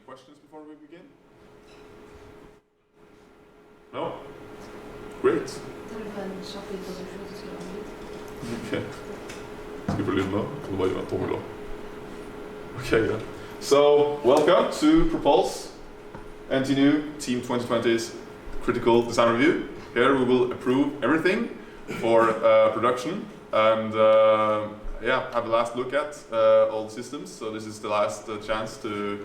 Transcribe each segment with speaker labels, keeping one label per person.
Speaker 1: questions before we begin? No? Great. Okay. Ska vi få lyssna? Eller vad gör jag? Tommy då? Okay, yeah. So, welcome to Propulse NTNU Team 2020's Critical Design Review. Here we will approve everything for production and have a last look at all the systems. So this is the last chance to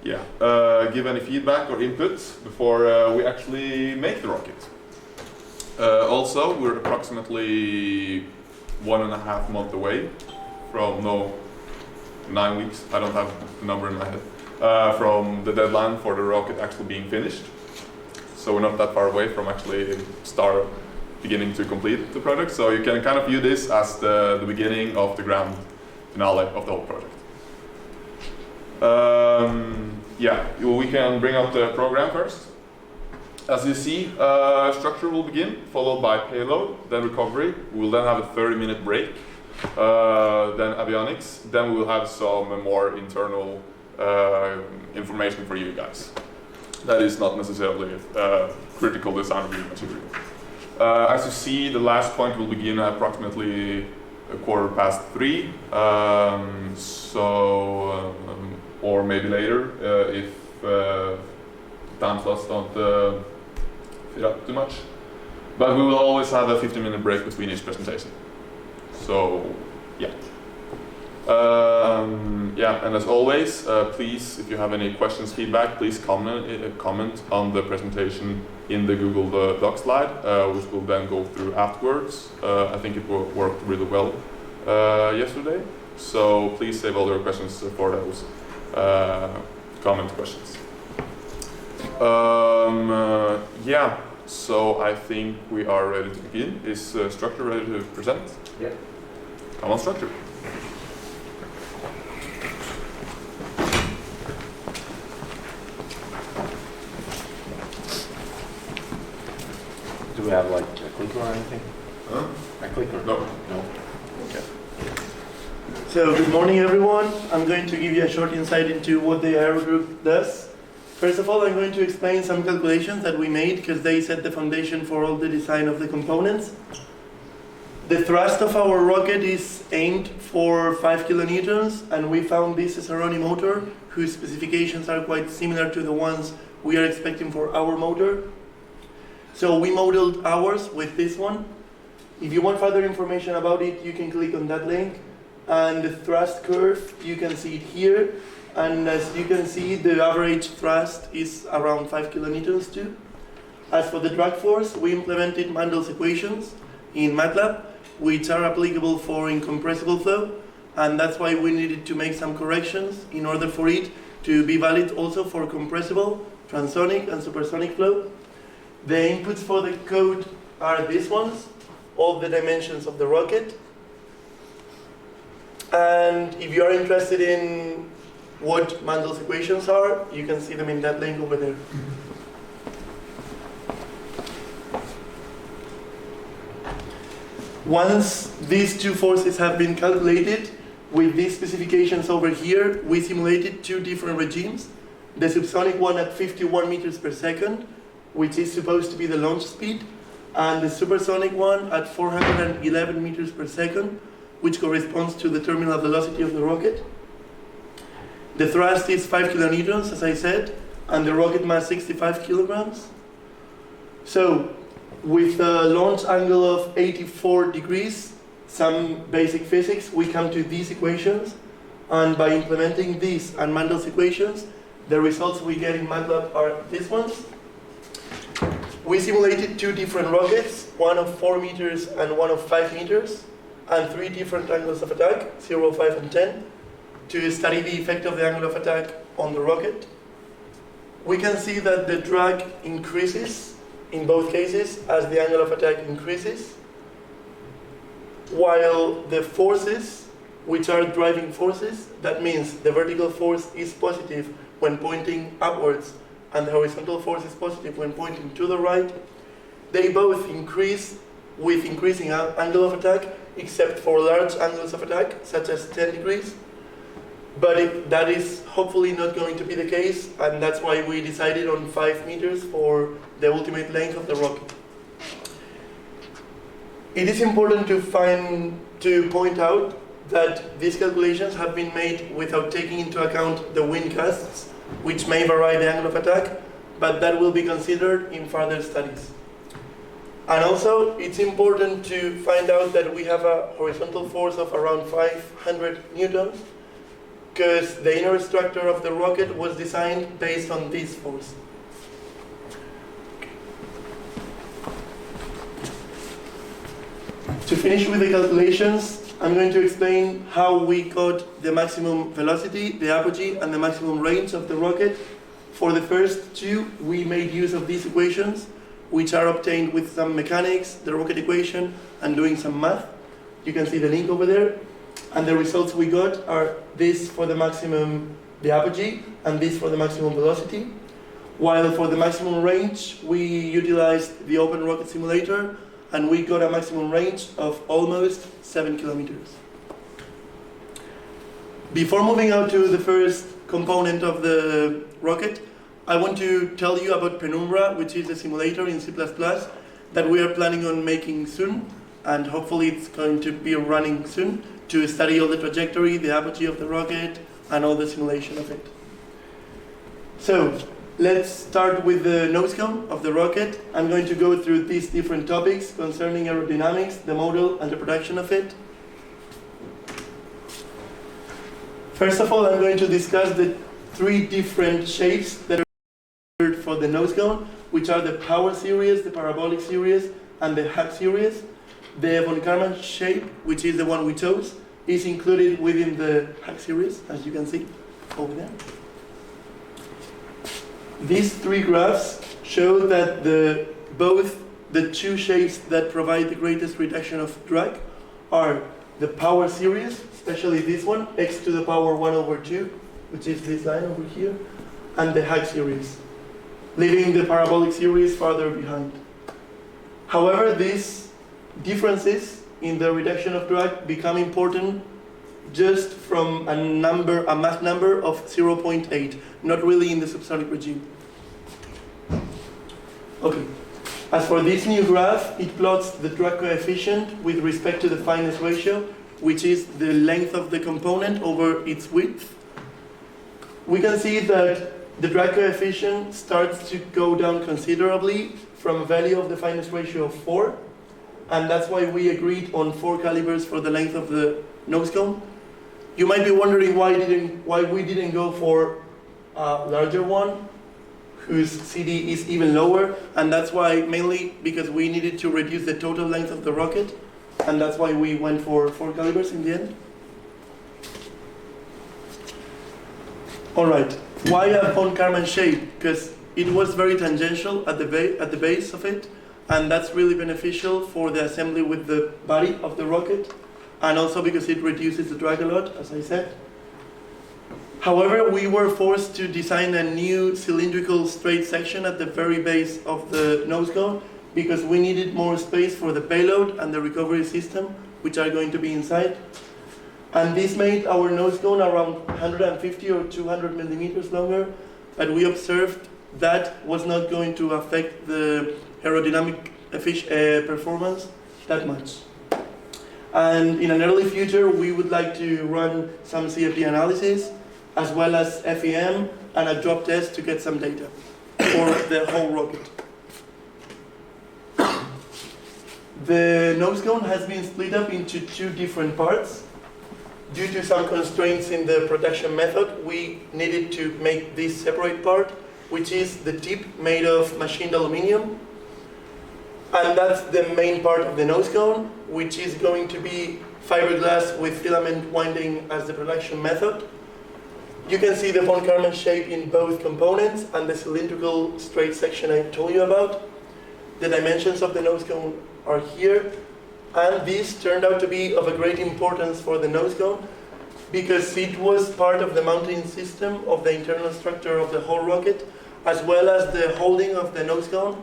Speaker 1: give any feedback or input before we actually make the rocket. Also, we're approximately 1.5 months away from, 9 weeks, I don't have the number in my head, from the deadline for the rocket actually being finished. So we're not that far away from actually beginning to complete the project. So you can kind of view this as the beginning of the grand finale of the whole project. We can bring up the program first. As you see, structure will begin, followed by payload, then recovery. We will then have a 30-minute break, then avionics. Then we will have some more internal information for you guys. That is not necessarily critical design review material. As you see, the last point will begin at approximately 3:15, or maybe later if time slots don't fit up too much. But we will always have a 15-minute break between each presentation. So, and as always, please, if you have any questions, feedback, please comment on the presentation in the Google Docs slide, which we'll then go through afterwards. I think it worked really well yesterday, so please save all your questions for those comment questions. So I think we are ready to begin. Is Structure ready to present?
Speaker 2: Yeah.
Speaker 1: Come on, Structure.
Speaker 2: Do we have like a clicker or anything?
Speaker 1: Huh?
Speaker 2: A clicker?
Speaker 1: No.
Speaker 2: No.
Speaker 1: Okay.
Speaker 3: So good morning everyone. I'm going to give you a short insight into what the aero group does. First of all, I'm going to explain some calculations that we made because they set the foundation for all the design of the components. The thrust of our rocket is aimed for 5 kilonewtons, and we found this Saroni motor whose specifications are quite similar to the ones we are expecting for our motor. So we modeled ours with this one. If you want further information about it, you can click on that link. And the thrust curve, you can see it here. And as you can see, the average thrust is around 5 kilonewtons too. As for the drag force, we implemented Mandel's equations in MATLAB, which are applicable for incompressible flow. And that's why we needed to make some corrections in order for it to be valid also for compressible, transonic, and supersonic flow. The inputs for the code are these ones, all the dimensions of the rocket. And if you are interested in what Mandel's equations are, you can see them in that link over there. Once these two forces have been calculated, with these specifications over here, we simulated two different regimes. The subsonic one at 51 meters per second, which is supposed to be the launch speed, and the supersonic one at 411 meters per second, which corresponds to the terminal velocity of the rocket. The thrust is 5 kilonewtons, as I said, and the rocket mass 65 kilograms. So, with a launch angle of 84 degrees, some basic physics, we come to these equations, and by implementing these and Mandel's equations, the results we get in MATLAB are these ones. We simulated two different rockets, one of 4 meters and one of 5 meters, and 3 different angles of attack, 0, 5, and 10, to study the effect of the angle of attack on the rocket. We can see that the drag increases in both cases as the angle of attack increases, while the forces, which are driving forces, that means the vertical force is positive when pointing upwards and the horizontal force is positive when pointing to the right, they both increase with increasing angle of attack, except for large angles of attack, such as 10 degrees. But that is hopefully not going to be the case, and that's why we decided on 5 meters for the ultimate length of the rocket. It is important to point out that these calculations have been made without taking into account the wind gusts, which may vary the angle of attack, but that will be considered in further studies. And also, it's important to find out that we have a horizontal force of around 500 newtons, because the inner structure of the rocket was designed based on this force. To finish with the calculations, I'm going to explain how we got the maximum velocity, the apogee, and the maximum range of the rocket. For the first two, we made use of these equations, which are obtained with some mechanics, the rocket equation, and doing some math. You can see the link over there. And the results we got are this for the maximum, the apogee, and this for the maximum velocity. While for the maximum range, we utilized the Open Rocket Simulator, and we got a maximum range of almost 7 kilometers. Before moving on to the first component of the rocket, I want to tell you about Penumbra, which is a simulator in C++ that we are planning on making soon, and hopefully it's going to be running soon, to study all the trajectory, the apogee of the rocket, and all the simulation of it. So, let's start with the nose cone of the rocket. I'm going to go through these different topics concerning aerodynamics, the model, and the production of it. First of all, I'm going to discuss the 3 different shapes that are for the nose cone, which are the power series, the parabolic series, and the hack series. The von Karman shape, which is the one we chose, is included within the hack series, as you can see over there. These 3 graphs show that both the 2 shapes that provide the greatest reduction of drag are the power series, especially this one, x to the power 1/2, which is this line over here, and the hack series, leaving the parabolic series farther behind. However, these differences in the reduction of drag become important just from a math number of 0.8, not really in the subsonic regime. Okay. As for this new graph, it plots the drag coefficient with respect to the fineness ratio, which is the length of the component over its width. We can see that the drag coefficient starts to go down considerably from a value of the fineness ratio of 4, and that's why we agreed on 4 calibers for the length of the nose cone. You might be wondering why we didn't go for a larger one, whose CD is even lower, and that's why, mainly because we needed to reduce the total length of the rocket, and that's why we went for 4 calibers in the end. Alright, why a von Karman shape? Because it was very tangential at the base of it, and that's really beneficial for the assembly with the body of the rocket, and also because it reduces the drag a lot, as I said. However, we were forced to design a new cylindrical straight section at the very base of the nose cone because we needed more space for the payload and the recovery system, which are going to be inside. And this made our nose cone around 150 or 200 millimeters longer, but we observed that was not going to affect the aerodynamic performance that much. And in an early future, we would like to run some CFD analysis, as well as FEM and a drop test to get some data for the whole rocket. The nose cone has been split up into 2 different parts. Due to some constraints in the production method, we needed to make this separate part, which is the tip made of machined aluminum. And that's the main part of the nose cone, which is going to be fiberglass with filament winding as the production method. You can see the von Karman shape in both components and the cylindrical straight section I told you about. The dimensions of the nose cone are here, and this turned out to be of a great importance for the nose cone because it was part of the mounting system of the internal structure of the whole rocket, as well as the holding of the nose cone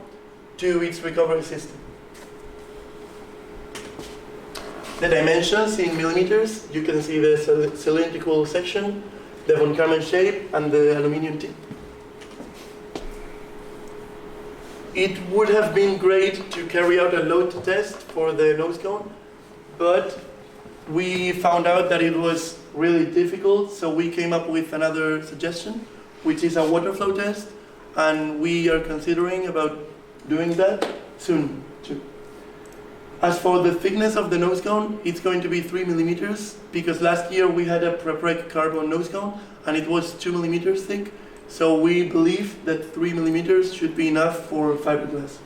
Speaker 3: to its recovery system. The dimensions in millimeters, you can see the cylindrical section, the von Karman shape, and the aluminium tip. It would have been great to carry out a load test for the nose cone, but we found out that it was really difficult, so we came up with another suggestion, which is a water flow test, and we are considering about doing that soon too. As for the thickness of the nose cone, it's going to be 3 millimeters, because last year we had a prepreg carbon nose cone and it was 2 millimeters thick, so we believe that 3 millimeters should be enough for fiberglass.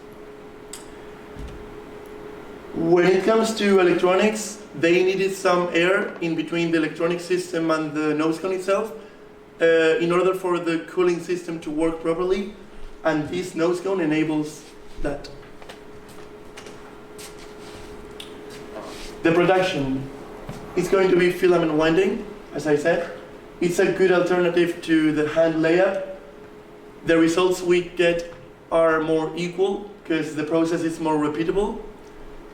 Speaker 3: When it comes to electronics, they needed some air in between the electronic system and the nose cone itself in order for the cooling system to work properly, and this nose cone enables that. The production is going to be filament winding, as I said. It's a good alternative to the hand layup. The results we get are more equal because the process is more repeatable.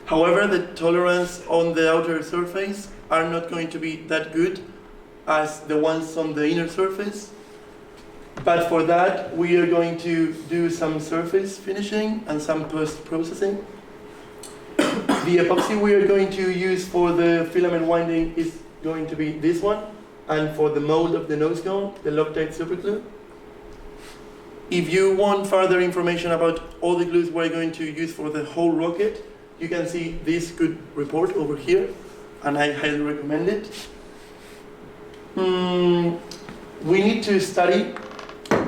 Speaker 3: However, the tolerance on the outer surface are not going to be that good as the ones on the inner surface. But for that, we are going to do some surface finishing and some post-processing. The epoxy we are going to use for the filament winding is going to be this one, and for the mold of the nose cone, the Loctite superglue. If you want further information about all the glues we're going to use for the whole rocket, you can see this good report over here, and I highly recommend it. We need to study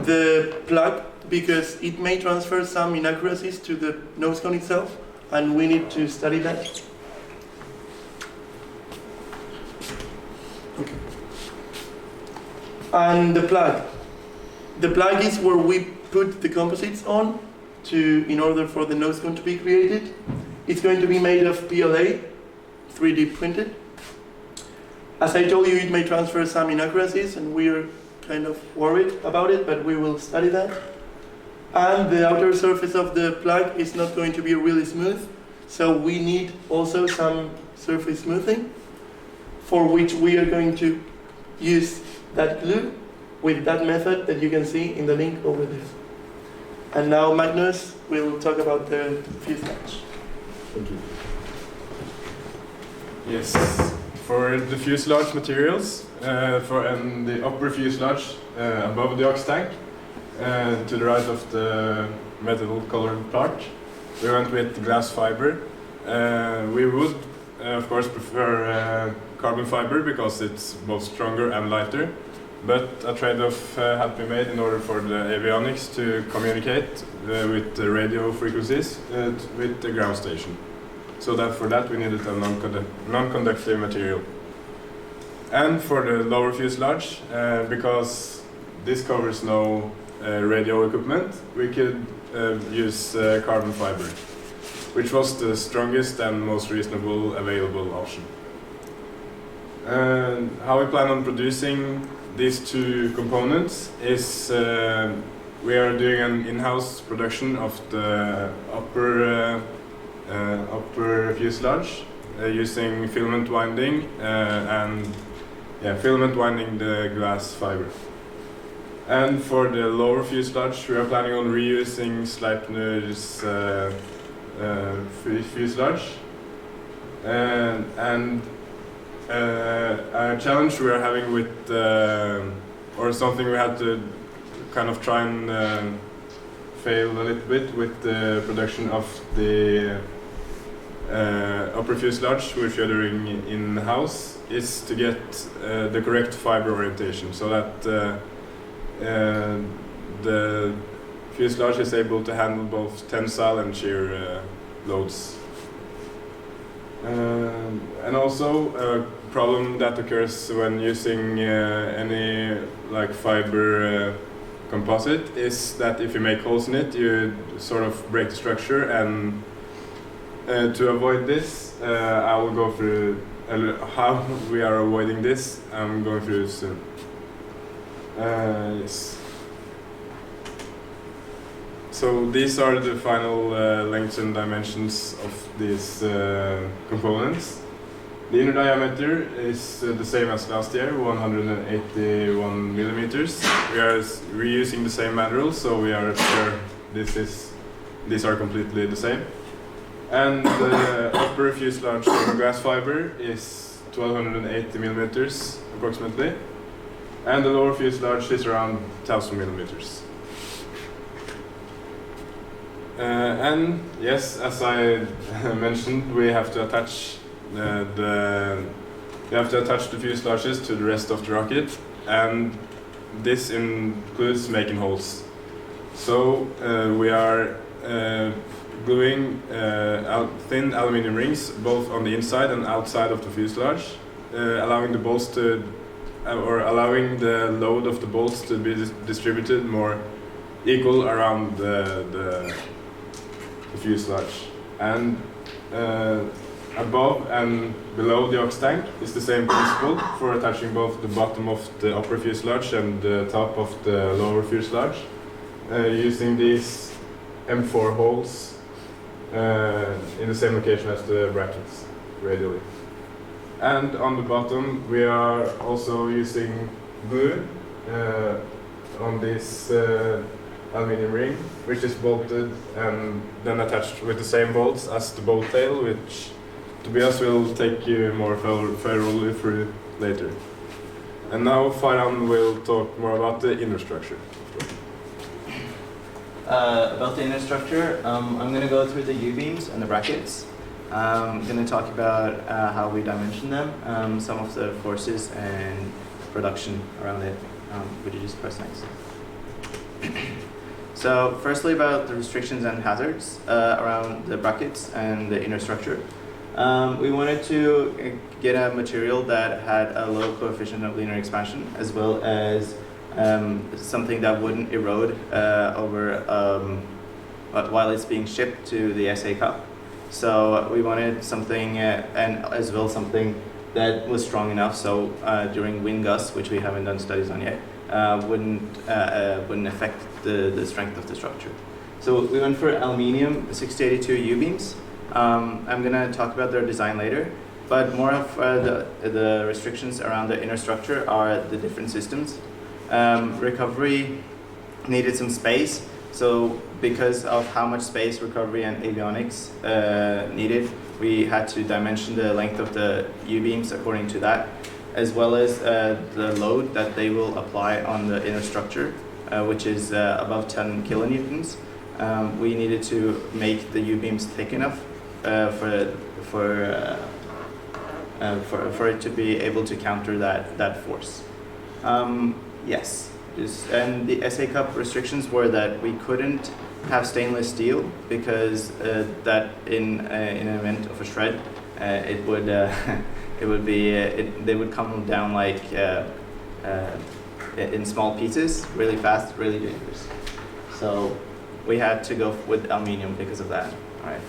Speaker 3: the plug because it may transfer some inaccuracies to the nose cone itself, and we need to study that. Okay. And the plug. The plug is where we put the composites on in order for the nose cone to be created. It's going to be made of PLA, 3D printed. As I told you, it may transfer some inaccuracies, and we're kind of worried about it, but we will study that. And the outer surface of the plug is not going to be really smooth, so we need also some surface smoothing, for which we are going to use that glue with that method that you can see in the link over there. And now Magnus will talk about the fuselage.
Speaker 2: Thank you.
Speaker 4: Yes, for the fuselage materials, and the upper fuselage above the ox tank, to the right of the metal colored part, we went with glass fiber. We would, of course, prefer carbon fiber because it's both stronger and lighter, but a trade-off had to be made in order for the avionics to communicate with the radio frequencies with the ground station. So that for that we needed a non-conductive material. And for the lower fuselage, because this covers no radio equipment, we could use carbon fiber, which was the strongest and most reasonable available option. And how we plan on producing these two components is we are doing an in-house production of the upper fuselage using filament winding filament winding the glass fiber. And for the lower fuselage, we are planning on reusing Sleipner's fuselage. And a challenge we are having with, or something we had to kind of try and fail a little bit with the production of the upper fuselage, which we are doing in-house, is to get the correct fiber orientation so that the fuselage is able to handle both tensile and shear loads. And also a problem that occurs when using any like fiber composite is that if you make holes in it, you sort of break the structure. And to avoid this, I will go through how we are avoiding this. I'm going through soon. Yes. So these are the final lengths and dimensions of these components. The inner diameter is the same as last year, 181 millimeters. We are reusing the same materials, so we are sure these are completely the same. And the upper fuselage glass fiber is 1280 millimeters approximately, and the lower fuselage is around 1000 millimeters. And yes, as I mentioned, we have to attach the fuselages to the rest of the rocket, and this includes making holes. So we are gluing thin aluminum rings both on the inside and outside of the fuselage, allowing the bolts to, allowing the load of the bolts to be distributed more equal around the fuselage. And above and below the ox tank is the same principle for attaching both the bottom of the upper fuselage and the top of the lower fuselage, using these M4 holes in the same location as the brackets radially. And on the bottom we are also using glue on this aluminum ring, which is bolted and then attached with the same bolts as the bolt tail, which Tobias will take you more thoroughly through later. And now Farhan will talk more about the inner structure.
Speaker 5: About the inner structure, I'm going to go through the U-beams and the brackets. I'm going to talk about how we dimension them, some of the forces and production around it. Would you just press next? So firstly, about the restrictions and hazards around the brackets and the inner structure. We wanted to get a material that had a low coefficient of linear expansion, as well as something that wouldn't erode while it's being shipped to the SA cup. So we wanted something, and as well something that was strong enough so during wind gusts, which we haven't done studies on yet, wouldn't affect the strength of the structure. So we went for aluminium 6082 U-beams. I'm going to talk about their design later, but more of the restrictions around the inner structure are the different systems. Recovery needed some space, so because of how much space recovery and avionics needed, we had to dimension the length of the U-beams according to that, as well as the load that they will apply on the inner structure, which is above 10 kilonewtons. We needed to make the U-beams thick enough for it to be able to counter that force. Yes, and the SA cup restrictions were that we couldn't have stainless steel because that in an event of a shred, it would they would come down like in small pieces, really fast, really dangerous. So we had to go with aluminium because of that. All right.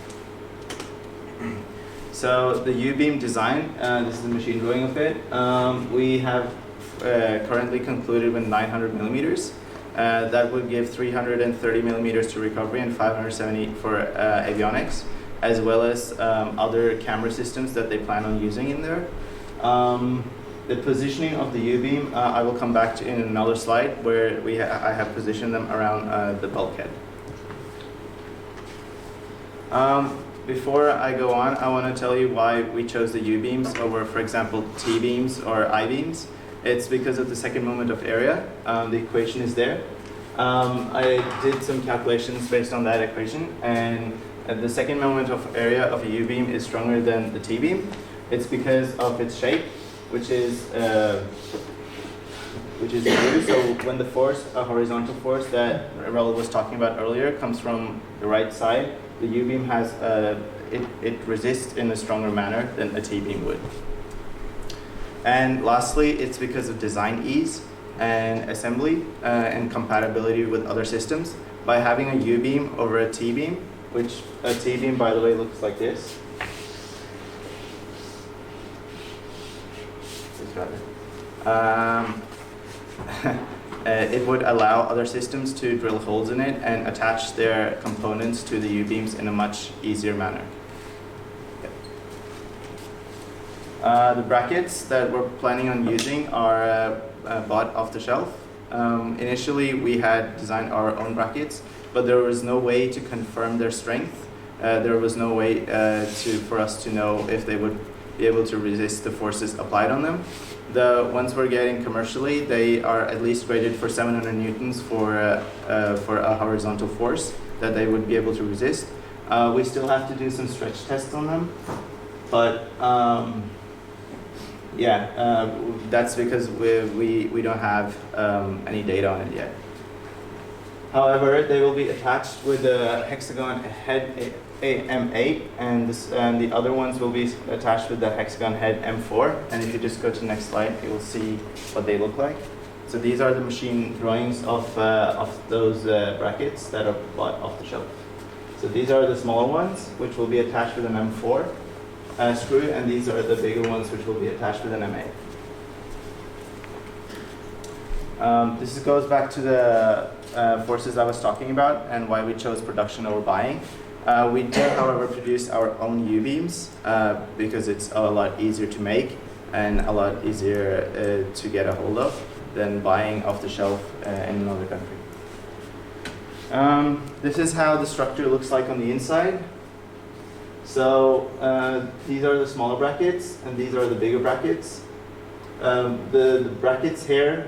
Speaker 5: So the U-beam design, this is the machine drawing of it. We have currently concluded with 900 millimeters. That would give 330 millimeters to recovery and 570 for avionics, as well as other camera systems that they plan on using in there. The positioning of the U-beam, I will come back to in another slide where I have positioned them around the bulkhead. Before I go on, I want to tell you why we chose the U-beams over, for example, T-beams or I-beams. It's because of the second moment of area. The equation is there. I did some calculations based on that equation, and the second moment of area of a U-beam is stronger than the T-beam. It's because of its shape, which is U. So when the force, a horizontal force that Raul was talking about earlier, comes from the right side, the U-beam has it resists in a stronger manner than a T-beam would. And lastly, it's because of design ease and assembly and compatibility with other systems. By having a U-beam over a T-beam, which a T-beam, by the way, looks like this. It would allow other systems to drill holes in it and attach their components to the U-beams in a much easier manner. The brackets that we're planning on using are bought off the shelf. Initially, we had designed our own brackets, but there was no way to confirm their strength. There was no way for us to know if they would be able to resist the forces applied on them. The ones we're getting commercially, they are at least rated for 700 newtons for a horizontal force that they would be able to resist. We still have to do some stretch tests on them, but that's because we don't have any data on it yet. However, they will be attached with the hexagon head M8, and the other ones will be attached with the hexagon head M4. And if you just go to the next slide, you will see what they look like. So these are the machine drawings of those brackets that are bought off the shelf. So these are the smaller ones, which will be attached with an M4 screw, and these are the bigger ones, which will be attached with an M8. This goes back to the forces I was talking about and why we chose production over buying. We did, however, produce our own U-beams because it's a lot easier to make and a lot easier to get a hold of than buying off the shelf in another country. This is how the structure looks like on the inside. So these are the smaller brackets and these are the bigger brackets. The brackets here,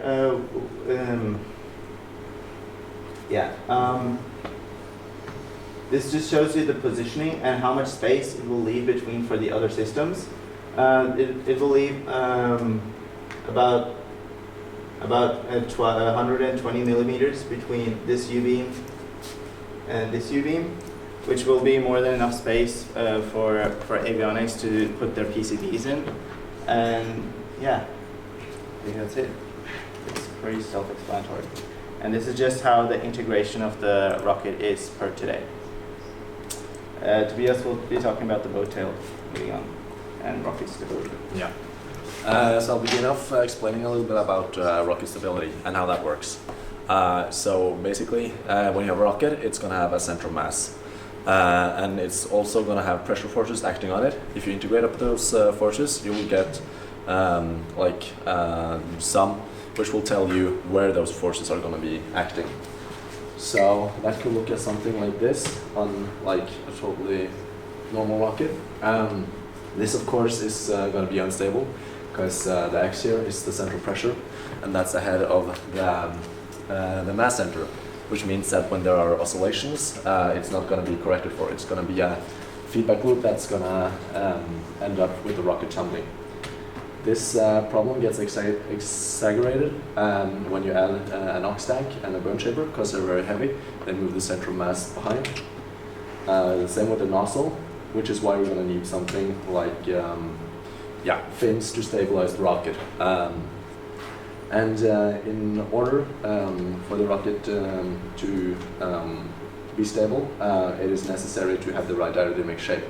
Speaker 5: this just shows you the positioning and how much space it will leave between for the other systems. It will leave about 120 millimeters between this U-beam and this U-beam, which will be more than enough space for avionics to put their PCBs in. And yeah, I think that's it. It's pretty self-explanatory. And this is just how the integration of the rocket is per today. Tobias will be talking about the boat tail moving on and rocket stability.
Speaker 6: Yeah. So I'll begin off explaining a little bit about rocket stability and how that works. So basically, when you have a rocket, it's going to have a center of mass. And it's also going to have pressure forces acting on it. If you integrate up those forces, you will get some which will tell you where those forces are going to be acting. So that could look at something like this on like a totally normal rocket. This of course is going to be unstable because the X here is the central pressure, and that's ahead of the mass center, which means that when there are oscillations, it's not going to be corrected for. It's going to be a feedback loop that's going to end up with the rocket tumbling. This problem gets exaggerated when you add an ox tank and a burn chamber, because they're very heavy. They move the central mass behind. The same with the nozzle, which is why we're going to need something like fins to stabilize the rocket. In order for the rocket to be stable, it is necessary to have the right aerodynamic shape.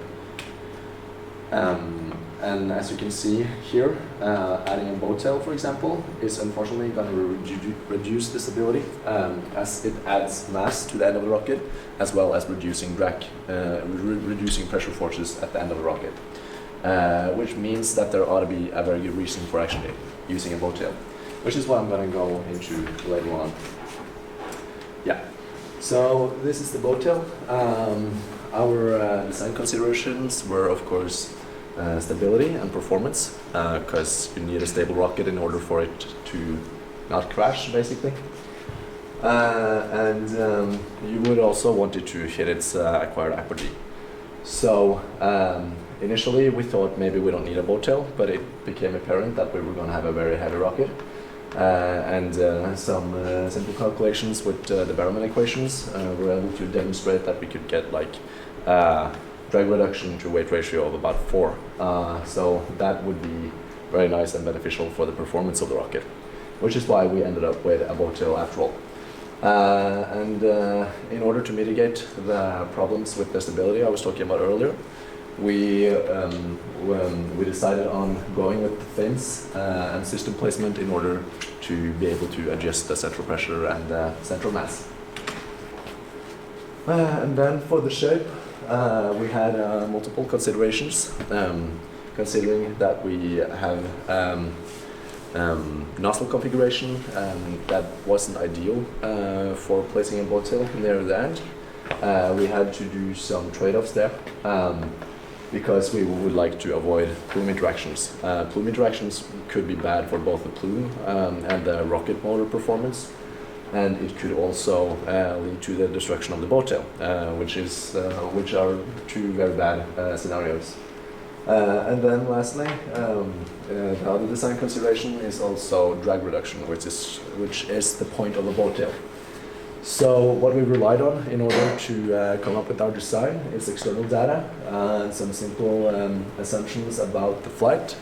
Speaker 6: And as you can see here, adding a boat tail, for example, is unfortunately going to reduce the stability as it adds mass to the end of the rocket, as well as reducing drag, reducing pressure forces at the end of the rocket. Which means that there ought to be a very good reason for actually using a boat tail, which is what I'm going to go into later on. Yeah, so this is the boat tail. Our design considerations were, of course, stability and performance, because you need a stable rocket in order for it to not crash, basically. You would also want it to hit its acquired apogee. So initially we thought maybe we don't need a boat tail, but it became apparent that we were going to have a very heavy rocket. Some simple calculations with the Barrowman equations were able to demonstrate that we could get like drag reduction to weight ratio of about 4. So that would be very nice and beneficial for the performance of the rocket, which is why we ended up with a boat tail after all. In order to mitigate the problems with the stability I was talking about earlier, we decided on going with the fins and system placement in order to be able to adjust the central pressure and the central mass. And then for the shape, we had multiple considerations. considering that we have nozzle configuration that wasn't ideal for placing a boat tail near the end. We had to do some trade-offs there because we would like to avoid plume interactions. Plume interactions could be bad for both the plume and the rocket motor performance, and it could also lead to the destruction of the boat tail, which are two very bad scenarios. And then lastly, the other design consideration is also drag reduction, which is the point of the boat tail. So what we relied on in order to come up with our design is external data and some simple assumptions about the flight.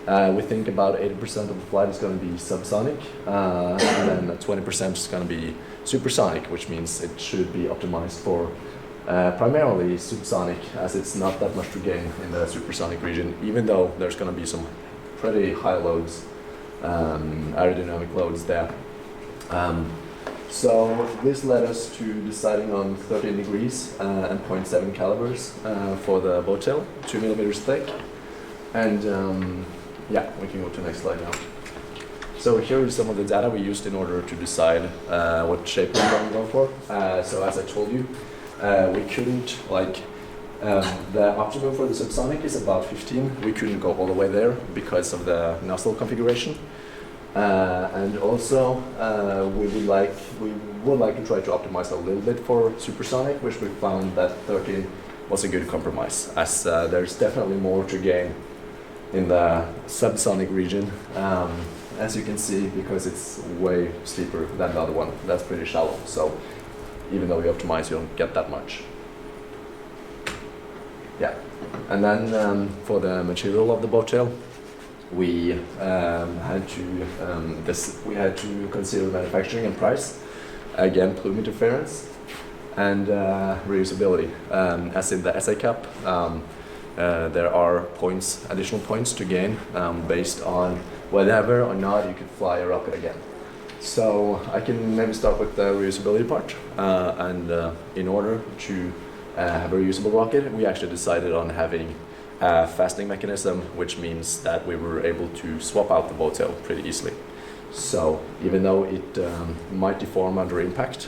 Speaker 6: We think about 80% of the flight is going to be subsonic, and then 20% is going to be supersonic, which means it should be optimized for primarily subsonic, as it's not that much to gain in the supersonic region, even though there's going to be some pretty high loads, aerodynamic loads there. So this led us to deciding on 13 degrees and 0.7 calibers for the boat tail, 2 millimeters thick. And yeah, we can go to the next slide now. So here is some of the data we used in order to decide what shape we're going to go for. So as I told you, we couldn't, the optimum for the subsonic is about 15. We couldn't go all the way there because of the nozzle configuration. And also, we would like to try to optimize a little bit for supersonic, which we found that 13 was a good compromise, as there's definitely more to gain in the subsonic region, as you can see, because it's way steeper than the other one. That's pretty shallow, so even though we optimize, you don't get that much. Yeah, and then for the material of the boat tail, we had to consider manufacturing and price, again plume interference, and reusability. As in the SA cap, there are additional points to gain based on whether or not you could fly a rocket again. So I can maybe start with the reusability part. In order to have a reusable rocket, we actually decided on having a fastening mechanism, which means that we were able to swap out the boat tail pretty easily. So even though it might deform under impact,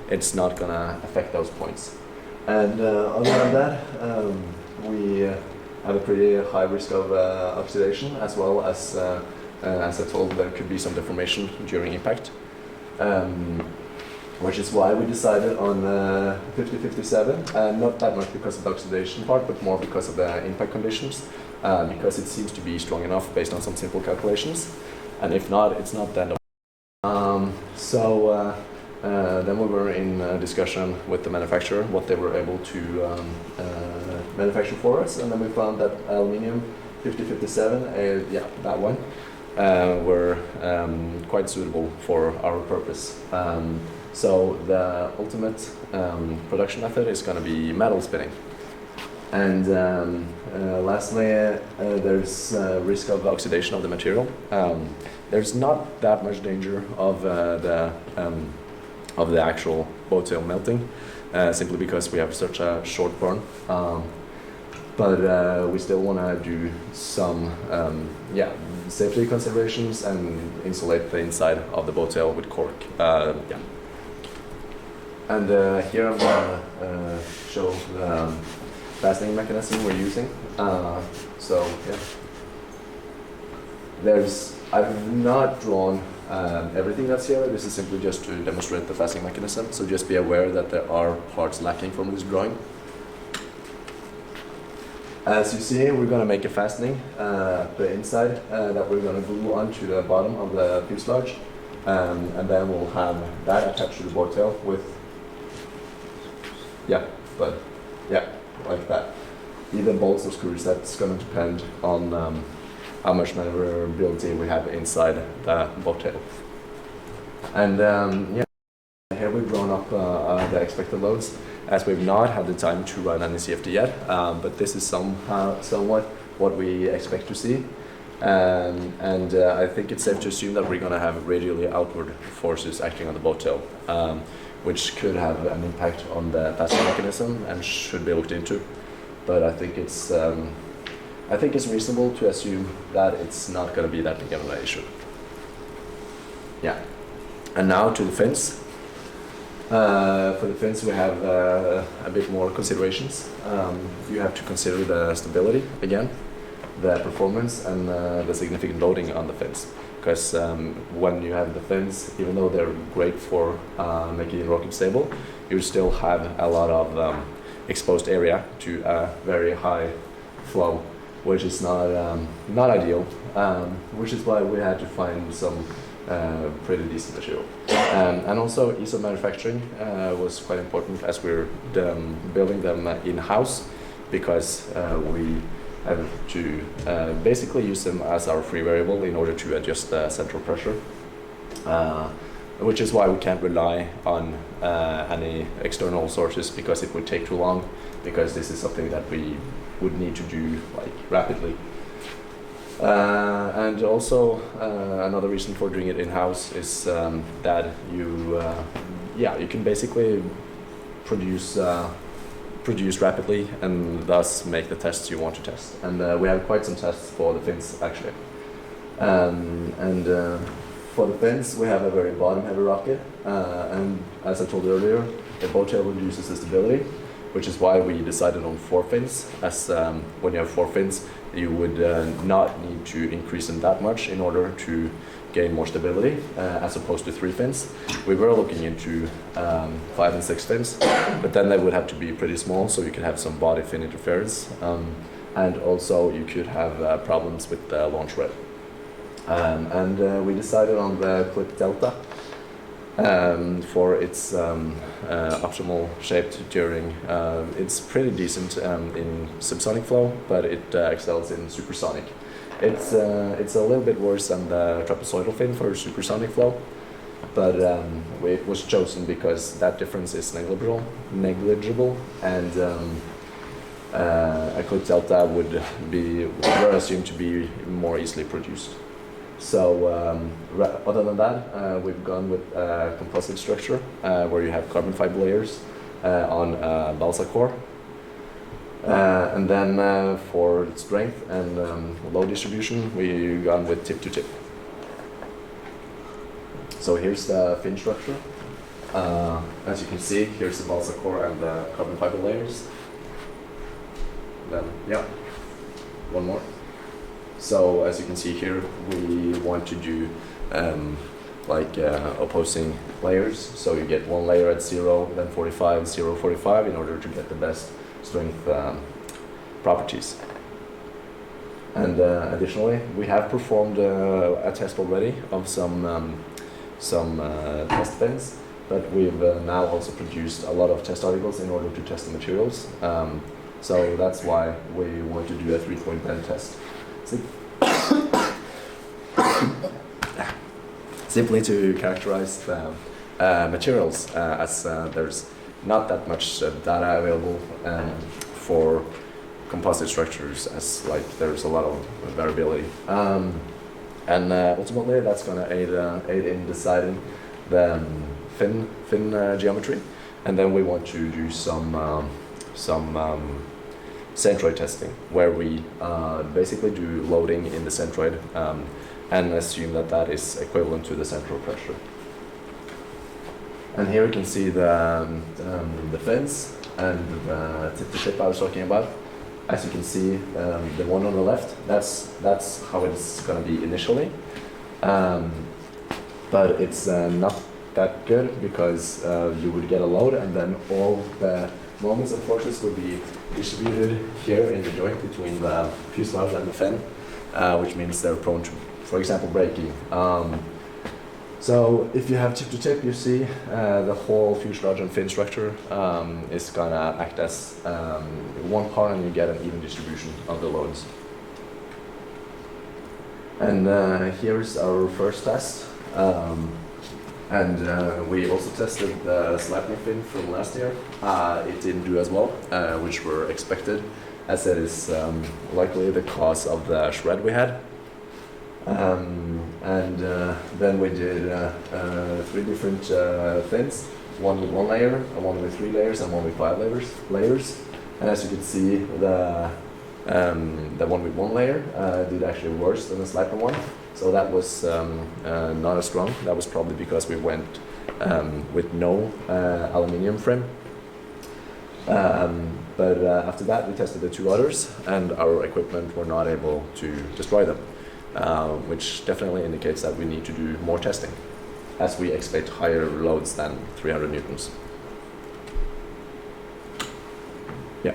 Speaker 6: it's not going to affect those points. And other than that, we have a pretty high risk of oxidation, as well as I told, there could be some deformation during impact. Which is why we decided on 50-57, not that much because of the oxidation part, but more because of the impact conditions, because it seems to be strong enough based on some simple calculations, and if not, it's not then. Then we were in discussion with the manufacturer, what they were able to manufacture for us, and then we found that aluminium 50-57, yeah, that one, were quite suitable for our purpose. So the ultimate production method is going to be metal spinning. And lastly, there's risk of oxidation of the material. There's not that much danger of the actual boat tail melting, simply because we have such a short burn. But we still want to do some safety considerations and insulate the inside of the boat tail with cork. And here I'm going to show the fastening mechanism we're using. I've not drawn everything that's here. This is simply just to demonstrate the fastening mechanism, so just be aware that there are parts lacking from this drawing. As you see, we're going to make a fastening the inside that we're going to glue onto the bottom of the fuselage, and then we'll have that attached to the boat tail with like that. Either bolts or screws, that's going to depend on how much maneuverability we have inside the boat tail. And here we've drawn up the expected loads, as we've not had the time to run any CFD yet, but this is somewhat what we expect to see. I think it's safe to assume that we're going to have radially outward forces acting on the boat tail, which could have an impact on the fastening mechanism and should be looked into. But I think it's I think it's reasonable to assume that it's not going to be that big of an issue. Yeah. And now to the fins. For the fins we have a bit more considerations. You have to consider the stability again, the performance, and the significant loading on the fins. Because when you have the fins, even though they're great for making the rocket stable, you still have a lot of exposed area to a very high flow, which is not ideal, which is why we had to find some pretty decent material. And also ease of manufacturing was quite important as we're building them in-house, because we have to basically use them as our free variable in order to adjust the central pressure, which is why we can't rely on any external sources, because it would take too long, because this is something that we would need to do like rapidly. And also another reason for doing it in-house is that you can basically produce rapidly and thus make the tests you want to test. And we have quite some tests for the fins actually. For the fins we have a very bottom-heavy rocket, and as I told you earlier, the bow tail reduces the stability, which is why we decided on 4 fins, as when you have 4 fins you would not need to increase them that much in order to gain more stability, as opposed to 3 fins. We were looking into 5 and 6 fins, but then they would have to be pretty small, so you could have some body fin interference, and also you could have problems with the launch rate. We decided on the clip delta for its optimal shape during. It's pretty decent in subsonic flow, but it excels in supersonic. It's a little bit worse than the trapezoidal fin for supersonic flow, but it was chosen because that difference is negligible, and a clip delta were assumed to be more easily produced. So other than that, we've gone with a composite structure where you have carbon fiber layers on a balsa core. And then for strength and load distribution, we've gone with tip to tip. So here's the fin structure. As you can see, here's the balsa core and the carbon fiber layers. Then, yeah, one more. So as you can see here, we want to do opposing layers. So you get one layer at 0, then 45, 0, 45 in order to get the best strength properties. And additionally, we have performed a test already of some test fins, but we've now also produced a lot of test articles in order to test the materials. So that's why we want to do a 3-point bend test. Simply to characterize the materials, as there's not that much data available for composite structures, as there's a lot of variability, and ultimately that's going to aid in deciding the fin geometry, and then we want to do some centroid testing, where we basically do loading in the centroid and assume that is equivalent to the central pressure. And here you can see the fins and the tip-to-tip I was talking about. As you can see, the one on the left, that's how it's going to be initially, but it's not that good, because you would get a load and then all the moments and forces would be distributed here in the joint between the fuselage and the fin, which means they're prone to, for example, breaking. So if you have tip-to-tip, you see the whole fuselage and fin structure is going to act as one part, and you get an even distribution of the loads. And here's our first test. We also tested the slapping fin from last year. It didn't do as well, which were expected, as it is likely the cause of the shred we had. Then we did 3 different fins, one with 1 layer, one with 3 layers, and one with 5 layers. And as you can see, the The one with one layer did actually worse than the sliper one. So that was not as strong. That was probably because we went with no aluminium frame. But after that, we tested the two others, and our equipment were not able to destroy them, which definitely indicates that we need to do more testing, as we expect higher loads than 300 newtons. Yeah.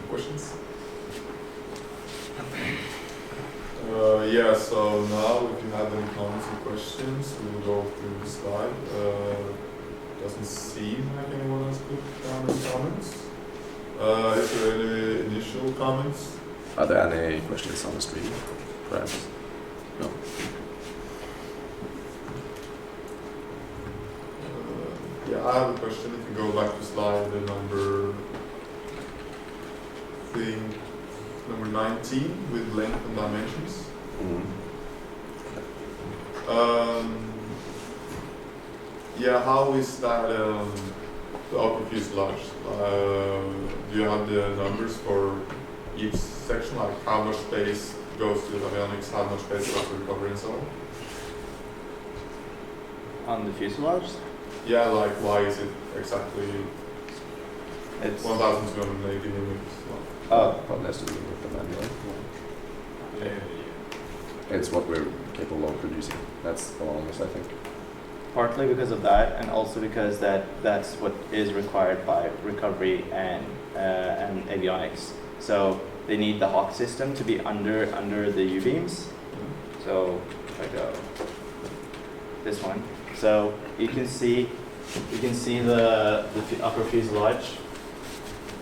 Speaker 1: Questions? Yeah, so now if you have any comments or questions, we will go through the slide. Doesn't seem like anyone has put down any comments. Is there any initial comments?
Speaker 6: Are there any questions on the stream, perhaps? No.
Speaker 1: Yeah, I have a question. If you go back to slide number 19 with length and dimensions. Yeah, how is that the upper fuselage? Do you have the numbers for each section, like how much space goes to the avionics, how much space goes to recovery and so on?
Speaker 5: On the fuselage?
Speaker 1: Yeah, like why is it exactly
Speaker 5: It's
Speaker 1: 1,280 millimeters?
Speaker 6: Probably has to do with the manual. It's what we're capable of producing. That's the longest, I think.
Speaker 5: partly because of that, and also because that's what is required by recovery and avionics. So they need the Hawk system to be under the U-beams. So if I go this one, so you can see the upper fuselage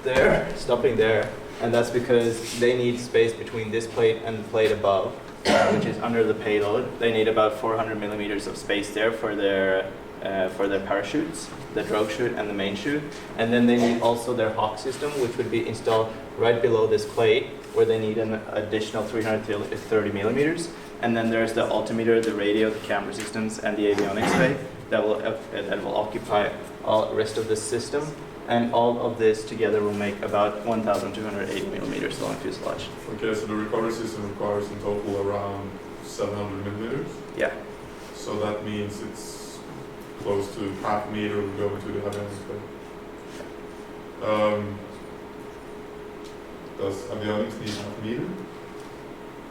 Speaker 5: there, stopping there, and that's because they need space between this plate and the plate above, which is under the payload. They need about 400 millimeters of space there for their parachutes, the drogue chute and the main chute. And then they need also their Hawk system, which would be installed right below this plate, where they need an additional 330 millimeters. And then there's the altimeter, the radio, the camera systems, and the avionics bay that will occupy all the rest of the system. And all of this together will make about 1,280 millimeters long fuselage.
Speaker 1: Okay, so the recovery system requires in total around 700 millimeters.
Speaker 5: Yeah.
Speaker 1: So that means it's close to half meter will go into the avionics bay. Does avionics need half meter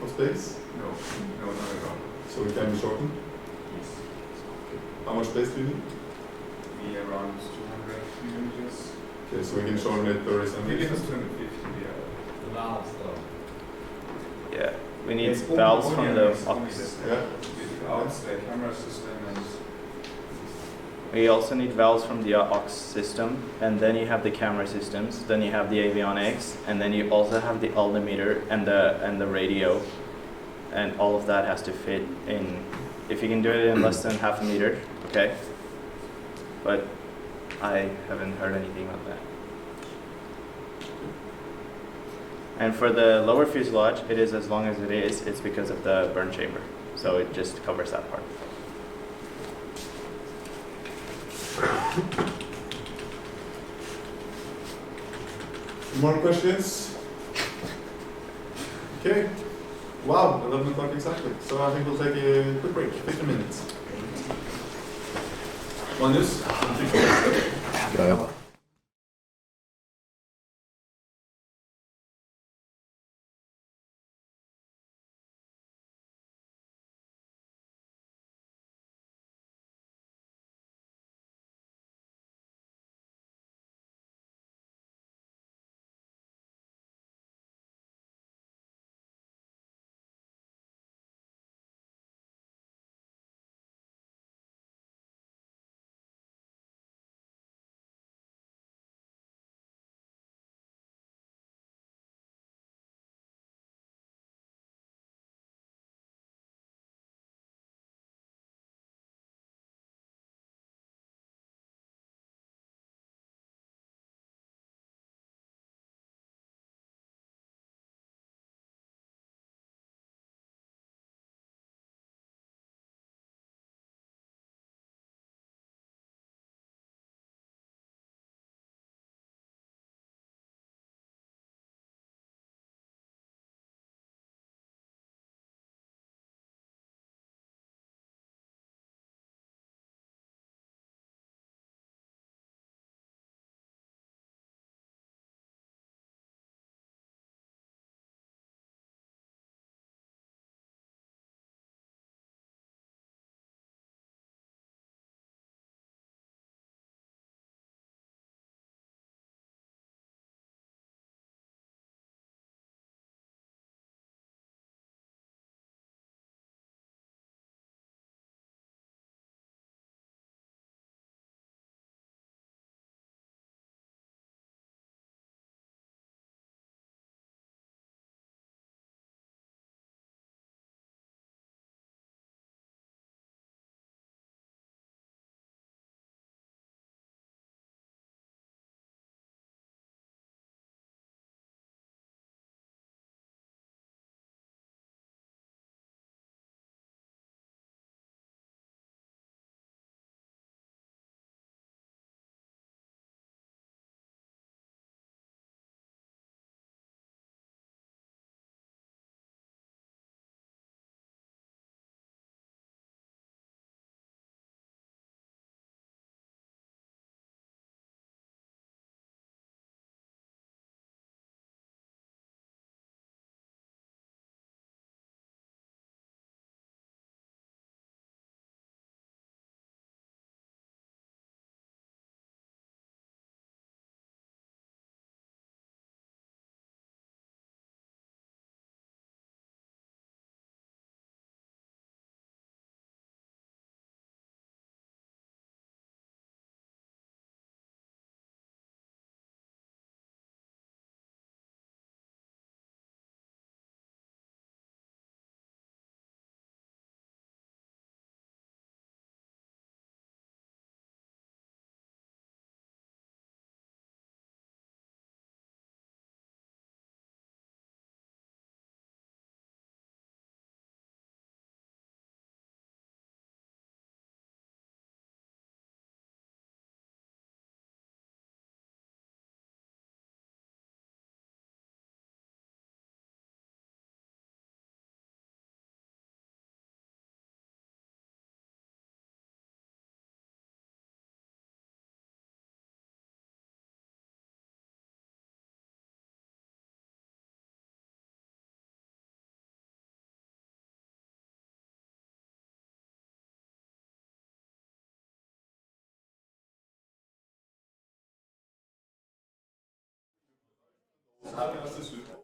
Speaker 1: of space?
Speaker 7: No, not at all.
Speaker 1: So it can be shortened?
Speaker 7: Yes.
Speaker 1: How much space do you need?
Speaker 7: Be around 200 millimeters.
Speaker 1: Okay, so we can shorten it 30
Speaker 7: Maybe
Speaker 1: centimeters.
Speaker 7: it's 250, yeah.
Speaker 8: The valves though.
Speaker 5: Yeah. We need valves from the Hawk.
Speaker 1: Yeah.
Speaker 7: Valves, the camera system, and
Speaker 5: We also need valves from the aux system, and then you have the camera systems, then you have the avionics, and then you also have the altimeter and the radio, and all of that has to fit in. If you can do it in less than half a meter, okay. But I haven't heard anything about that. And for the lower fuselage, it is as long as it is. It's because of the burn chamber, so it just covers that part.
Speaker 1: More questions? Okay. Wow, 11 o'clock exactly. So I think we'll take a quick break, 15 minutes. Magnus?
Speaker 6: Ja.
Speaker 1: happiness is super.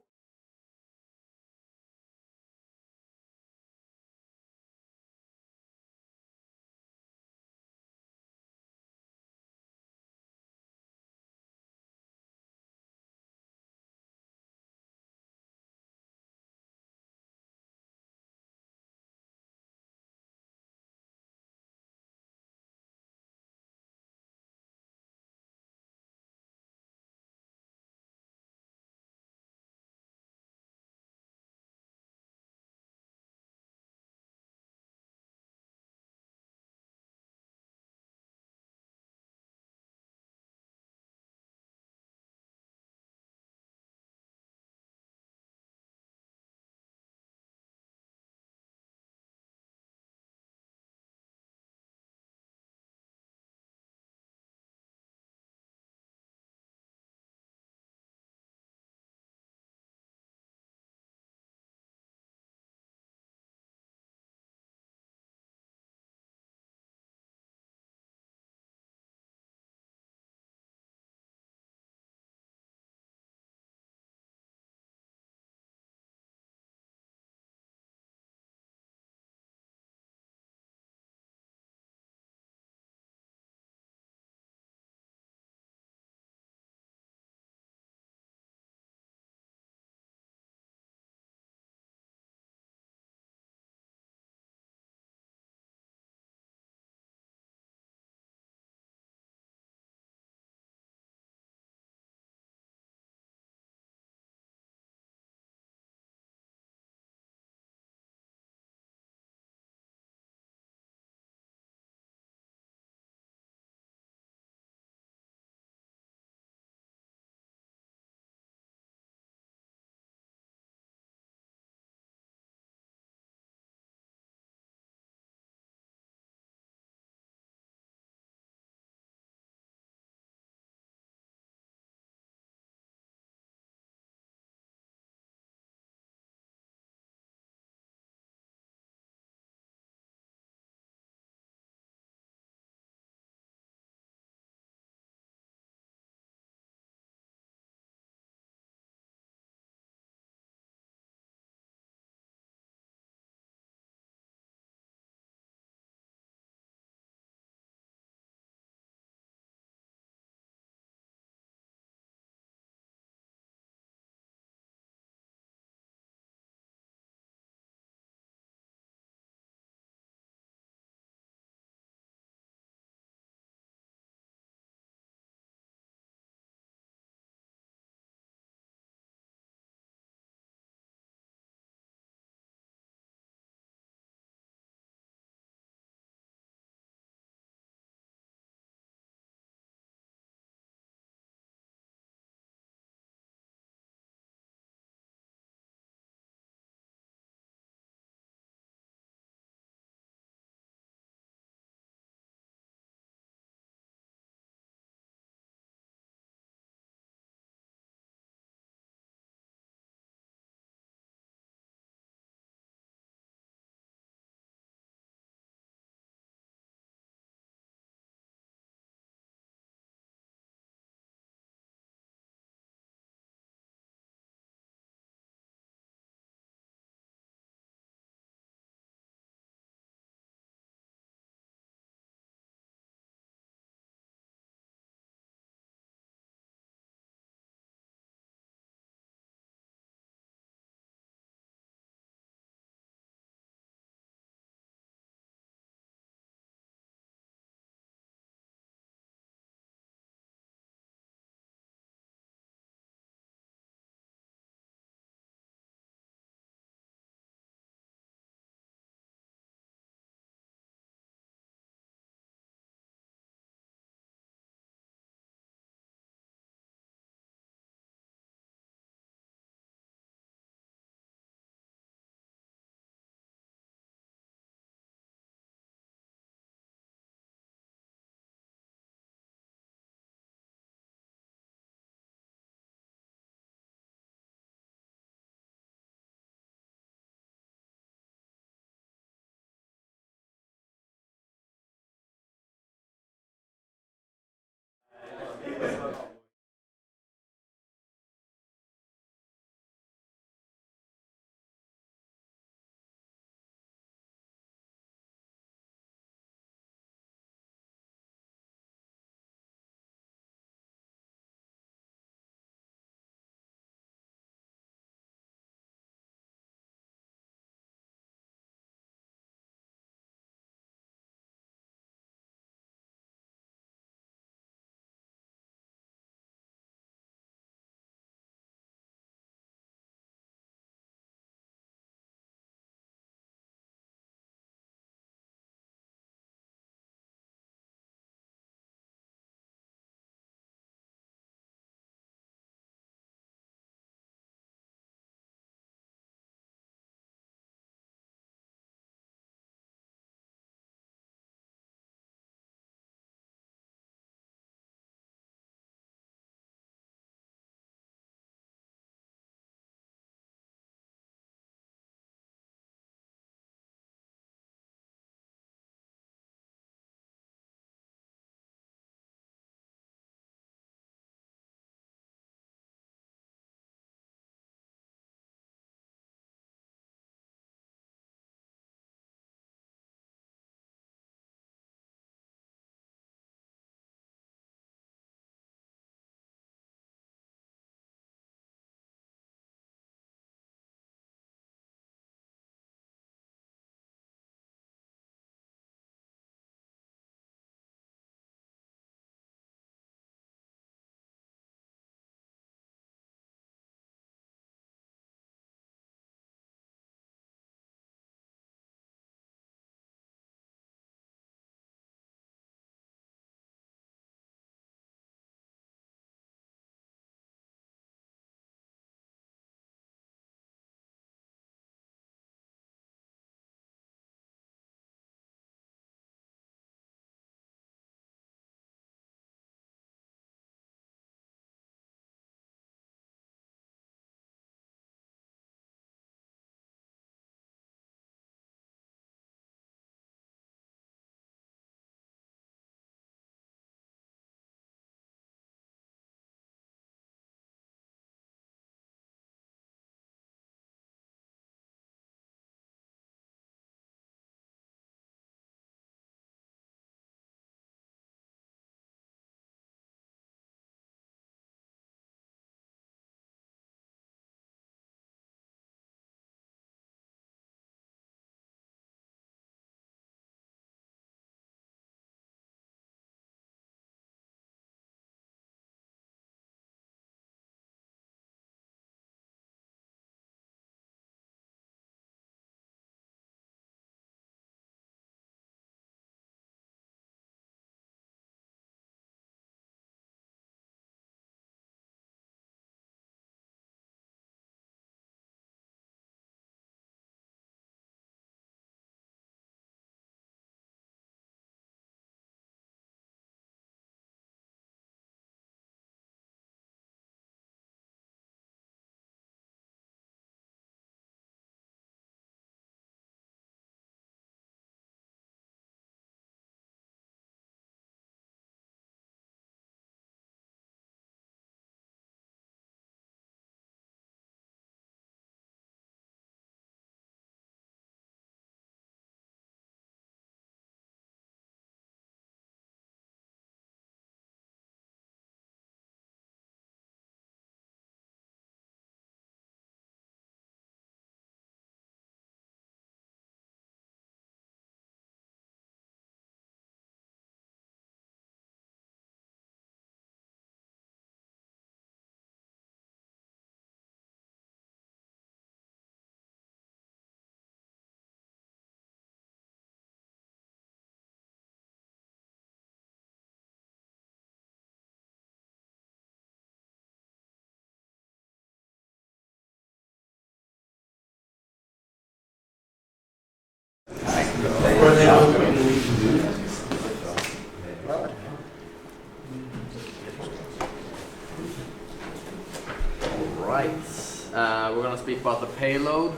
Speaker 6: payload.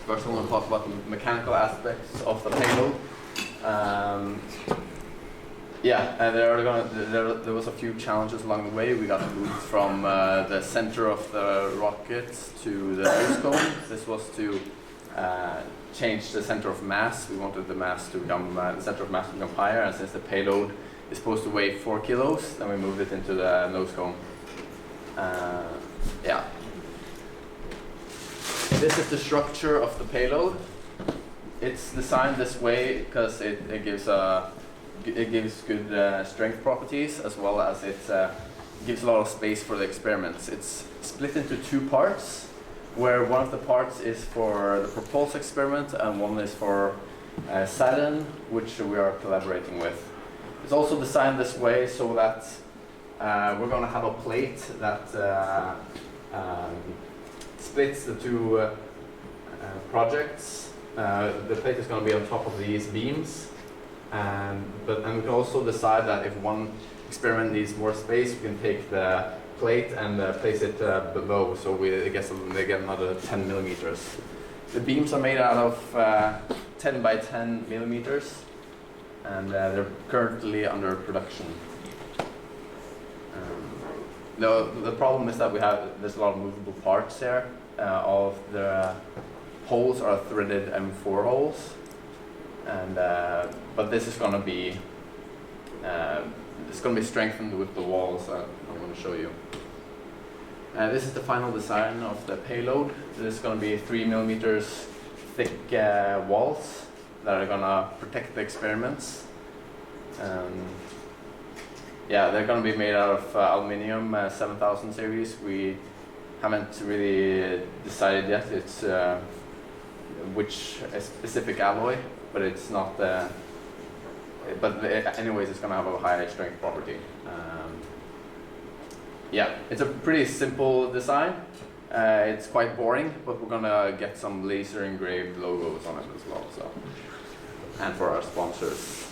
Speaker 6: First, I want to talk about the mechanical aspects of the payload. There was a few challenges along the way. We got moved from the center of the rocket to the nose cone. This was to change the center of mass. We wanted the center of mass to become higher, and since the payload is supposed to weigh 4 kilos, then we moved it into the nose cone. This is the structure of the payload. It's designed this way because it gives good strength properties, as well as it gives a lot of space for the experiments. It's split into 2 parts, where one of the parts is for the Propulse experiment and one is for Saturn, which we are collaborating with. It's also designed this way so that we're going to have a plate that splits the 2 projects. The plate is going to be on top of these beams, and we can also decide that if one experiment needs more space, we can take the plate and place it below, so they get another 10 millimeters. The beams are made out of 10 by 10 millimeters, and they're currently under production. The problem is that there's a lot of movable parts here. All of the holes are threaded M4 holes, and but this is going to be strengthened with the walls that I'm going to show you. This is the final design of the payload. This is going to be 3 millimeters thick walls that are going to protect the experiments. They're going to be made out of aluminium 7000 series. We haven't really decided yet which specific alloy, but it's not. Anyways, it's going to have a high strength property. It's a pretty simple design. It's quite boring, but we're going to get some laser engraved logos on it as well. And for our sponsors.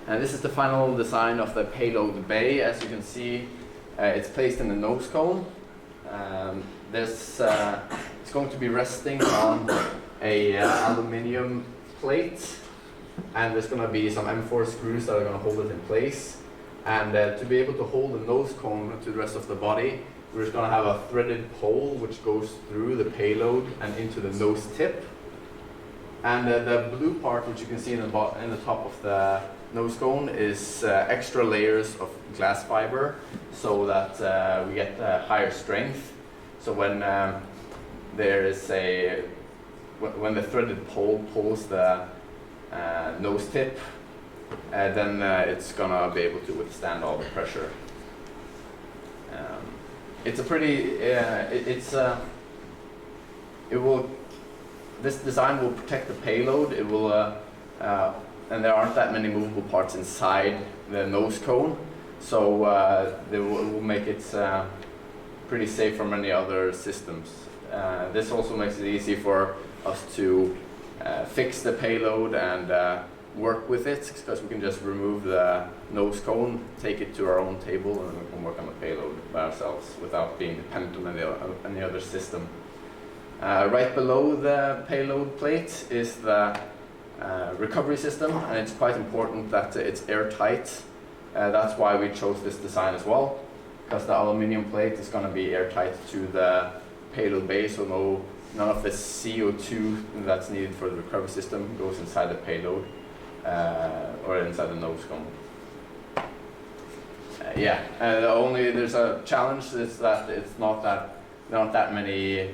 Speaker 6: And this is the final design of the payload bay. As you can see, it's placed in the nose cone. It's going to be resting on a aluminium plate, and there's going to be some M4 screws that are going to hold it in place. And to be able to hold the nose cone to the rest of the body, we're just going to have a threaded pole which goes through the payload and into the nose tip. And the blue part, which you can see in the top of the nose cone, is extra layers of glass fiber, so that we get higher strength. So when when the threaded pole pulls the nose tip, then it's gonna be able to withstand all the pressure. It's a pretty. This design will protect the payload. It will. And there aren't that many movable parts inside the nose cone, so it will make it pretty safe from any other systems. This also makes it easy for us to fix the payload and work with it, because we can just remove the nose cone, take it to our own table, and we can work on the payload by ourselves without being dependent on any other system. Right below the payload plate is the recovery system, and it's quite important that it's airtight. That's why we chose this design as well, because the aluminium plate is going to be airtight to the payload bay, so none of the CO2 that's needed for the recovery system goes inside the payload or inside the nose cone. There's a challenge is that there aren't that many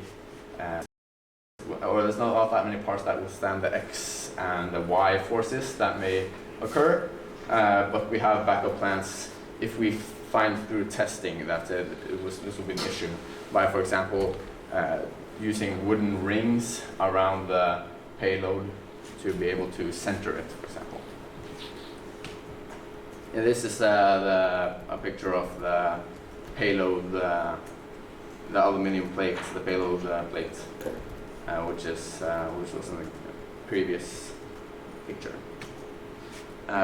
Speaker 6: there's not that many parts that withstand the X and the Y forces that may occur, but we have backup plans if we find through testing that this will be an issue by, for example, using wooden rings around the payload to be able to center it, for example. And this is a picture of the payload, the aluminium plate, the payload plate, which was in the previous picture.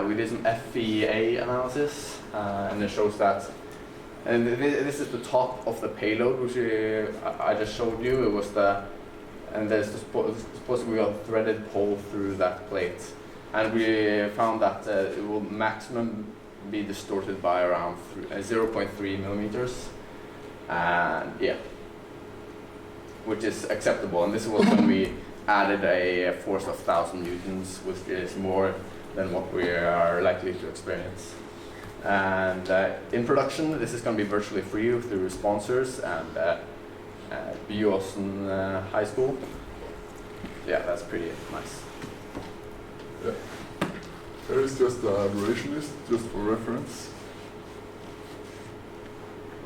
Speaker 6: We did some FEA analysis, and it shows that And this is the top of the payload, which I just showed you. It was and there's supposed to be a threaded pole through that plate. And we found that it will maximum be distorted by around 0.3 millimeters. And yeah, which is acceptable. And this was when we added a force of 1,000 newtons, which is more than what we are likely to experience. And in production, this is going to be virtually free through sponsors and Byåsen High School. Yeah, that's pretty nice.
Speaker 8: Yeah. Here is just a duration list, just for reference.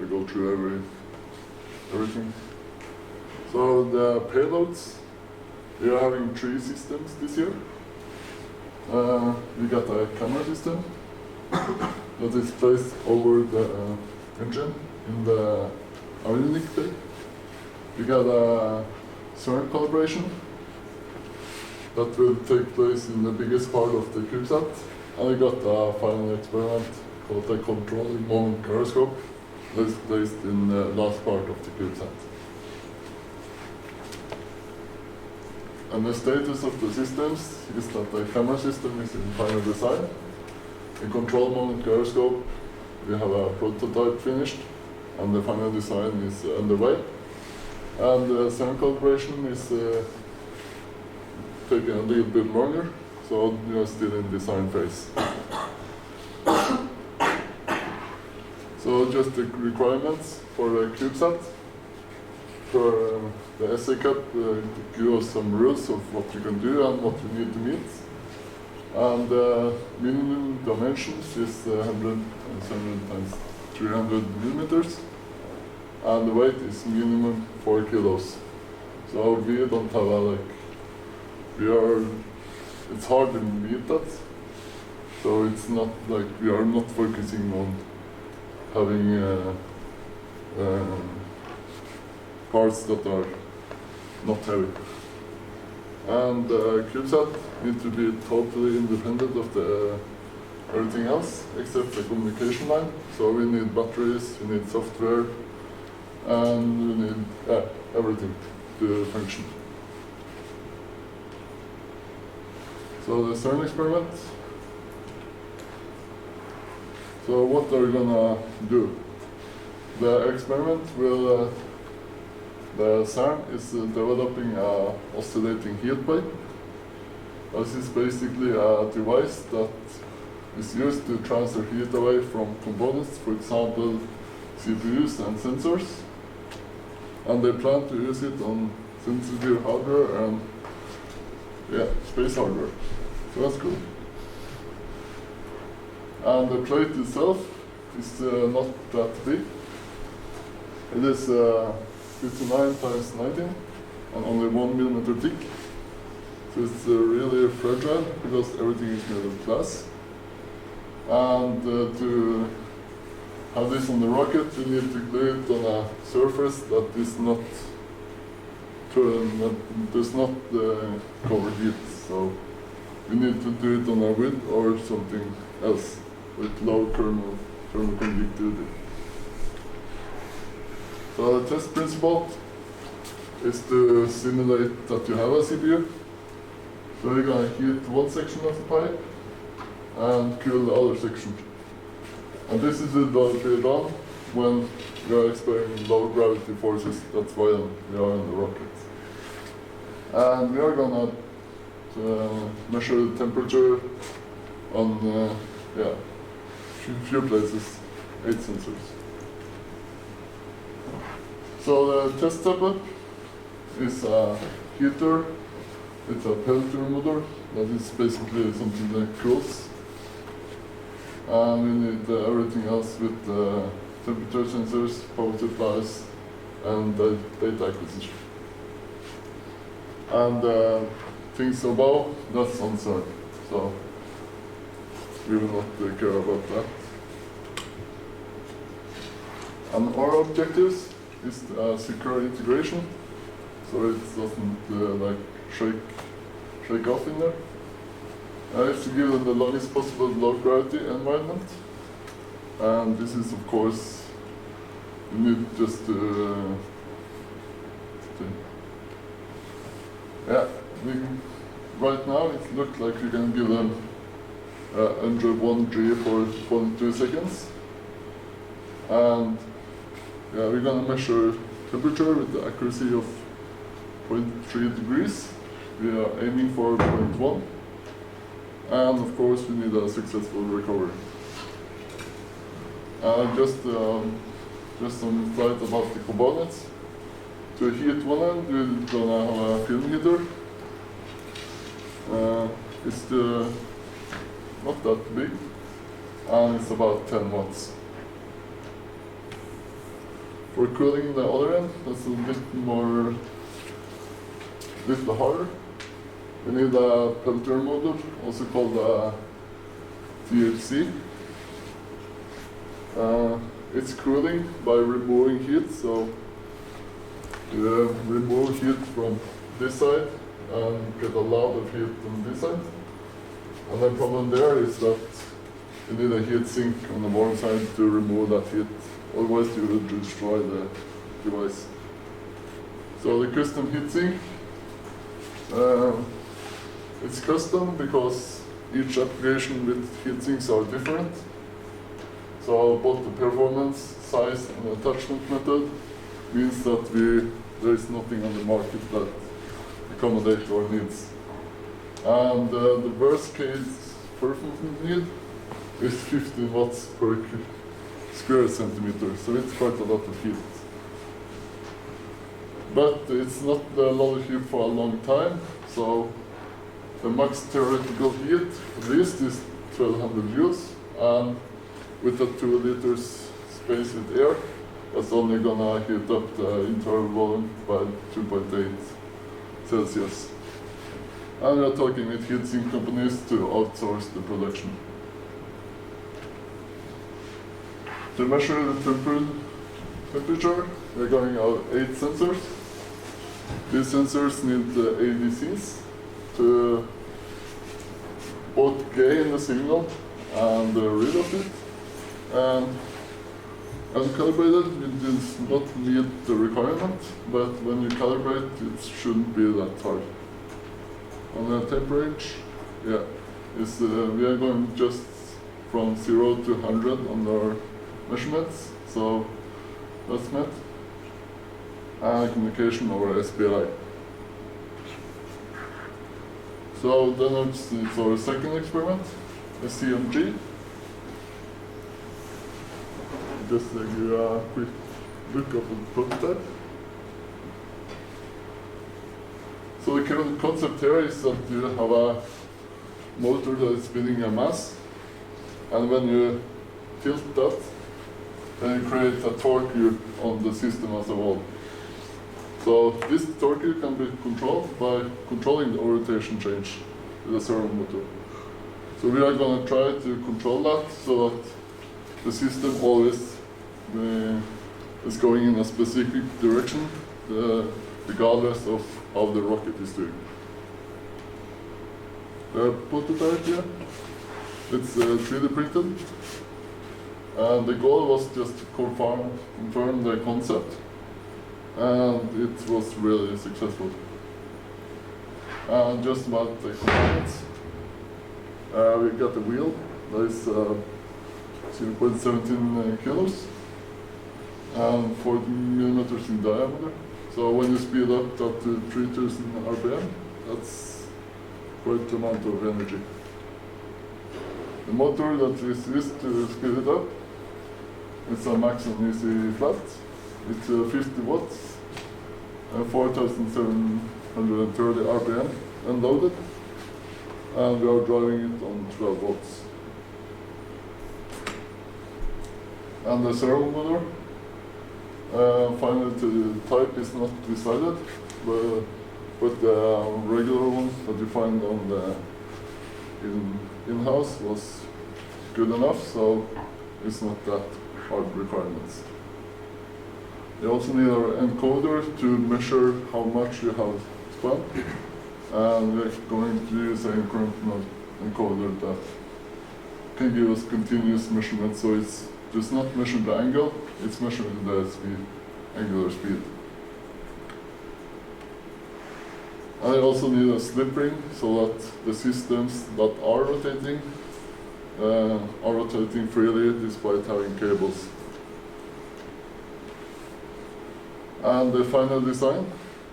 Speaker 8: I go through everything. So the payloads, we are having 3 systems this year. We got a camera system that is placed over the engine in the avionics bay. We got a CERN calibration that will take place in the biggest part of the CubeSat. And we got a final experiment called the controlling moment gyroscope that is placed in the last part of the CubeSat. And the status of the systems is that the camera system is in final design. The control moment gyroscope, we have a prototype finished, and the final design is underway. And the CERN calibration is taking a little bit longer, so we are still in design phase. So just the requirements for the CubeSat. For the SA Cup, give us some rules of what you can do and what you need to meet. And the minimum dimensions is 107 times 300 millimeters. And the weight is minimum 4 kilos. So we don't have it's hard to meet that. So it's not like we are not focusing on having parts that are not heavy. And the CubeSat needs to be totally independent of everything else except the communication line. So we need batteries, we need software, and we need everything to function. So the CERN experiment. So what are we gonna do? The experiment will the CERN is developing an oscillating heat pipe. This is basically a device that is used to transfer heat away from components, for example, CPUs and sensors. And they plan to use it on sensitive hardware and space hardware. So that's cool. And the plate itself is not that big. It is 59 times 19 and only 1 millimeter thick. So it's really fragile because everything is made of glass. And to have this on the rocket, you need to glue it on a surface that is not does not cover heat. So you need to do it on a wood or something else with low thermal conductivity. So the test principle is to simulate that you have a CPU. So we're going to heat one section of the pipe and cool the other section. And this is done when we are experiencing low gravity forces. That's why we are in the rocket. And we are going to measure the temperature on few places, 8 sensors. So the test setup is a heater. It's a pelleter motor that is basically something that cools. And we need everything else with temperature sensors, power supplies, and data acquisition. And things above, that's on CERN. So we will not care about that. And our objectives is secure integration, so it doesn't shake off in there. It's to give them the longest possible low gravity environment. And this is of course you need just yeah, right now it looks like you can give them under 1G for 0.2 seconds. And yeah, we're gonna measure temperature with the accuracy of 0.3 degrees. We are aiming for 0.1. And of course we need a successful recovery. Just some slides about the components. To heat one end, we're gonna have a film heater. It's not that big, and it's about 10 watts. For cooling the other end, that's a little harder. We need a pelleter motor, also called a THC. It's cooling by removing heat, so you remove heat from this side and get a lot of heat on this side. And the problem there is that you need a heat sink on the warm side to remove that heat, otherwise you will destroy the device. So the custom heat sink, it's custom because each application with heat sinks are different. So both the performance, size and attachment method means that there is nothing on the market that accommodates our needs. And the worst case performance need is 15 watts per square centimeter, so it's quite a lot of heat. But it's not a lot of heat for a long time, so the max theoretical heat at least is 1200 joules, and with a 2 liters space with air, that's only gonna heat up the internal volume by 2.8 Celsius. And we are talking with heatsink companies to outsource the production. To measure the temperature, we're going out 8 sensors. These sensors need the ADCs to both gain the signal and read of it. And uncalibrated, it does not meet the requirement, but when you calibrate, it shouldn't be that hard. On the temp range, yeah, we are going just from 0 to 100 on our measurements, so that's met. And communication over SPI. So then it's our second experiment, a CMG. Just give you a quick look of the prototype. So the current concept here is that you have a motor that is spinning a mass, and when you tilt that, then you create a torque on the system as a whole. So this torque can be controlled by controlling the rotation change with a servo motor. So we are going to try to control that so that the system always is going in a specific direction, regardless of how the rocket is doing. The prototype here, it's 3D printed, and the goal was just to confirm the concept, and it was really successful. And just about the components, we got a wheel that is 0.17 kilos and 40 millimeters in diameter. So when you speed up that to 3000 RPM, that's quite an amount of energy. The motor that is used to speed it up, it's a Max and Easy flat. It's 50 watts and 4730 RPM unloaded, and we are driving it on 12 watts. And the servo motor, finally the type is not decided, but the regular one that you find on the in-house was good enough, so it's not that hard requirements. You also need an encoder to measure how much you have spun, and we're going to use an incremental encoder that can give us continuous measurements, so it's does not measure the angle, it's measuring the speed, angular speed. And I also need a slip ring so that the systems that are rotating freely despite having cables. And the final design,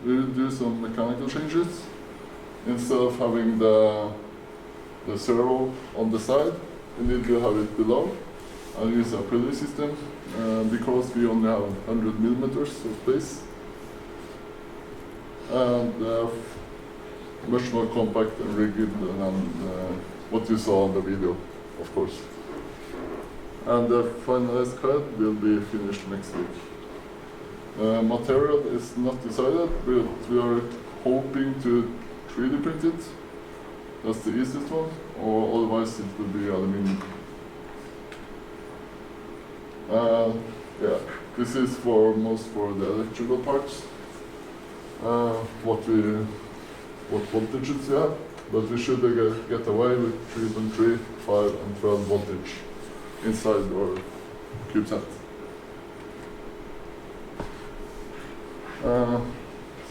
Speaker 8: we will do some mechanical changes. Instead of having the servo on the side, we need to have it below. I'll use a pulley system because we only have 100 millimeters of space. And much more compact and rigid than what you saw on the video, of course. And the finalized CAD will be finished next week. Material is not decided, but we are hoping to 3D print it. That's the easiest one, or otherwise it will be aluminum. Yeah, this is for the electrical parts. What voltages you have, but we should get away with 3.3, 5, and 12 voltage inside our CubeSat.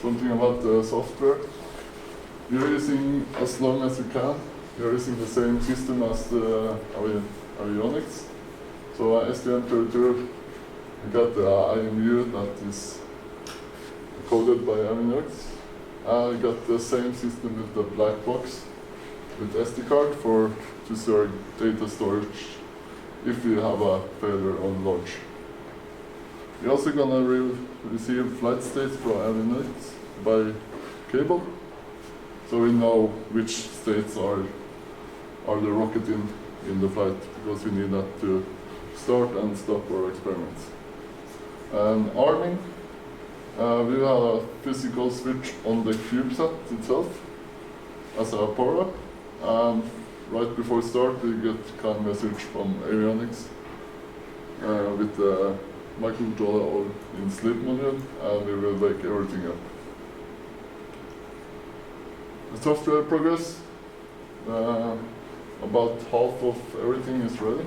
Speaker 8: Something about the software. You're using, as long as you can, you're using the same system as the avionics. So STM32, I got the IMU that is coded by avionics. I got the same system with the black box with SD card to store data storage if you have a failure on launch. You're also gonna receive flight states from avionics by cable, so we know which states are the rocket in the flight, because we need that to start and stop our experiments. And arming, we have a physical switch on the CubeSat itself as a power-up, and right before start we get kind of message from avionics with the microcontroller in sleep module, and we will wake everything up. The software progress, about half of everything is ready.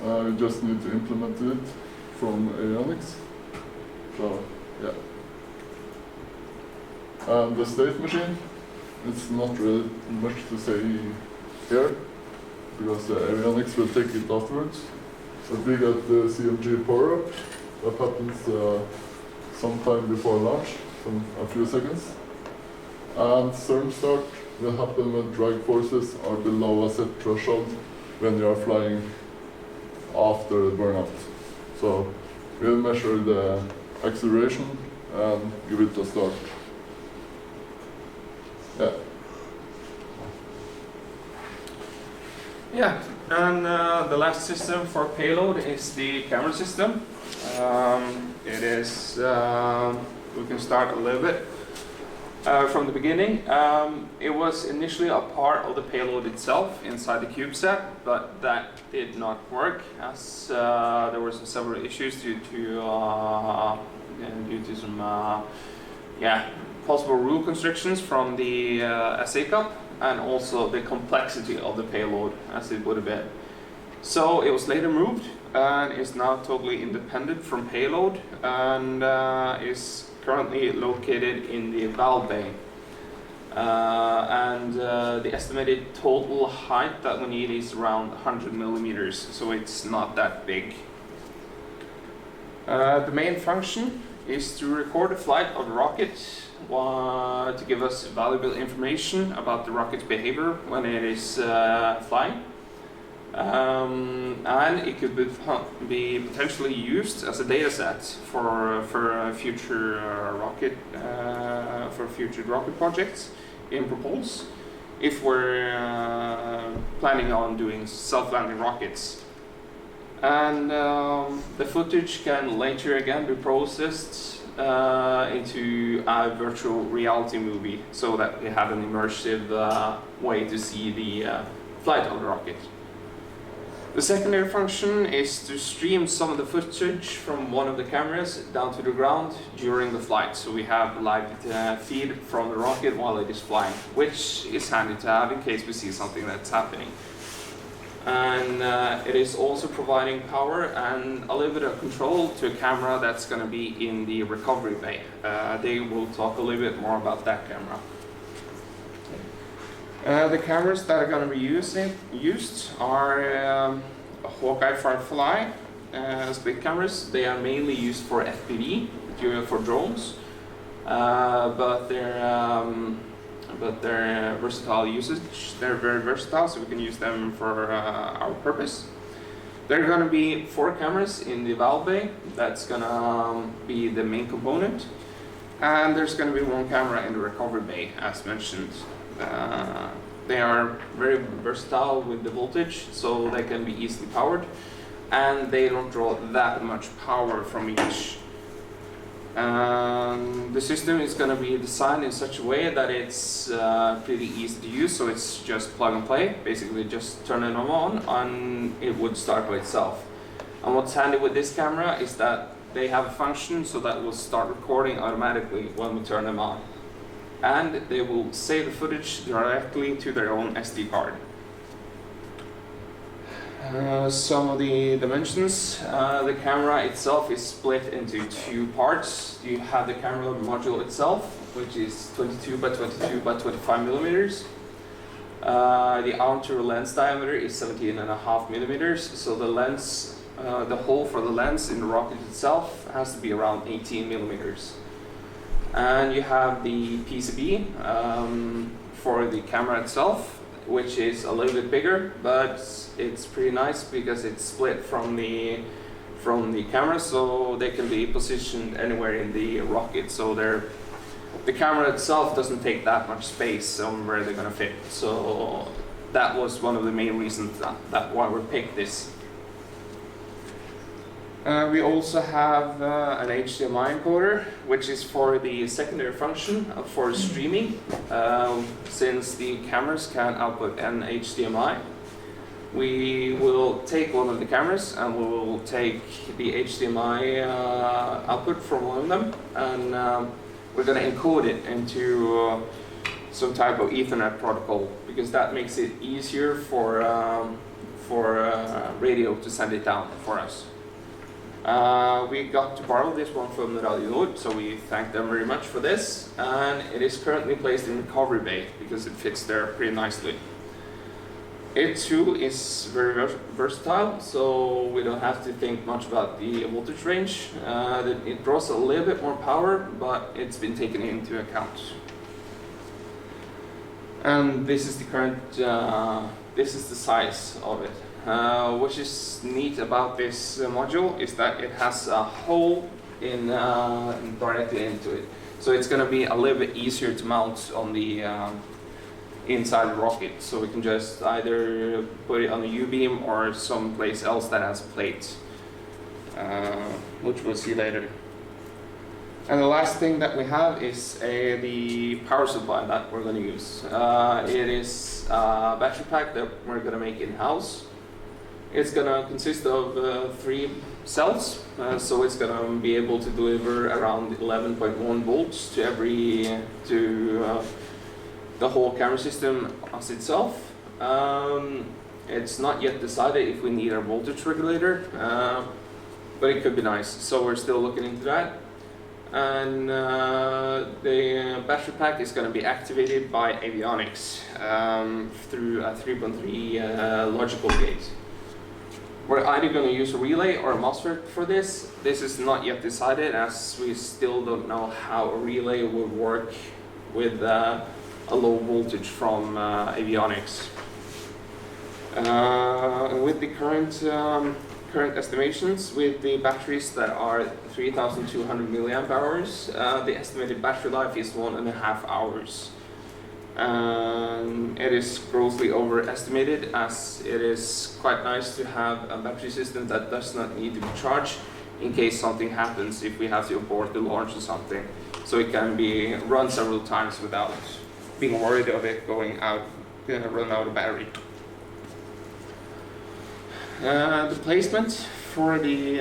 Speaker 8: We just need to implement it from avionics. So, yeah. And the state machine, it's not really much to say here, because the avionics will take it afterwards. But we got the CMG power-up, that happens sometime before launch, a few seconds. And surge start will happen when drag forces are below a set threshold when you are flying after the burnout. So we'll measure the acceleration and give it a start. Yeah.
Speaker 7: Yeah, and the last system for payload is the camera system. It is, we can start a little bit from the beginning. It was initially a part of the payload itself inside the CubeSat, but that did not work as there were several issues due to some possible rule constrictions from the SA Cup, and also the complexity of the payload as it would have been. So it was later moved and is now totally independent from payload, and is currently located in the valve bay. The estimated total height that we need is around 100 millimeters, so it's not that big. The main function is to record the flight of the rocket to give us valuable information about the rocket's behavior when it is flying. And it could be potentially used as a data set for future rocket projects in Propulse, if we're planning on doing self-landing rockets. And the footage can later again be processed into a virtual reality movie, so that we have an immersive way to see the flight of the rocket. The secondary function is to stream some of the footage from one of the cameras down to the ground during the flight, so we have live feed from the rocket while it is flying, which is handy to have in case we see something that's happening. And it is also providing power and a little bit of control to a camera that's going to be in the recovery bay. They will talk a little bit more about that camera. The cameras that are going to be used are Hawkeye Firefly split cameras. They are mainly used for FPV, for drones, but they're versatile usage. They're very versatile, so we can use them for our purpose. There are going to be 4 cameras in the valve bay. That's going to be the main component. And there's going to be 1 camera in the recovery bay, as mentioned. They are very versatile with the voltage, so they can be easily powered. And they don't draw that much power from each. The system is going to be designed in such a way that it's pretty easy to use, so it's just plug and play. Basically just turn it on and it would start by itself. And what's handy with this camera is that they have a function so that will start recording automatically when we turn them on. And they will save the footage directly to their own SD card. Some of the dimensions. The camera itself is split into 2 parts. You have the camera module itself, which is 22 by 22 by 25 millimeters. The outer lens diameter is 17.5 millimeters, so the lens, the hole for the lens in the rocket itself has to be around 18 millimeters. And you have the PCB for the camera itself, which is a little bit bigger, but it's pretty nice because it's split from the camera, so they can be positioned anywhere in the rocket. So the camera itself doesn't take that much space on where they're gonna fit. So that was one of the main reasons that why we picked this. We also have an HDMI encoder, which is for the secondary function for streaming. Since the cameras can output an HDMI, we will take one of the cameras and we will take the HDMI output from one of them, and we're going to encode it into some type of Ethernet protocol, because that makes it easier for radio to send it down for us. We got to borrow this one from the Radio Nord, so we thank them very much for this, and it is currently placed in recovery bay because it fits there pretty nicely. It too is very versatile, so we don't have to think much about the voltage range. It draws a little bit more power, but it's been taken into account. And this is the current, this is the size of it. What is neat about this module is that it has a hole in directly into it, so it's going to be a little bit easier to mount on the inside the rocket. So we can just either put it on a U-beam or someplace else that has a plate, which we'll see later. And the last thing that we have is the power supply that we're going to use. It is a battery pack that we're going to make in-house. It's going to consist of 3 cells, so it's going to be able to deliver around 11.1 volts to the whole camera system as itself. It's not yet decided if we need a voltage regulator, but it could be nice, so we're still looking into that. And the battery pack is going to be activated by avionics through a 3.3 logical gate. We're either going to use a relay or a MOSFET for this. This is not yet decided, as we still don't know how a relay would work with a low voltage from avionics. With the current estimations, with the batteries that are 3,200 milliamp hours, the estimated battery life is 1.5 hours. It is grossly overestimated, as it is quite nice to have a battery system that does not need to be charged in case something happens, if we have to abort the launch or something. So it can be run several times without being worried of it going out, run out of battery. The placement for the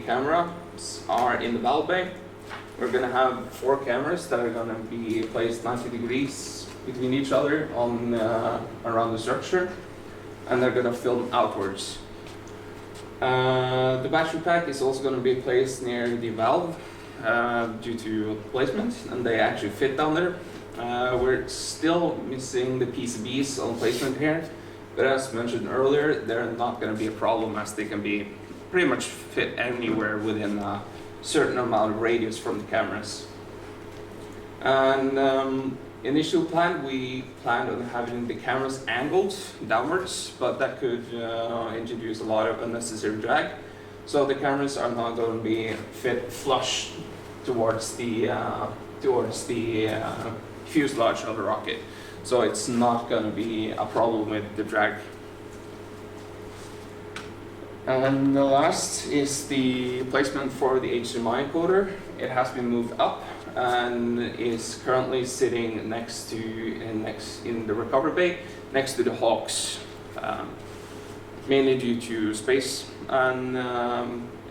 Speaker 7: cameras are in the valve bay. We're going to have 4 cameras that are going to be placed 90 degrees between each other on around the structure. and they're going to film outwards. The battery pack is also going to be placed near the valve due to placement, and they actually fit down there. We're still missing the PCBs on placement here, but as mentioned earlier, they're not going to be a problem as they can be pretty much fit anywhere within a certain amount of radius from the cameras. And initial plan, we planned on having the cameras angled downwards, but that could introduce a lot of unnecessary drag. So the cameras are not going to be fit flush towards the fuselage of the rocket. So it's not going to be a problem with the drag. And the last is the placement for the HDMI encoder. It has been moved up and is currently sitting in the recovery bay next to the Hawks, mainly due to space, and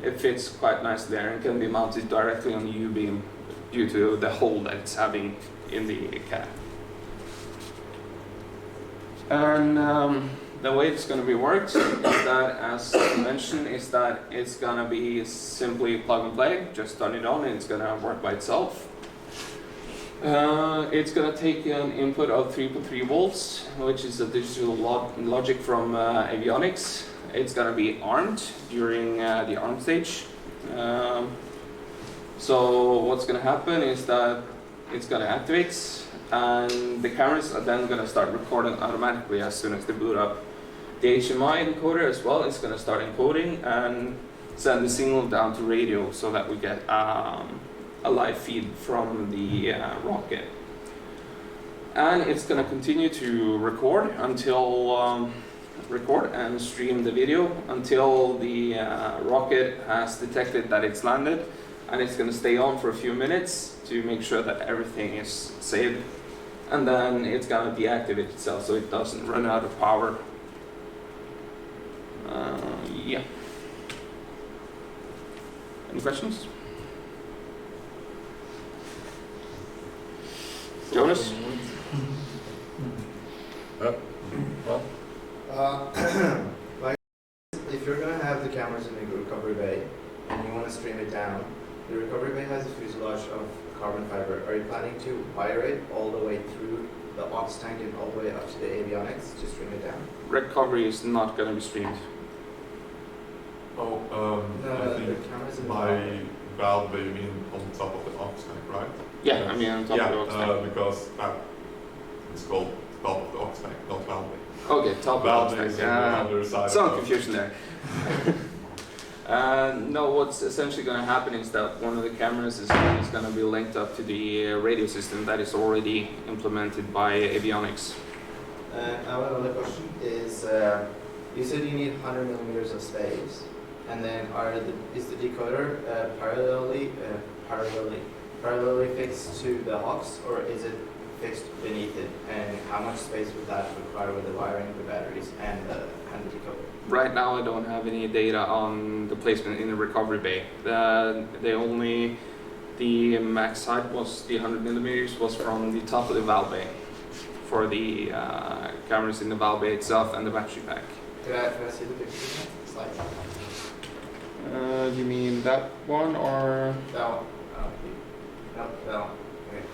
Speaker 7: it fits quite nicely there and can be mounted directly on the U-beam due to the hole that it's having in the cab. And the way it's going to be worked is that, as mentioned, is that it's going to be simply plug and play. Just turn it on and it's going to work by itself. It's going to take an input of 3.3 volts, which is a digital logic from avionics. It's going to be armed during the arm stage. So what's going to happen is that it's going to activate, and the cameras are then going to start recording automatically as soon as they boot up. The HMI encoder as well is going to start encoding and send the signal down to radio so that we get a live feed from the rocket. And it's going to continue to record until record and stream the video until the rocket has detected that it's landed, and it's going to stay on for a few minutes to make sure that everything is saved, and then it's going to deactivate itself so it doesn't run out of power. Yeah. Any questions? Jonas?
Speaker 5: Like, if you're going to have the cameras in the recovery bay and you want to stream it down, the recovery bay has a fuselage of carbon fiber. Are you planning to wire it all the way through the aux tank and all the way up to the avionics to stream it down?
Speaker 7: Recovery is not going to be streamed.
Speaker 1: I think
Speaker 5: the cameras in the
Speaker 1: by valve bay you mean on top of the aux tank, right?
Speaker 7: Yeah, I mean on top of the aux tank.
Speaker 1: Because it's called top of the aux tank, not valve bay.
Speaker 7: Okay, top
Speaker 1: Valve
Speaker 7: of
Speaker 1: bay
Speaker 7: the
Speaker 1: is
Speaker 7: aux
Speaker 1: on the
Speaker 7: tank.
Speaker 1: other side.
Speaker 7: Some
Speaker 1: of
Speaker 7: confusion there. No, what's essentially going to happen is that one of the cameras is going to be linked up to the radio system that is already implemented by avionics.
Speaker 5: Now another question is, you said you need 100 millimeters of space, and then is the decoder parallelly fixed to the aux, or is it fixed beneath it? And how much space would that require with the wiring of the batteries and the decoder?
Speaker 7: Right now, I don't have any data on the placement in the recovery bay. The max height was the 100 millimeters was from the top of the valve bay for the cameras in the valve bay itself and the battery pack.
Speaker 5: Could I see the picture? Slide.
Speaker 7: You mean that one or?
Speaker 5: That one. No, that one. Okay.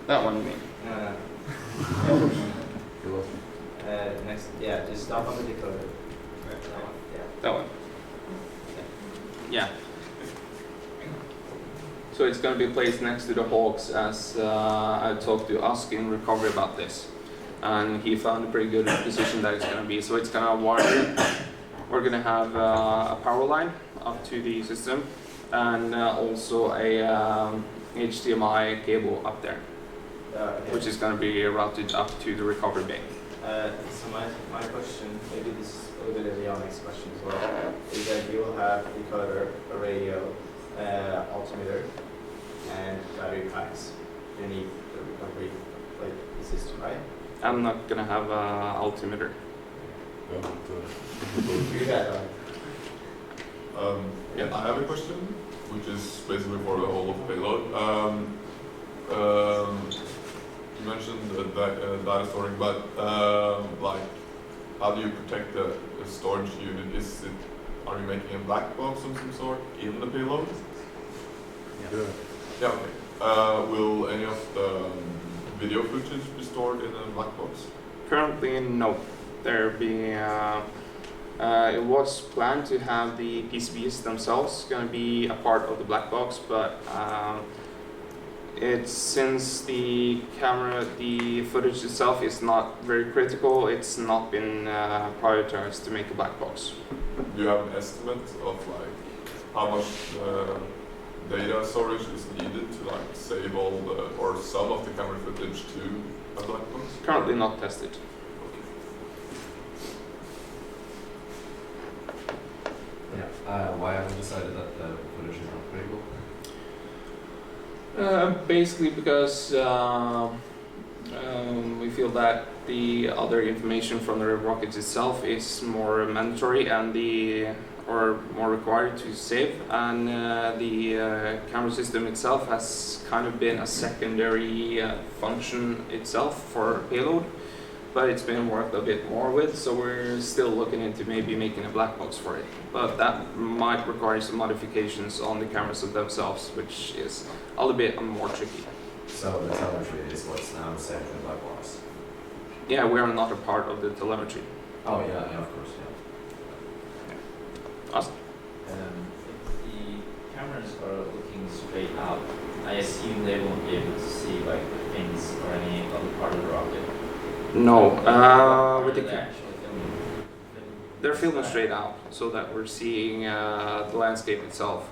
Speaker 7: That one you mean?
Speaker 5: No. Next, yeah, just stop on the decoder. Right, that one. Yeah.
Speaker 7: That one. Yeah. So it's going to be placed next to the Hawks, as I talked to Ask in recovery about this, and he found a pretty good position that it's going to be. So it's going to wire. We're going to have a power line up to the system, and also a HDMI cable up there,
Speaker 5: Okay.
Speaker 7: which is going to be routed up to the recovery bay.
Speaker 5: So my question, maybe this is a little bit of the avionics question as well, is that you will have a decoder, a radio, altimeter, and battery packs beneath the recovery system, right?
Speaker 7: I'm not going to have an altimeter.
Speaker 5: You got that.
Speaker 1: I have a question, which is basically for the whole of the payload. You mentioned data storing, but like, how do you protect the storage unit? Are you making a black box of some sort in the payload?
Speaker 8: Yeah.
Speaker 1: Yeah. Okay. Will any of the video footage be stored in a black box?
Speaker 7: Currently, no. It was planned to have the PCBs themselves going to be a part of the black box, but since the footage itself is not very critical, it's not been prioritized to make a black box.
Speaker 1: Do you have an estimate of like how much data storage is needed to like save all or some of the camera footage to a black box?
Speaker 7: Currently not tested.
Speaker 6: Why have you decided that the footage is not critical?
Speaker 7: Basically because we feel that the other information from the rocket itself is more mandatory and or more required to save, and the camera system itself has kind of been a secondary function itself for payload, but it's been worked a bit more with, so we're still looking into maybe making a black box for it. But that might require some modifications on the cameras themselves, which is a little bit more tricky.
Speaker 6: So the telemetry is what's now saved in the black box.
Speaker 7: Yeah, we are not a part of the telemetry.
Speaker 6: Oh yeah, of course, yeah.
Speaker 7: Awesome.
Speaker 9: If the cameras are looking straight out, I assume they won't be able to see like things or any other part of the rocket.
Speaker 7: No, with
Speaker 9: They're
Speaker 7: the
Speaker 9: actually filming.
Speaker 7: they're filming straight out, so that we're seeing the landscape itself.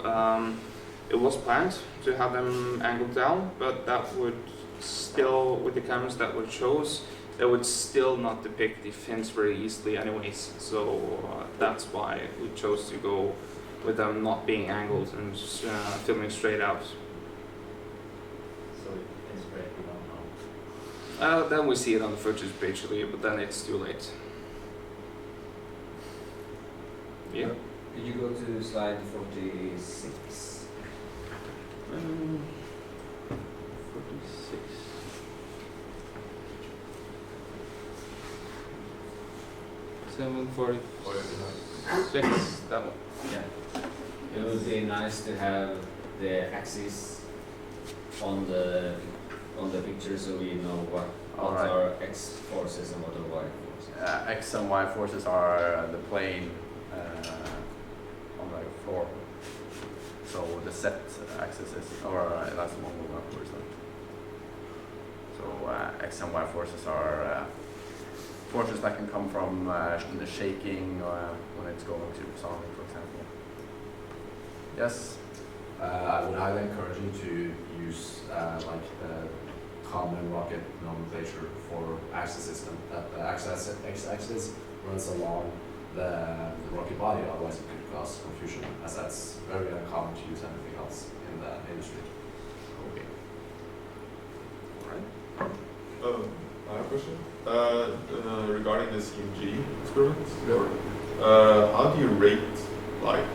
Speaker 7: It was planned to have them angled down, but that would still, with the cameras that were chose, that would still not depict the fins very easily anyways. So that's why we chose to go with them not being angled and filming straight out.
Speaker 9: So it's great, we don't know.
Speaker 7: Then we see it on the footage basically, but then it's too late. Yeah.
Speaker 10: Did you go to slide 46?
Speaker 7: 46. Seven 46. That one.
Speaker 10: Yeah. It would be nice to have the axis on the picture so we know what
Speaker 2: Alright.
Speaker 10: are X forces and what are Y forces.
Speaker 2: X and Y forces are the plane on the floor. So the set axis is, or that's one move upwards. So X and Y forces are forces that can come from the shaking when it's going to sounding, for example. Yes.
Speaker 6: I would highly encourage you to use like the common rocket nomenclature for axis system. That the x-axis runs along the rocket body, otherwise it could cause confusion, as that's very uncommon to use anything else in the industry.
Speaker 7: Okay.
Speaker 1: I have a question. Regarding the CMG experiment, how do you rate, like,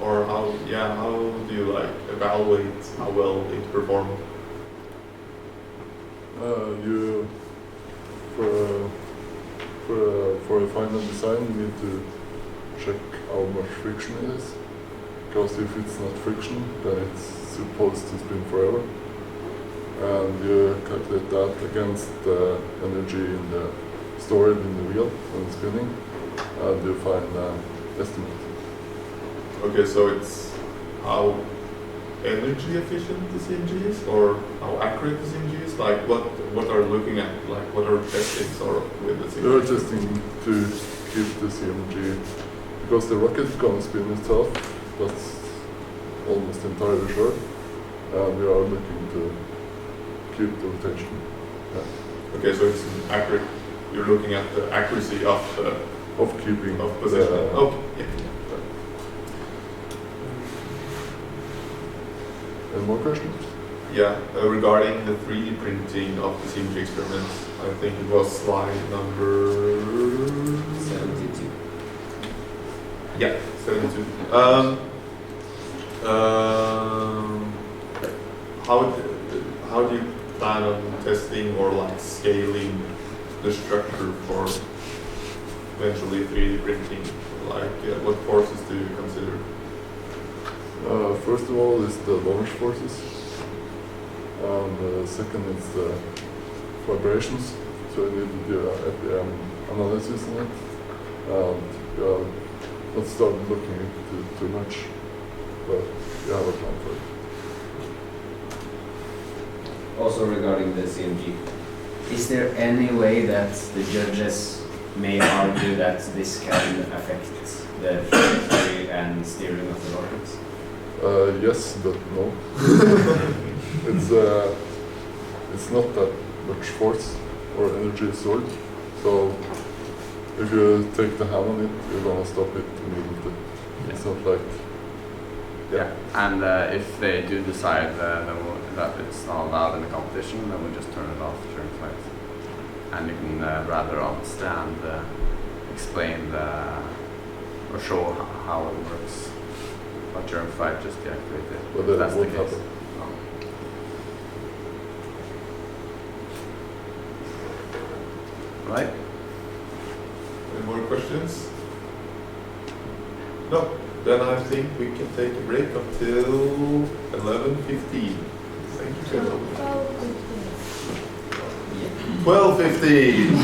Speaker 1: or how do you like evaluate how well it performed?
Speaker 8: You for a final design, you need to check how much friction it is, because if it's not friction, then it's supposed to spin forever. And you calculate that against the energy stored in the wheel when it's spinning, and you find an estimate.
Speaker 1: Okay, so it's how energy efficient the CMG is, or how accurate the CMG is? Like what are you looking at? Like what are testing sort of with the CMG?
Speaker 8: We're testing to keep the CMG, because the rocket is going to spin itself, that's almost entirely sure, and we are looking to keep the rotation. Yeah.
Speaker 1: Okay, so it's accurate. You're looking at the accuracy of
Speaker 8: Keeping
Speaker 1: position. Okay. Yeah.
Speaker 8: Any more questions?
Speaker 1: Yeah, regarding the 3D printing of the CMG experiment, I think it was slide number
Speaker 10: 72.
Speaker 1: Yeah, 72. How do you plan on testing or like scaling the structure for eventually 3D printing? Like, what forces do you consider?
Speaker 8: First of all is the launch forces, and second is the vibrations. So you need to do an FEM analysis on it, and not start looking into it too much, but you have a plan for it.
Speaker 10: Also regarding the CMG, is there any way that the judges may argue that this can affect the trajectory and steering of the rockets?
Speaker 8: Yes, but no. It's not that much force or energy stored. So if you take the hand on it, you're gonna stop it immediately. It's not like
Speaker 2: Yeah, and if they do decide that it's not allowed in the competition, then we just turn it off during flight. And you can rather understand, explain or show how it works. But during flight, just deactivate it.
Speaker 8: But
Speaker 2: if
Speaker 8: that
Speaker 2: that's the
Speaker 8: won't
Speaker 2: case.
Speaker 8: happen.
Speaker 2: Right?
Speaker 1: Any more questions? No. Then I think we can take a break until 11:15. Thank you, Phil. 12:15.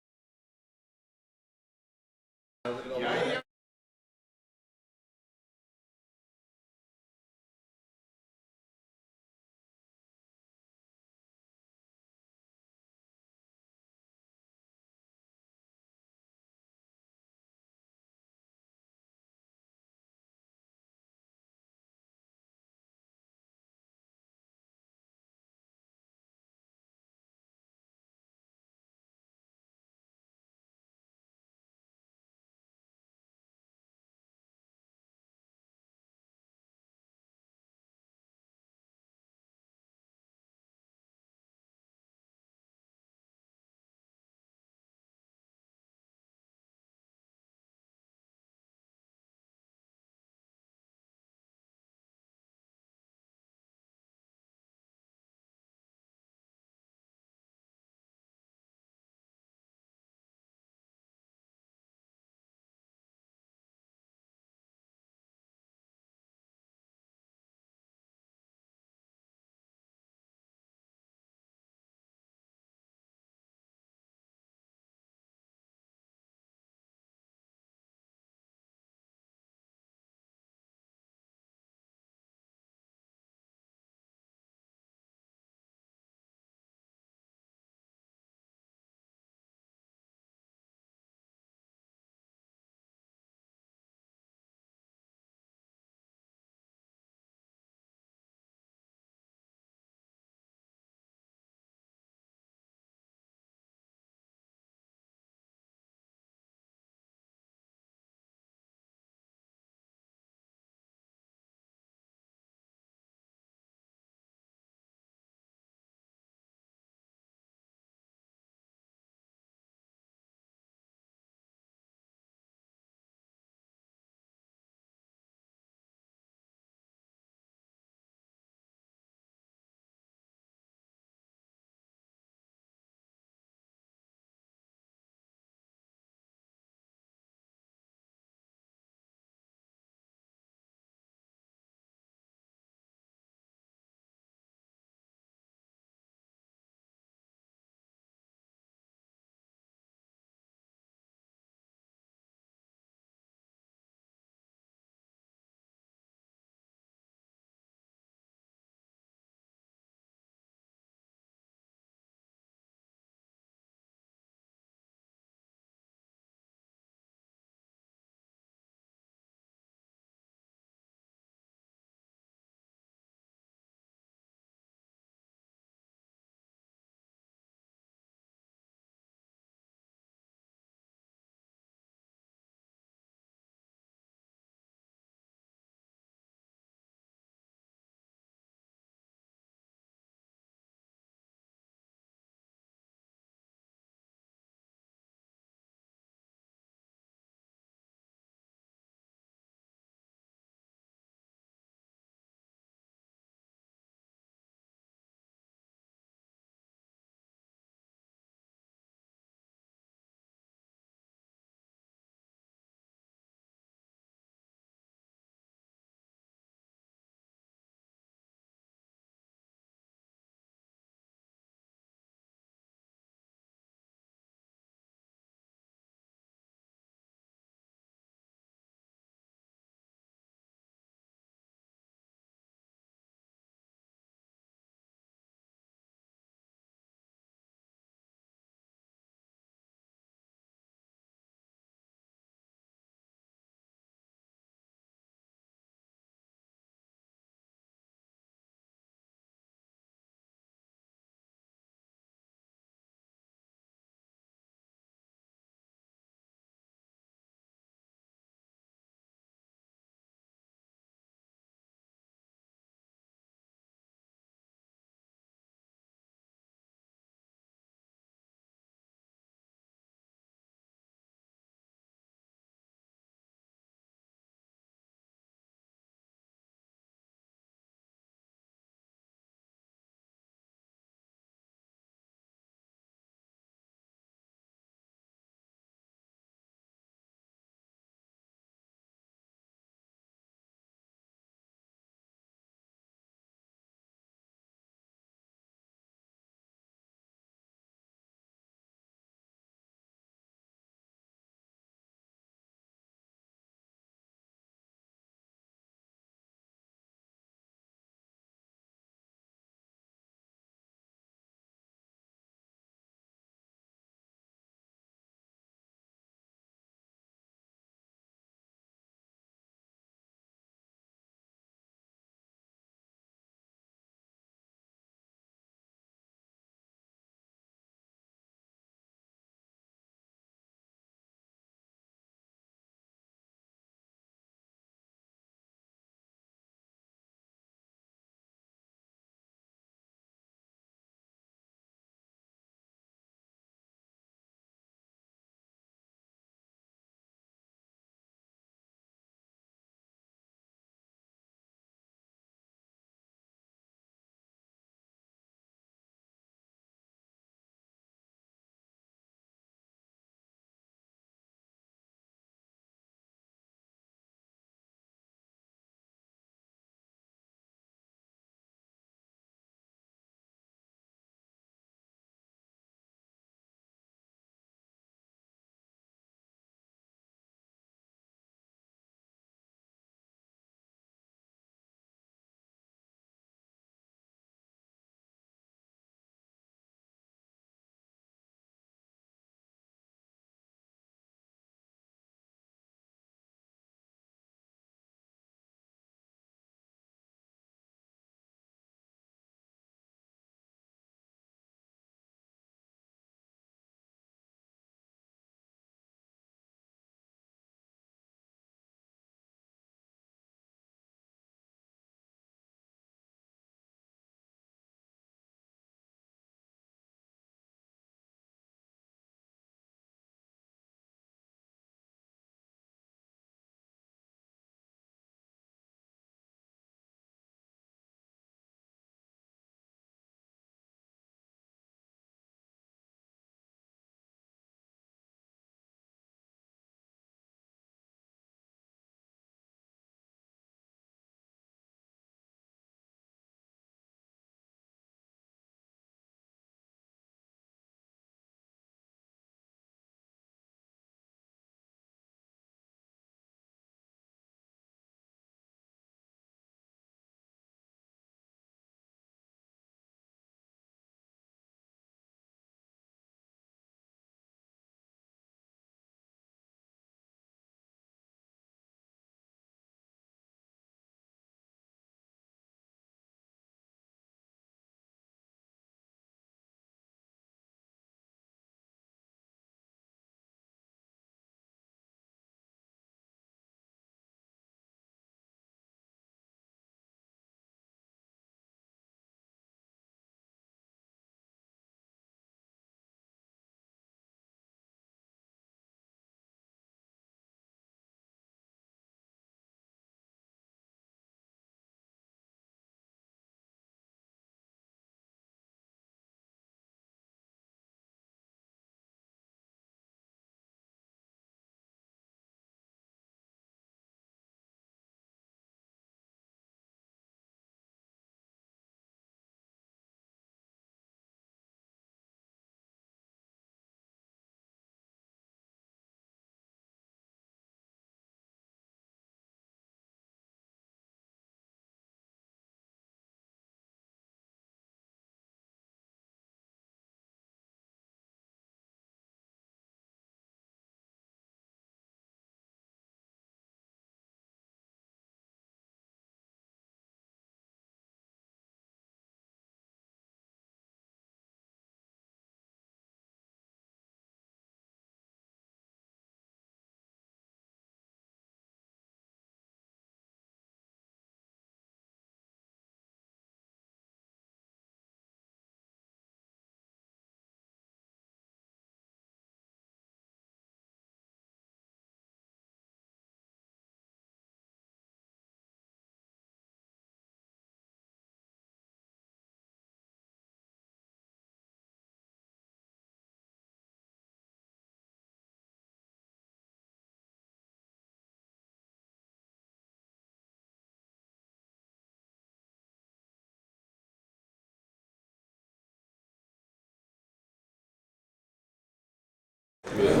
Speaker 11: Welcome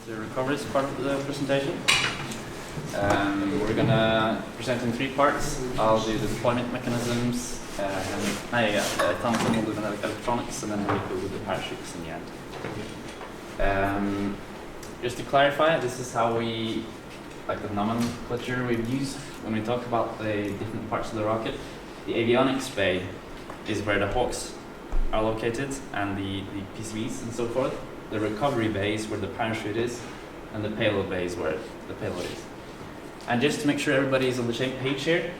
Speaker 11: to the recoveries part of the presentation. We're going to present in 3 parts. I'll do the deployment mechanisms, Thomas will do the electronics, and then we'll do the parachutes in the end. Just to clarify, this is how we, like the nomenclature we use when we talk about the different parts of the rocket. The avionics bay is where the hawks are located, and the PCBs and so forth. The recovery bay is where the parachute is, and the payload bay is where the payload is. And just to make sure everybody is on the same page here,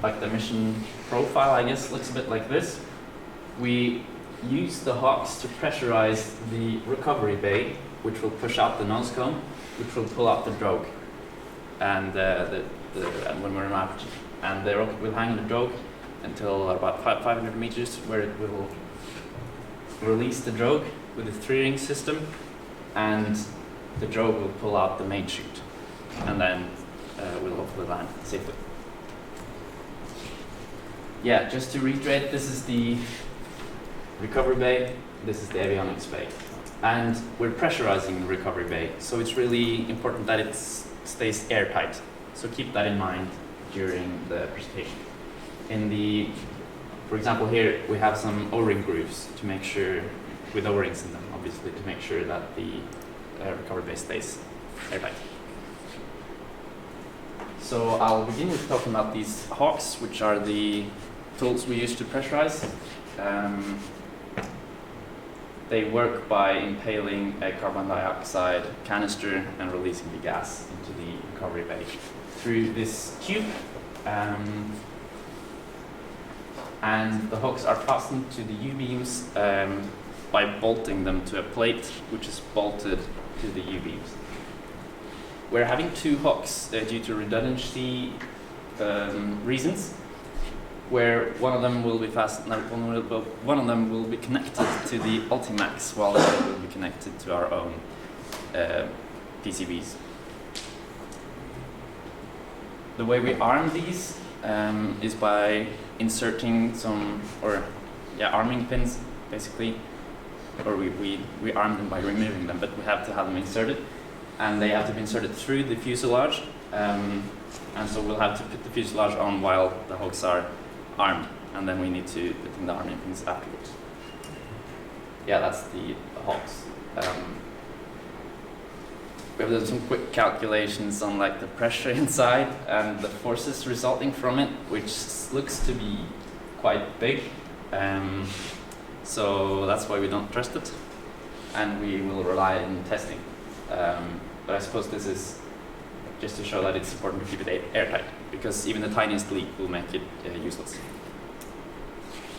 Speaker 11: like the mission profile, I guess, looks a bit like this. We use the hawks to pressurize the recovery bay, which will push out the nose cone, which will pull out the drogue, and when we're in apogee. And the rocket will hang on the drogue until about 500 meters, where it will release the drogue with a 3-ring system, and the drogue will pull out the main chute, and then we'll hopefully land safely. Yeah, just to reiterate, this is the recovery bay, this is the avionics bay. And we're pressurizing the recovery bay, so it's really important that it stays airtight. So keep that in mind during the presentation. For example, here we have some O-ring grooves to make sure, with O-rings in them, obviously, to make sure that the recovery bay stays airtight. So I'll begin with talking about these hawks, which are the tools we use to pressurize. They work by impaling a carbon dioxide canister and releasing the gas into the recovery bay through this tube. And the hooks are fastened to the U-beams by bolting them to a plate which is bolted to the U-beams. We're having 2 hooks due to redundancy reasons, where one of them will be one of them will be connected to the Ultimax, while the other will be connected to our own PCBs. The way we arm these is by inserting arming pins, basically, or we arm them by removing them, but we have to have them inserted, and they have to be inserted through the fuselage, and so we'll have to put the fuselage on while the hooks are armed, and then we need to put in the arming pins afterwards. Yeah, that's the hooks. We have done some quick calculations on like the pressure inside and the forces resulting from it, which looks to be quite big. So that's why we don't trust it, and we will rely on testing. But I suppose this is just to show that it's important to keep it airtight, because even the tiniest leak will make it useless.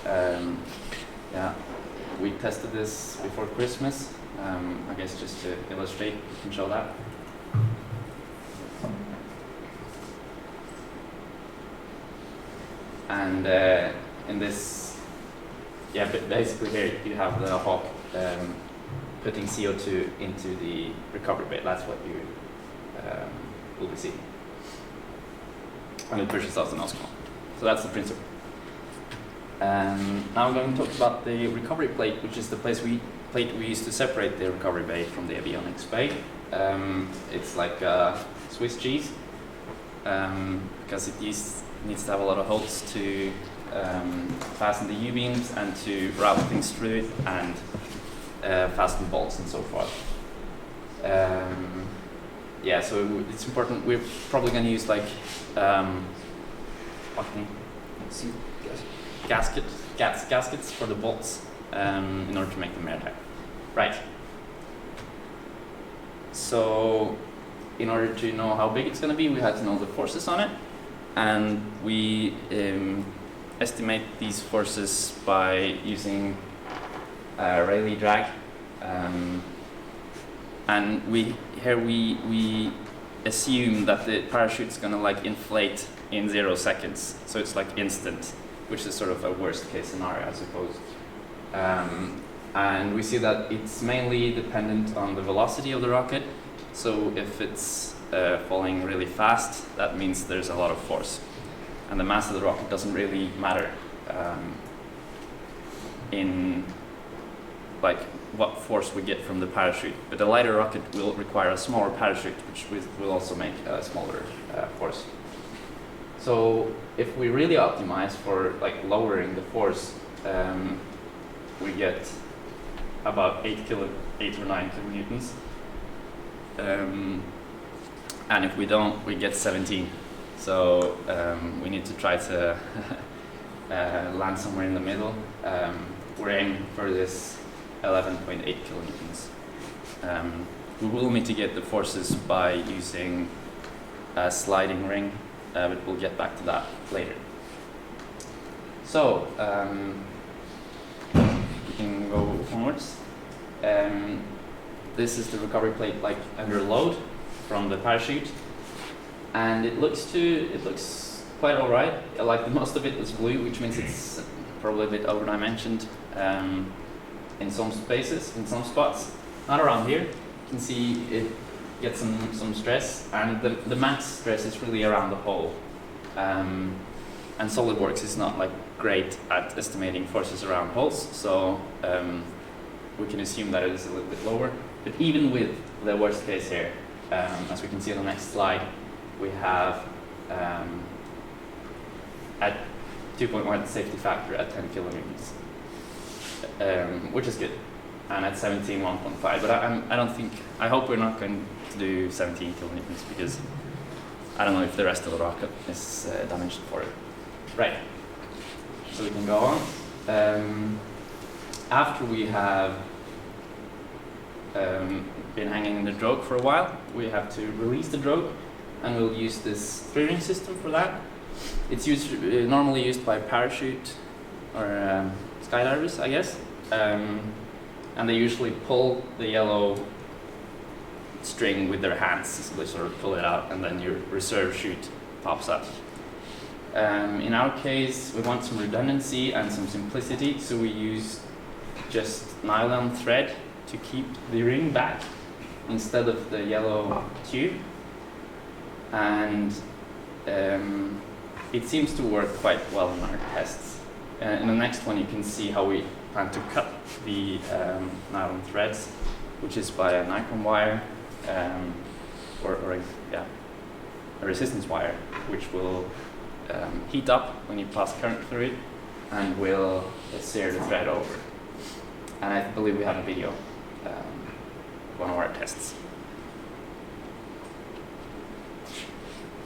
Speaker 11: Yeah, we tested this before Christmas. I guess just to illustrate, we can show that. And in this, but basically here you have the hawk putting CO2 into the recovery bay. That's what you will be seeing. And it pushes out the nose cone. So that's the principle. Now I'm going to talk about the recovery plate, which is the plate we use to separate the recovery bay from the avionics bay. It's like Swiss cheese, because it needs to have a lot of holes to fasten the U-beams and to route things through it, and fasten bolts and so forth. So it's important. We're probably going to use like gaskets for the bolts in order to make them airtight. Right. So in order to know how big it's going to be, we had to know the forces on it, and we estimate these forces by using Rayleigh drag, and we assume that the parachute is going to like inflate in 0 seconds, so it's like instant, which is sort of a worst case scenario, I suppose. And we see that it's mainly dependent on the velocity of the rocket. So if it's falling really fast, that means there's a lot of force. and the mass of the rocket doesn't really matter in like what force we get from the parachute. But the lighter rocket will require a smaller parachute, which will also make a smaller force. So if we really optimize for like lowering the force, we get about 8 or 9 kilonewtons. And if we don't, we get 17. So we need to try to land somewhere in the middle. We're aiming for this 11.8 kilonewtons. We will mitigate the forces by using a sliding ring, but we'll get back to that later. So we can go onwards. This is the recovery plate like under load from the parachute, and it looks quite all right. Like most of it is blue, which means it's probably a bit over-dimensioned in some spaces, in some spots. Not around here. You can see it gets some stress, and the max stress is really around the hole. And SolidWorks is not like great at estimating forces around holes, so we can assume that it is a little bit lower. But even with the worst case here, as we can see on the next slide, we have at 2.1 safety factor at 10 kilonewtons, which is good, and at 17, 1.5. But I hope we're not going to do 17 kilonewtons, because I don't know if the rest of the rocket is dimensioned for it. Right. So we can go on. After we have been hanging in the drogue for a while, we have to release the drogue, and we'll use this three-ring system for that. It's normally used by parachute or skydivers, I guess, and they usually pull the yellow string with their hands, so they sort of pull it out, and then your reserve chute pops up. In our case, we want some redundancy and some simplicity, so we use just nylon thread to keep the ring back instead of the yellow tube, and it seems to work quite well in our tests. In the next one, you can see how we plan to cut the nylon threads, which is by a nichrome wire or a resistance wire, which will heat up when you pass current through it, and will sear the thread over. And I believe we have a video of one of our tests.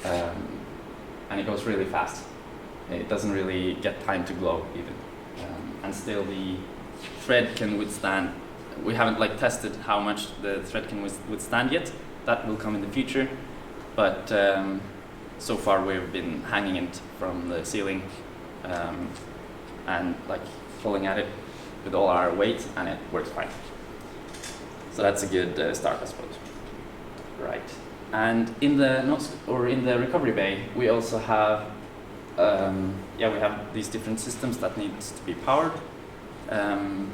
Speaker 11: And it goes really fast. It doesn't really get time to glow even. And still the thread can withstand. We haven't tested how much the thread can withstand yet. That will come in the future. But so far we've been hanging it from the ceiling and pulling at it with all our weight, and it works fine. So that's a good start, I suppose. Right. And in the recovery bay, we also have we have these different systems that needs to be powered, and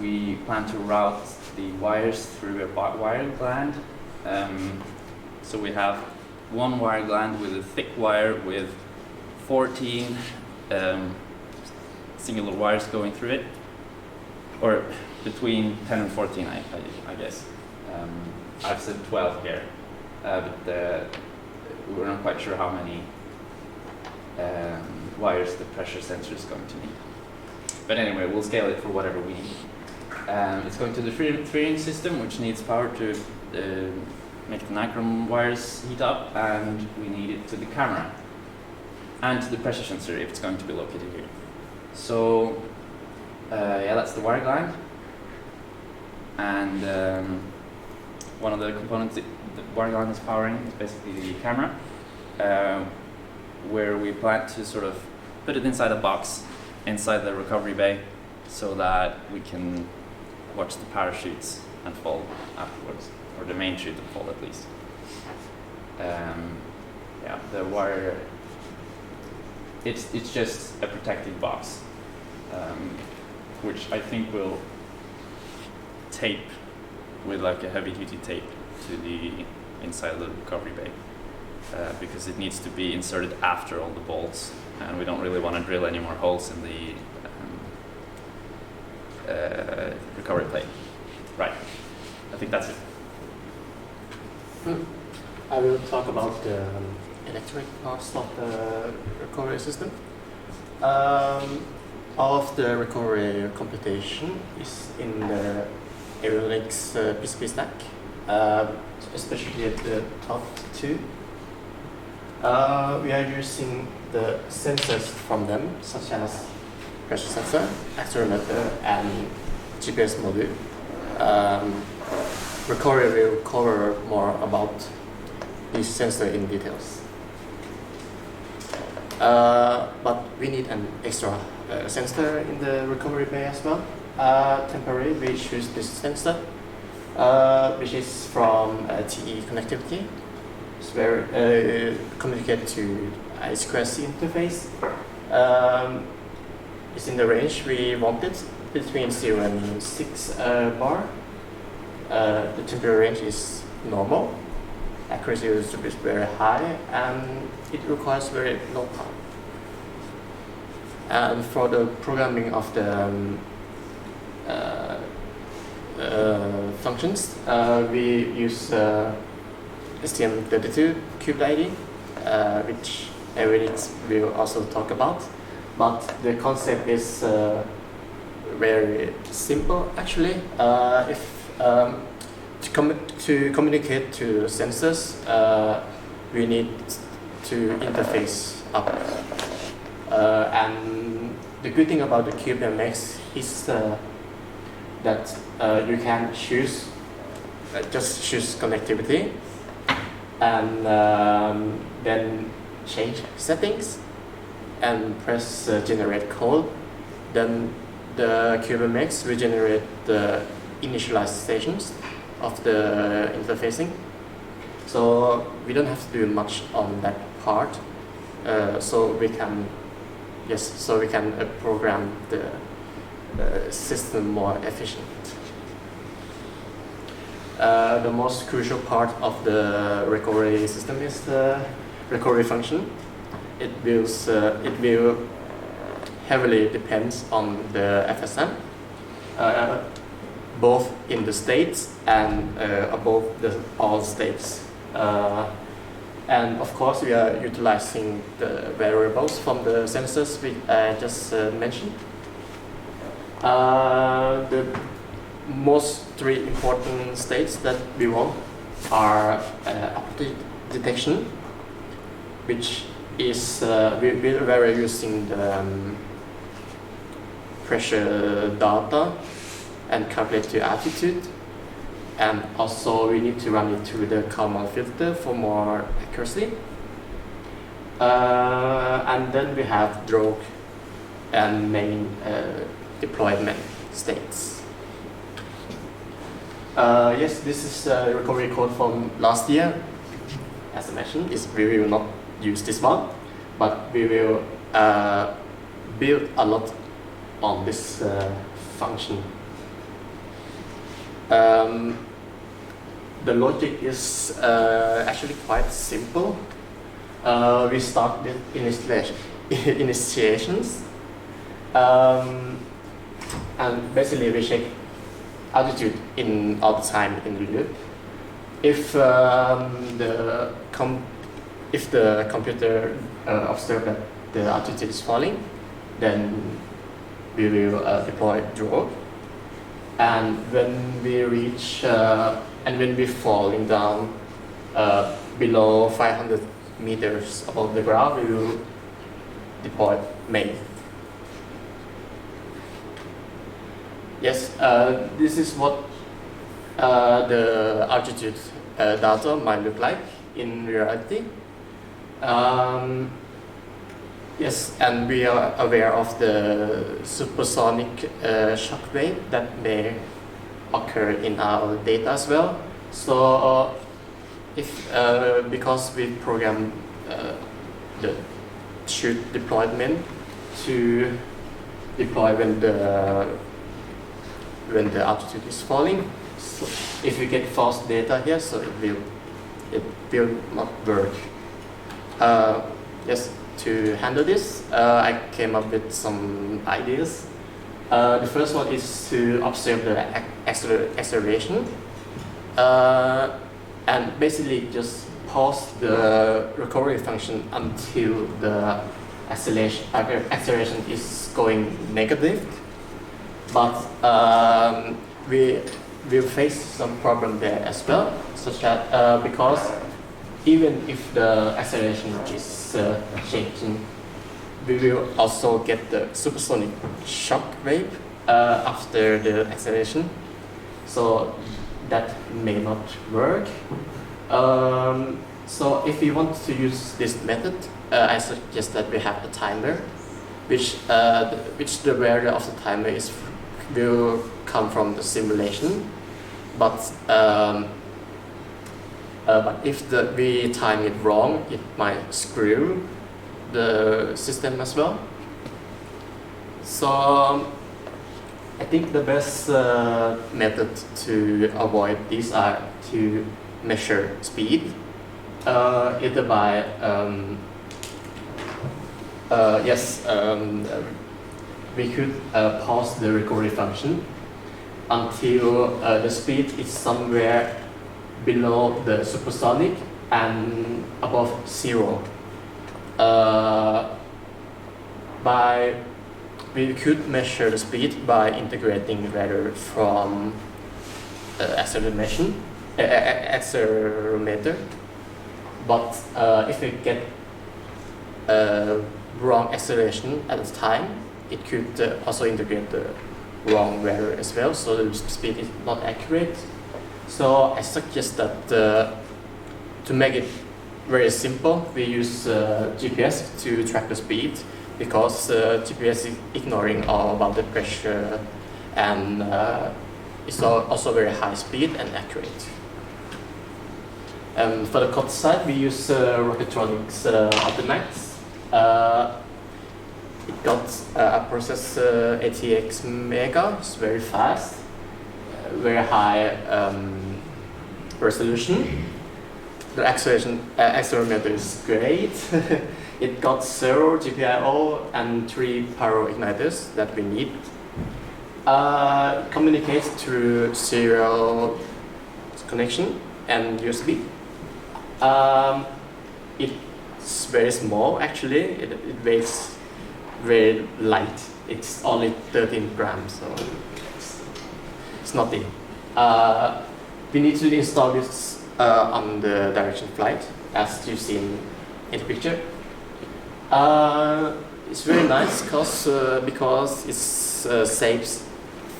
Speaker 11: we plan to route the wires through a wire gland. So we have one wire gland with a thick wire with 14 singular wires going through it, or between 10 and 14, I guess. I've said 12 here, but we're not quite sure how many wires the pressure sensor is going to need. But anyway, we'll scale it for whatever we need. It's going to the three-ring system, which needs power to make the nichrome wires heat up, and we need it to the camera and to the pressure sensor if it's going to be located here. So that's the wire gland, and one of the components that the wire gland is powering is basically the camera, where we plan to sort of put it inside a box inside the recovery bay, so that we can watch the parachutes unfold afterwards, or the main chute unfold at least. The wire, it's just a protective box, which I think will tape with a heavy-duty tape to the inside of the recovery bay. because it needs to be inserted after all the bolts, and we don't really want to drill any more holes in the recovery plate. Right. I think that's it.
Speaker 12: I will talk about the electric parts of the recovery system. All of the recovery computation is in the avionics PCB stack, especially at the top two. We are using the sensors from them, such as pressure sensor, accelerometer, and GPS module. Recovery will cover more about these sensors in details. But we need an extra sensor in the recovery bay as well. Temporarily, we choose this sensor, which is from TE connectivity. It's where communicate to I2C interface. It's in the range we wanted, between 0 and 6 bar. The temperature range is normal. Accuracy is very high, and it requires very low power. And for the programming of the functions, we use STM32 cube ID, which Avionics will also talk about. But the concept is very simple, actually. To communicate to sensors, we need to interface up. And the good thing about the CubeMX is that you can choose, just choose connectivity, and then change settings and press generate code. Then the CubeMX will generate the initializations of the interfacing. So we don't have to do much on that part. So we can program the system more efficient. The most crucial part of the recovery system is the recovery function. It will heavily depends on the FSM, both in the states and above all states. And of course, we are utilizing the variables from the sensors we just mentioned. The most three important states that we want are aptitude detection, which is we are using the pressure data and calculate the altitude, and also we need to run it through the Kalman filter for more accuracy. And then we have drogue and main deployment states. Yes, this is a recovery code from last year. As I mentioned, we will not use this one, but we will build a lot on this function. The logic is actually quite simple. We start with initiations, and basically we check altitude in all the time in the loop. If the computer observes that the altitude is falling, then we will deploy drogue. And when we reach and when we're falling down below 500 meters above the ground, we will deploy main. Yes, this is what the altitude data might look like in reality. Yes, and we are aware of the supersonic shock wave that may occur in our data as well. So, because we program the chute deployment to deploy when the altitude is falling, so if we get false data here, so it will not work Yes, to handle this, I came up with some ideas. The first one is to observe the acceleration and basically just pause the recovery function until the acceleration is going negative. But we will face some problem there as well, such that because even if the acceleration is changing, we will also get the supersonic shock wave after the acceleration. So that may not work. So if we want to use this method, I suggest that we have a timer, which the value of the timer will come from the simulation. But if we time it wrong, it might screw the system as well. So I think the best method to avoid these are to measure speed, either by we could pause the recovery function until the speed is somewhere below the supersonic and above 0. We could measure the speed by integrating rather from accelerometer. But if we get wrong acceleration at the time, it could also integrate the wrong value as well, so the speed is not accurate. So I suggest that to make it very simple, we use GPS to track the speed, because GPS is ignoring all about the pressure and it's also very high speed and accurate. For the code side, we use Rocketronix Optimax. It got a processor ATX Mega, it's very fast, very high resolution. The accelerometer is great. It got 0 GPIO and 3 pyro igniters that we need. It communicates through serial connection and USB. It's very small actually. It weighs very light. It's only 13 grams, so it's nothing. We need to install this on the direction flight, as you've seen in the picture. It's very nice because it saves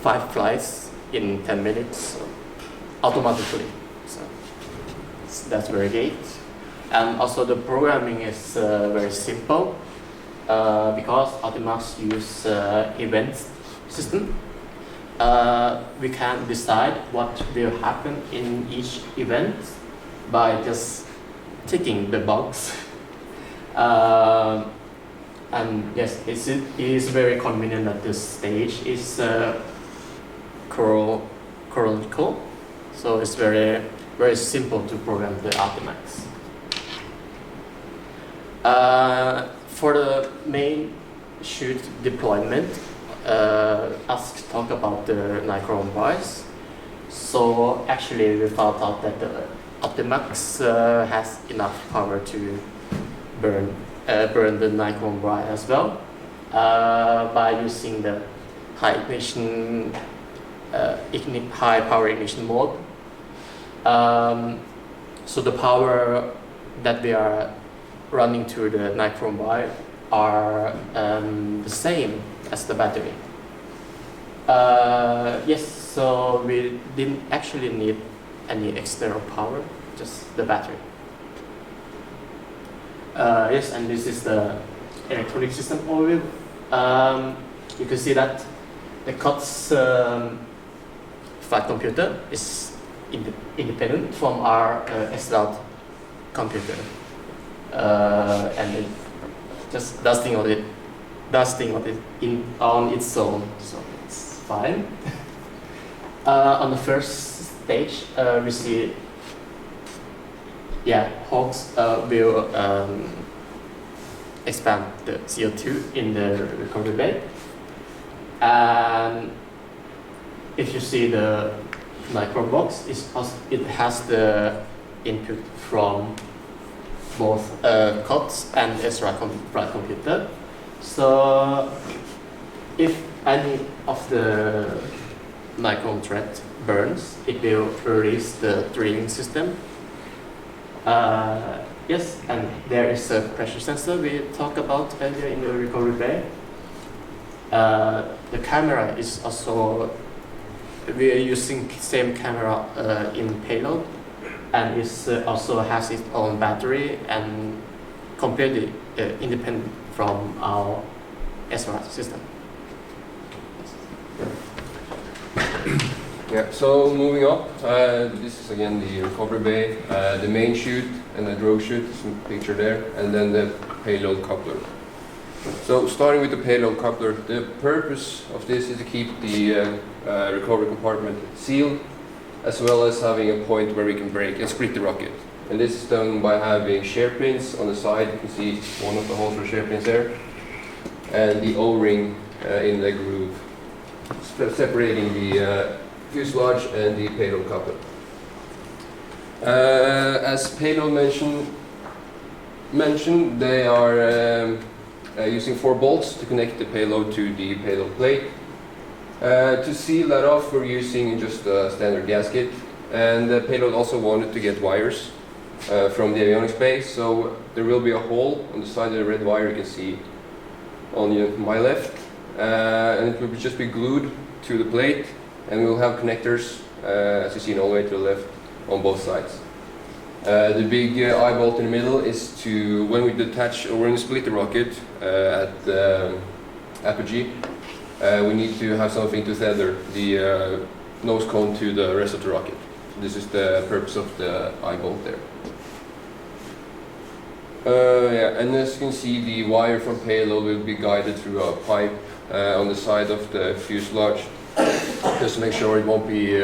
Speaker 12: 5 flights in 10 minutes automatically. So that's very great. And also the programming is very simple because Optimax use event system. We can decide what will happen in each event by just ticking the box. And yes, it is very convenient at this stage. It's chronological, so it's very simple to program the Optimax. For the main shoot deployment, Ask talk about the nichrome wires. So actually we found out that the Optimax has enough power to burn the nichrome wire as well by using the high power ignition mode. So the power that we are running through the nichrome wire are the same as the battery. Yes, so we didn't actually need any external power, just the battery. Yes, and this is the electronic system overview. You can see that the COTS flight computer is independent from our SLOT computer, and it just does things on its own, so it's fine. On the first stage, we see, Hawks will expand the CO2 in the recovery bay. And if you see the micro box, it has the input from both COTS and SRI flight computer. So if any of the micron thread burns, it will release the drilling system. Yes, and there is a pressure sensor we talked about earlier in the recovery bay. The camera is also, we are using same camera in Payload, and it also has its own battery and completely independent from our SRI system.
Speaker 13: Yeah, so moving up, this is again the recovery bay, the main chute and the drogue chute, some picture there, and then the payload coupler. So starting with the payload coupler, the purpose of this is to keep the recovery compartment sealed, as well as having a point where we can break and split the rocket. And this is done by having shear pins on the side. You can see one of the holes for shear pins there, and the O-ring in the groove, separating the fuselage and the payload coupler. As Payload mentioned, they are using 4 bolts to connect the payload to the payload plate. To seal that off, we're using just a standard gasket, and the payload also wanted to get wires from the avionics bay, so there will be a hole on the side of the red wire you can see on my left, and it will just be glued to the plate, and we'll have connectors, as you see all the way to the left, on both sides. The big eye bolt in the middle is to, when we detach or when we split the rocket at the apogee, we need to have something to tether the nose cone to the rest of the rocket. This is the purpose of the eye bolt there. Yeah, and as you can see, the wire from payload will be guided through a pipe on the side of the fuselage, just to make sure it won't be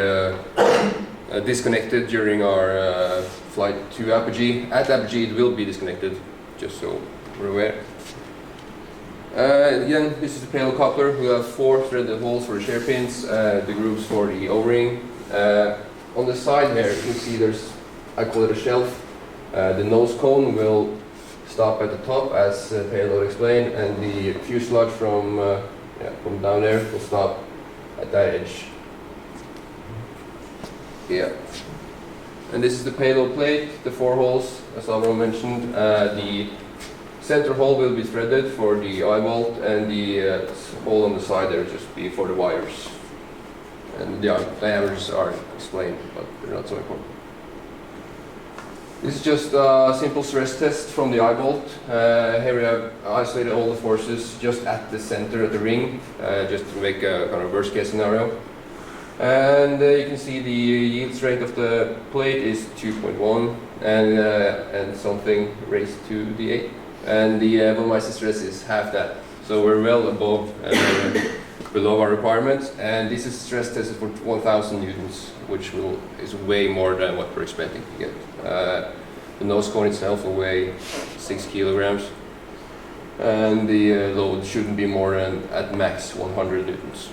Speaker 13: disconnected during our flight to apogee. At apogee it will be disconnected, just so we're aware. Again, this is the payload coupler. We have 4 threaded holes for the shear pins, the grooves for the O-ring. On the side here you can see there's, I call it a shelf. The nose cone will stop at the top, as Payload explained, and the fuselage from down there will stop at that edge. Yeah. And this is the payload plate, the 4 holes, as Alvaro mentioned. The center hole will be threaded for the eye bolt, and the hole on the side there will just be for the wires. And the diameters are explained, but they're not so important. This is just a simple stress test from the eye bolt. Here we have isolated all the forces just at the center of the ring, just to make a kind of worst case scenario. And you can see the yield strength of the plate is 2.1 and something raised to the 8. And the volumetric stress is half that. So we're well above below our requirements. And this is stress tested for 1,000 newtons, which is way more than what we're expecting to get. The nose cone itself will weigh 6 kilograms. And the load shouldn't be more than at max 100 newtons.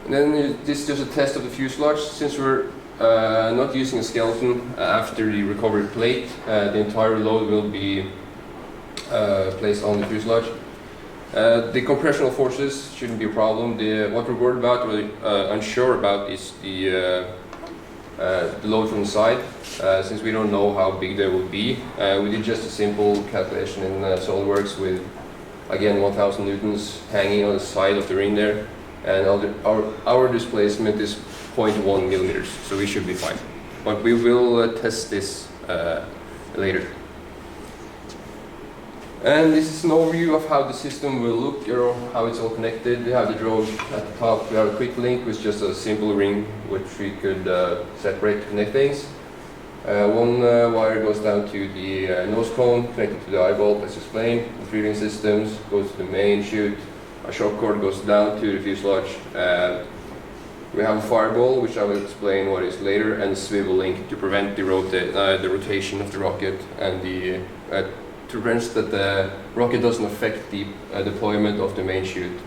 Speaker 13: And then this is just a test of the fuselage. Since we're not using a skeleton after the recovery plate, the entire load will be placed on the fuselage. The compressional forces shouldn't be a problem. What we're worried about, really unsure about, is the load from the side. Since we don't know how big they will be, we did just a simple calculation in SolidWorks with, again, 1,000 newtons hanging on the side of the ring there. And our displacement is 0.1 millimeters, so we should be fine. But we will test this later. And this is an overview of how the system will look, or how it's all connected. We have the drogue at the top. We have a quick link with just a simple ring which we could separate to connect things. One wire goes down to the nose cone, connected to the eye bolt, as explained. The freewheeling systems goes to the main chute. A shock cord goes down to the fuselage. We have a fireball, which I will explain what is later, and a swivel link to prevent the rotation of the rocket and to prevent that the rocket doesn't affect the deployment of the main chute.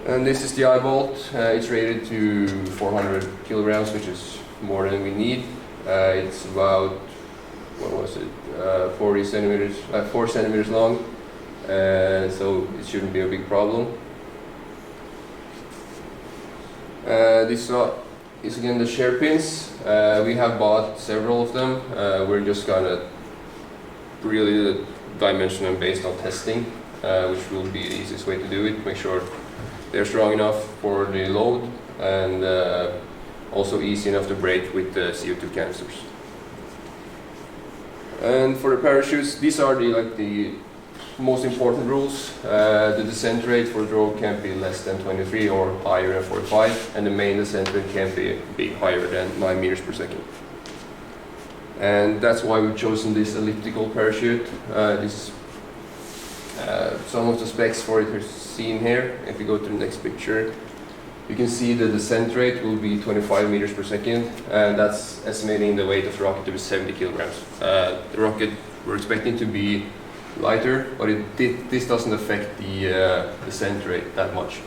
Speaker 13: And this is the eye bolt. It's rated to 400 kilograms, which is more than we need. It's about, what was it, 4 centimeters long, so it shouldn't be a big problem. This is again the shear pins. We have bought several of them. We're just gonna really dimension them based on testing, which will be the easiest way to do it. Make sure they're strong enough for the load and also easy enough to break with the CO2 canisters. And for the parachutes, these are the most important rules. The descent rate for the drogue can't be less than 23 or higher than 45, and the main descent rate can't be higher than 9 meters per second. And that's why we've chosen this elliptical parachute. Some of the specs for it are seen here. If you go to the next picture, you can see the descent rate will be 25 meters per second, and that's estimating the weight of the rocket to be 70 kilograms. The rocket we're expecting to be lighter, but this doesn't affect the descent rate that much.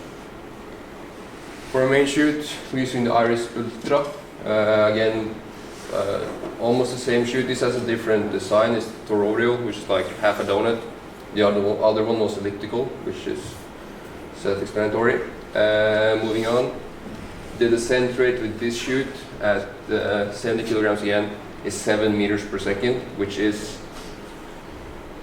Speaker 13: For our main chute, we're using the Iris Ultra. Again, almost the same chute. This has a different design. It's toroidal, which is like half a donut. The other one was elliptical, which is self-explanatory. Moving on, the descent rate with this chute at 70 kilograms again is 7 meters per second, which is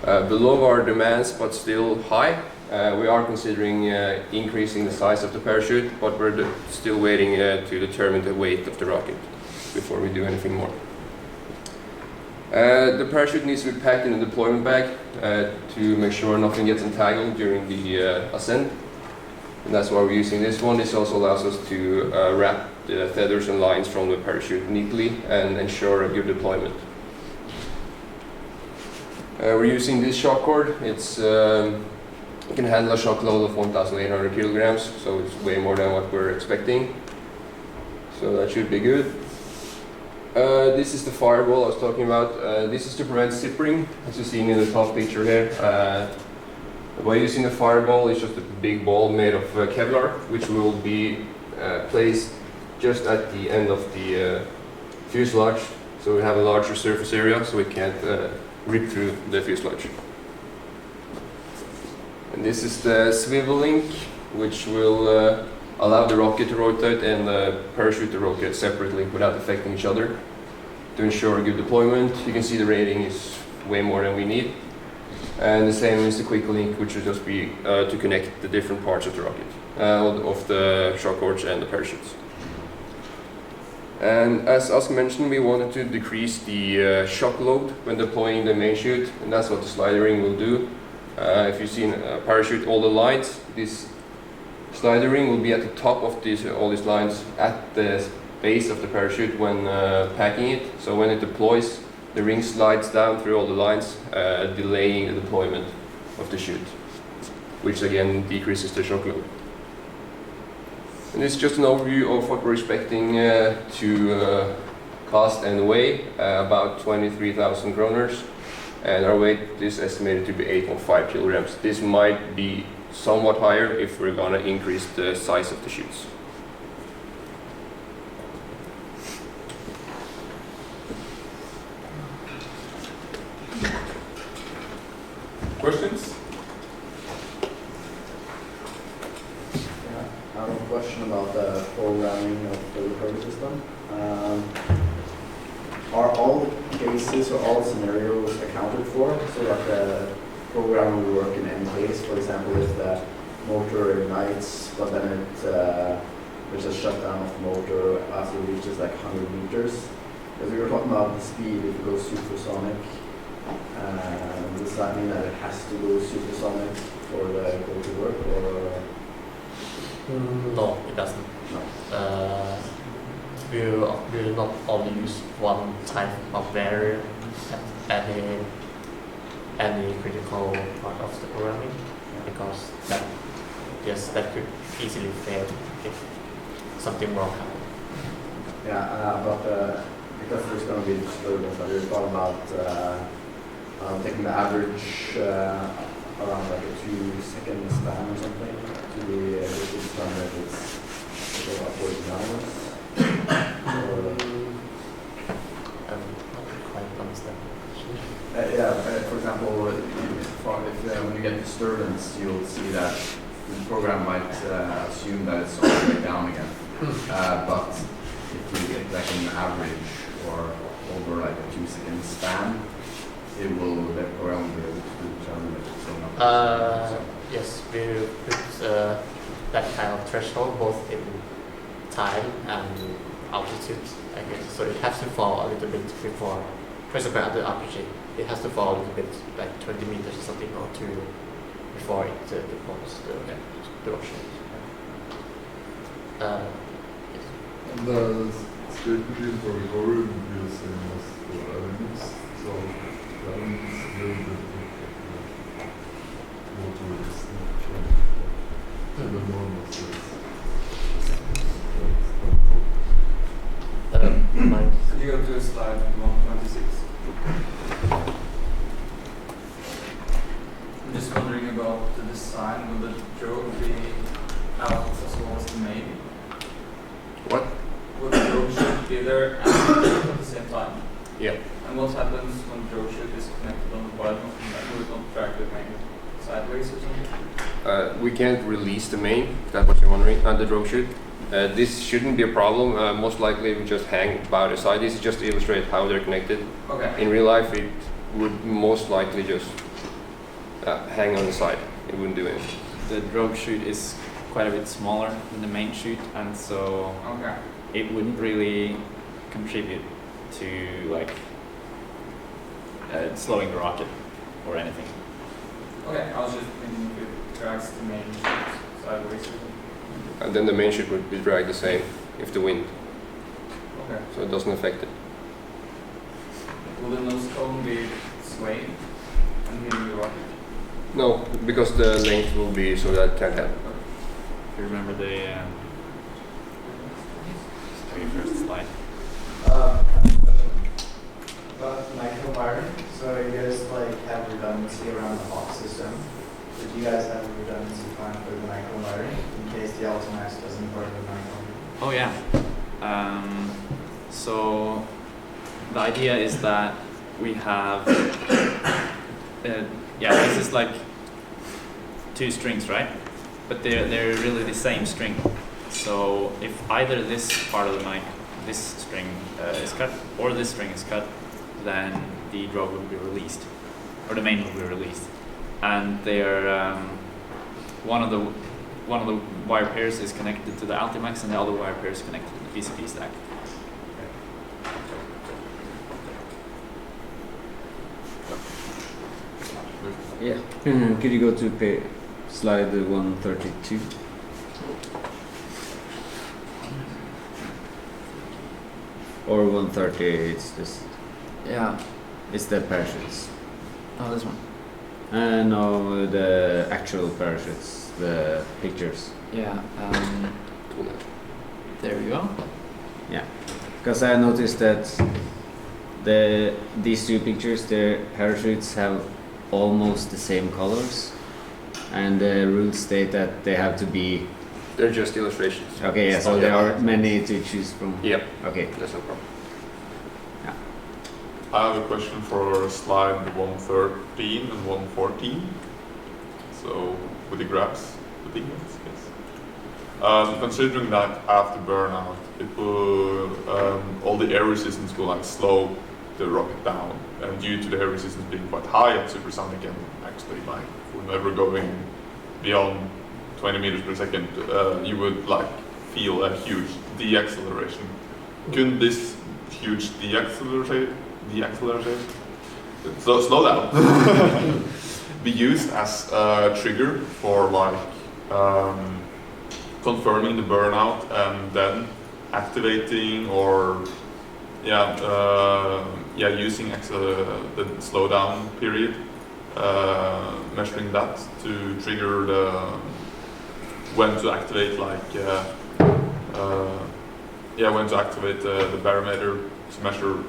Speaker 13: below our demands but still high. We are considering increasing the size of the parachute, but we're still waiting to determine the weight of the rocket before we do anything more. The parachute needs to be packed in a deployment bag to make sure nothing gets entangled during the ascent. And that's why we're using this one. This also allows us to wrap the feathers and lines from the parachute neatly and ensure a good deployment. We're using this shock cord. It can handle a shock load of 1,800 kilograms, so it's way more than what we're expecting. So that should be good. This is the fireball I was talking about. This is to prevent zippering, as you've seen in the top picture here. By using the fireball, it's just a big ball made of Kevlar, which will be placed just at the end of the fuselage. So we have a larger surface area, so it can't rip through the fuselage. And this is the swivel link, which will allow the rocket to rotate and the parachute to rotate separately without affecting each other. To ensure a good deployment, you can see the rating is way more than we need. And the same is the quick link, which will just be to connect the different parts of the rocket, of the shock cords and the parachutes. And as Ask mentioned, we wanted to decrease the shock load when deploying the main chute, and that's what the slider ring will do. If you see in a parachute all the lines, this slider ring will be at the top of all these lines at the base of the parachute when packing it. So when it deploys, the ring slides down through all the lines, delaying the deployment of the chute, which again decreases the shock load. And this is just an overview of what we're expecting to cost and weigh, about 23,000 kroners. And our weight is estimated to be 8.5 kilograms. This might be somewhat higher if we're gonna increase the size of the chutes.
Speaker 1: Questions?
Speaker 2: I have a question about the programming of the recovery system. Are all cases or all scenarios accounted for so that the program will work in any case? For example, if the motor ignites, but then there's a shutdown of the motor after it reaches like 100 meters. Because we were talking about the speed, if it goes supersonic, does that mean that it has to go supersonic for the code to work, or?
Speaker 12: No, it doesn't.
Speaker 2: No.
Speaker 12: We'll not only use one type of barrier at any critical part of the programming, because that could easily fail if something wrong happens.
Speaker 2: Yeah, but because there's going to be disturbance, but we've thought about taking the average around like a 2-second span or something to be able to determine if it's upwards and downwards. For example, when you get disturbance, you'll see that the program might assume that it's all the way down again. But if you get like an average or over like a 2-second span, it will the program will be able to determine if it's going up.
Speaker 12: Yes, we put that kind of threshold both in time and altitude, I guess. So it has to fall a little bit before, for example, at the RPG, it has to fall a little bit, like 20 meters or something, or 2 before it deploys the option. Yes.
Speaker 8: And the state machine for recovery would be the same as for elements, so the elements is a little bit water resistant to the normal states.
Speaker 7: Could you go to slide 126? I'm just wondering about the design. Will the drogue be out as well as the main?
Speaker 13: What?
Speaker 7: Will the drogue chute be there and at the same time?
Speaker 13: Yeah.
Speaker 7: And what happens when the drogue chute is connected on the bottom of the main? Will it not drag the main sideways or something?
Speaker 13: We can't release the main, if that's what you're wondering, and the drogue chute. This shouldn't be a problem. Most likely we just hang by the side. This is just to illustrate how they're connected.
Speaker 7: Okay.
Speaker 13: In real life, it would most likely just hang on the side. It wouldn't do anything.
Speaker 11: The drogue chute is quite a bit smaller than the main chute, and so it wouldn't really contribute to like slowing the rocket or anything.
Speaker 7: Okay, I was just thinking if it drags the main chute sideways.
Speaker 13: And then the main chute would be dragged the same if the wind.
Speaker 7: Okay.
Speaker 13: So it doesn't affect it.
Speaker 7: Will the nose cone be swaying and hitting the rocket?
Speaker 13: No, because the length will be so that can't happen.
Speaker 11: If you remember the very first slide.
Speaker 5: About microwiring, so you guys like have redundancy around the Hawk system. Did you guys have a redundancy plan for the microwiring in case the Ultimax doesn't work with micro?
Speaker 11: Oh yeah. So the idea is that we have this is like 2 strings, right? But they're really the same string. So if either this part of the mic, this string is cut, or this string is cut, then the drogue will be released, or the main will be released. And they're one of the wire pairs is connected to the Ultimax, and the other wire pair is connected to the PCB stack.
Speaker 14: Yeah. Could you go to slide 132? Or 130? It's just.
Speaker 11: Yeah.
Speaker 14: It's the parachutes.
Speaker 11: Oh, this one.
Speaker 14: No, the actual parachutes, the pictures.
Speaker 11: Yeah. There we go.
Speaker 14: Yeah, because I noticed that these 2 pictures, their parachutes have almost the same colors, and the rules state that they have to be.
Speaker 13: They're just illustrations.
Speaker 14: Okay, yeah. So there are many to choose from.
Speaker 13: Yep.
Speaker 14: Okay.
Speaker 13: That's no problem.
Speaker 1: I have a question for slide 113 and 114. So with the graphs, the big ones, yes. Considering that after burnout, it will all the air resistance will like slow the rocket down, and due to the air resistance being quite high at supersonic and actually like whenever going beyond 20 meters per second, you would like feel a huge deacceleration. Couldn't this huge deacceleration, so slow down, be used as a trigger for like confirming the burnout and then activating or using the slowdown period, measuring that to trigger the when to activate the barometer to measure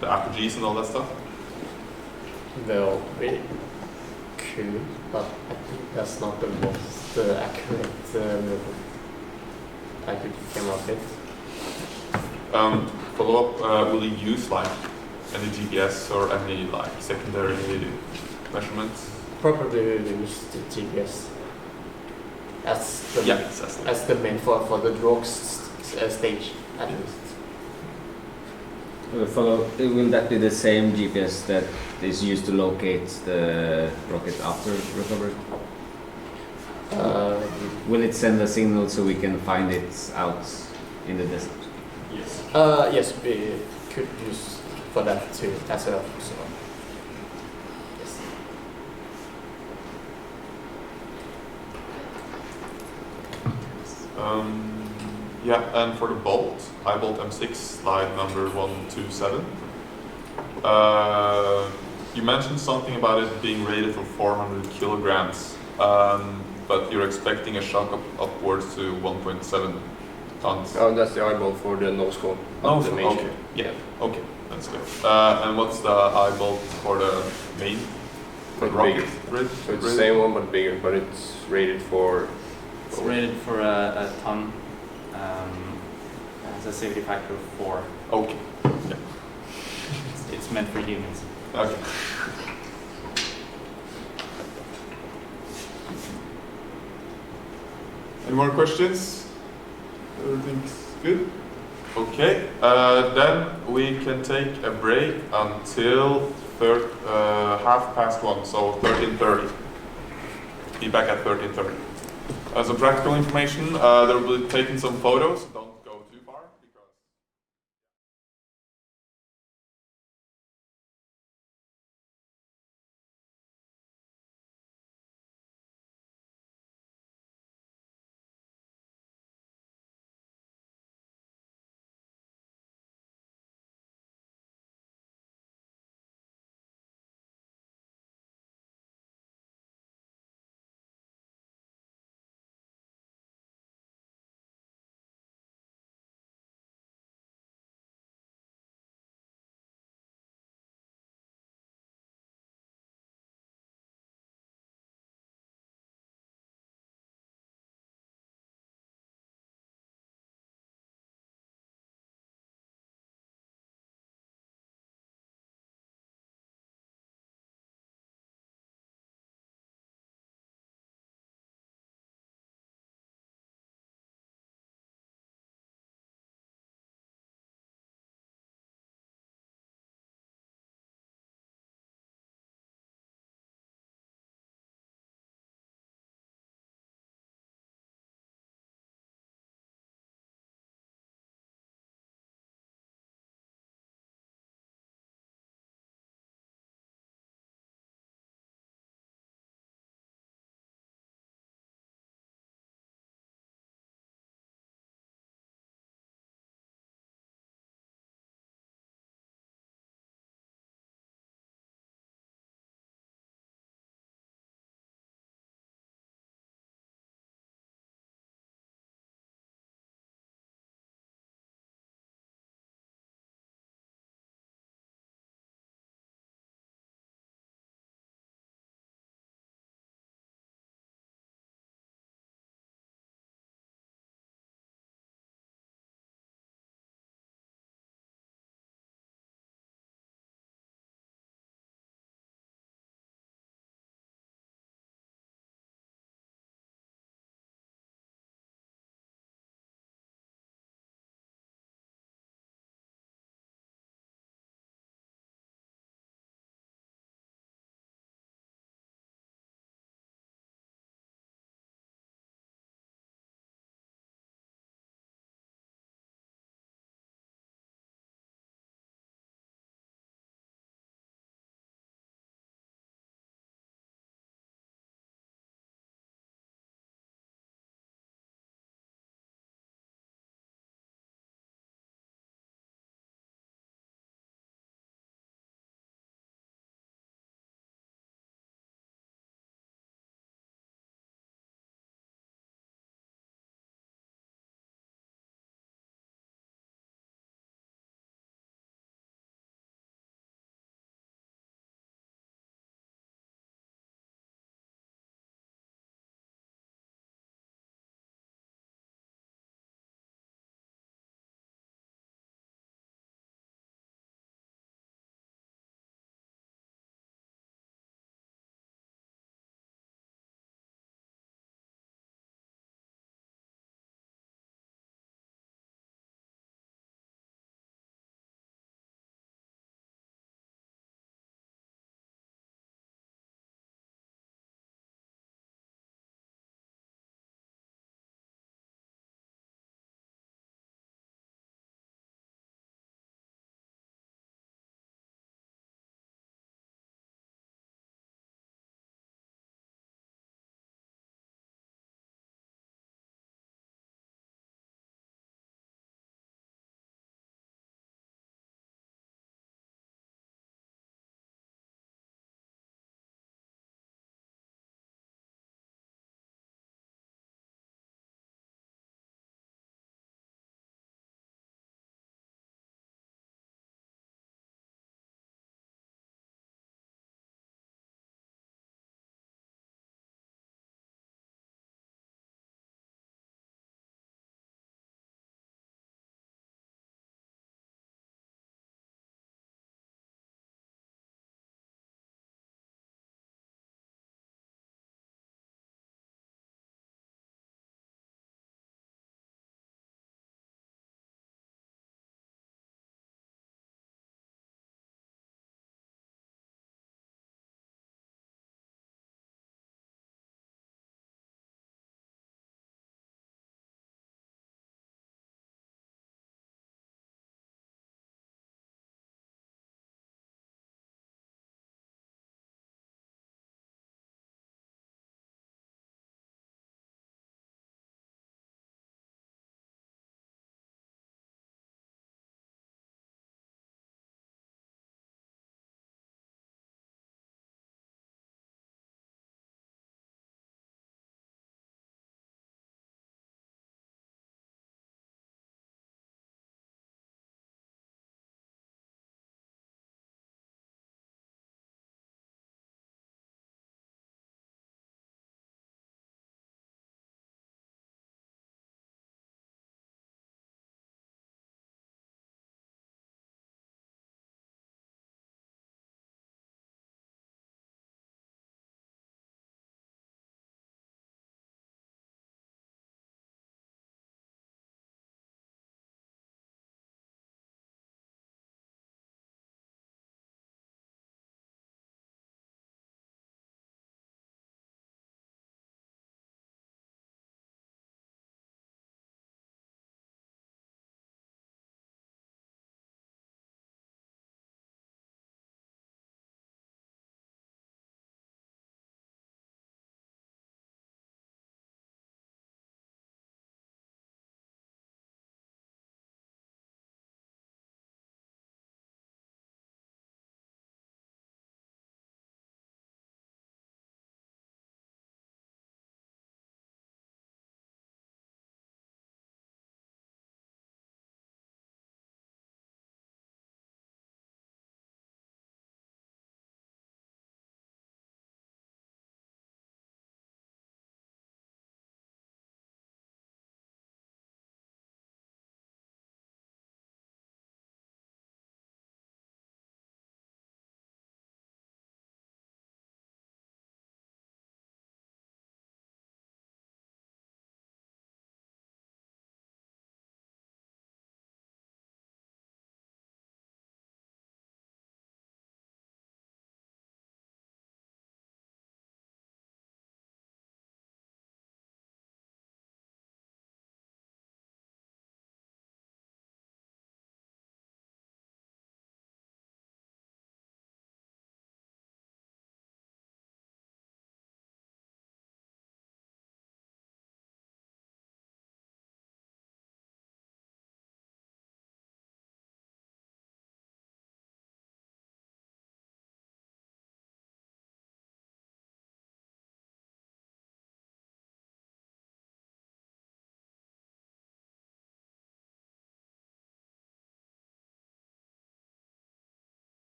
Speaker 1: the apogees and all that stuff?
Speaker 12: Well, we could, but I think that's not the most accurate method I could come up with.
Speaker 1: Follow up, will you use like any GPS or any like secondary measurements?
Speaker 12: Probably we will use the GPS as the,
Speaker 1: Yeah, exactly.
Speaker 12: as the main for the drogue stage at least.
Speaker 14: Will that be the same GPS that is used to locate the rocket after recovery? Will it send a signal so we can find it out in the desert?
Speaker 12: Yes. Yes, we could use for that too as well. So, yes.
Speaker 1: Yeah, and for the bolt, I bolt M6, slide number 127. You mentioned something about it being rated for 400 kilograms, but you're expecting a shock upwards to 1.7 tons.
Speaker 13: Oh, that's the eyeball for the nose cone.
Speaker 1: Oh,
Speaker 13: the main
Speaker 1: okay.
Speaker 13: ship.
Speaker 1: Yeah, okay, that's good. And what's the eyeball for the main? For the rocket?
Speaker 13: So it's the same one but bigger, but it's rated for.
Speaker 11: It's rated for a ton. Has a safety factor of 4.
Speaker 1: Okay. Yeah.
Speaker 11: It's meant for humans.
Speaker 1: Okay. Any more questions? Everything's good? Okay, then we can take a break until 1:30, so 13:30. Be back at 13:30. As a practical information, there will be taking some photos.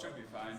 Speaker 15: Should be fine.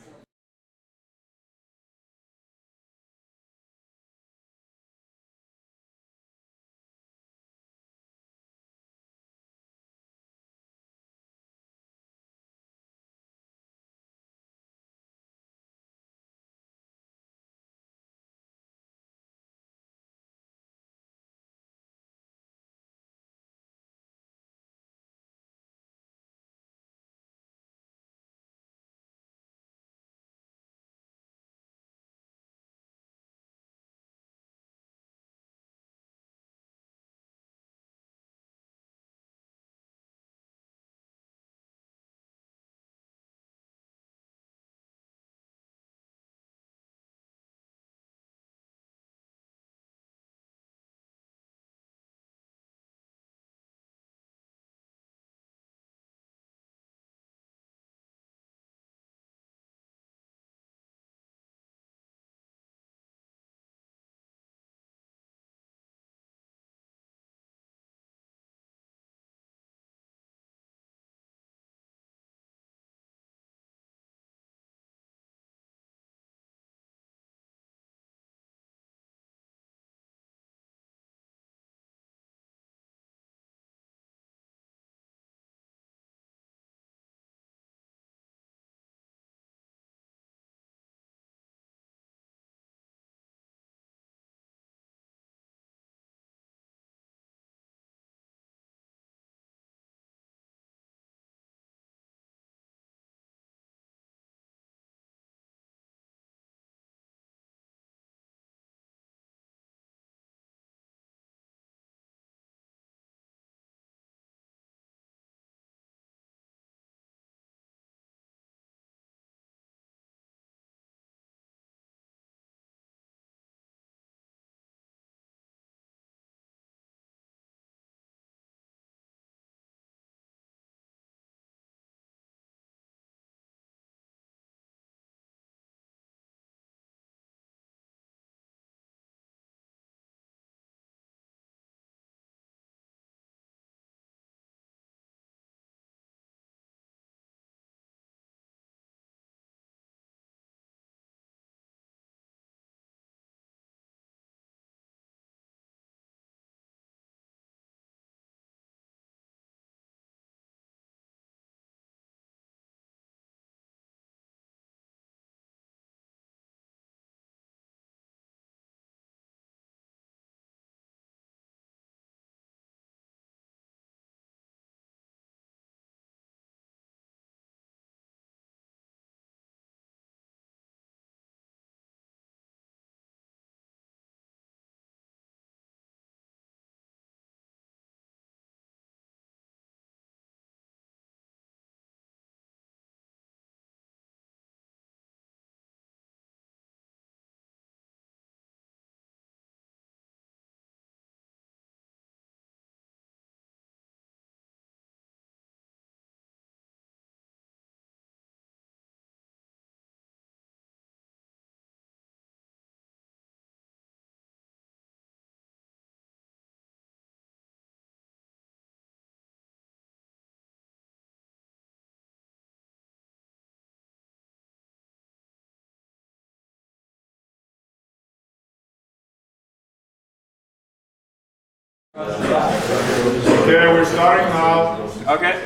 Speaker 16: Okay, we're starting now.
Speaker 15: Okay.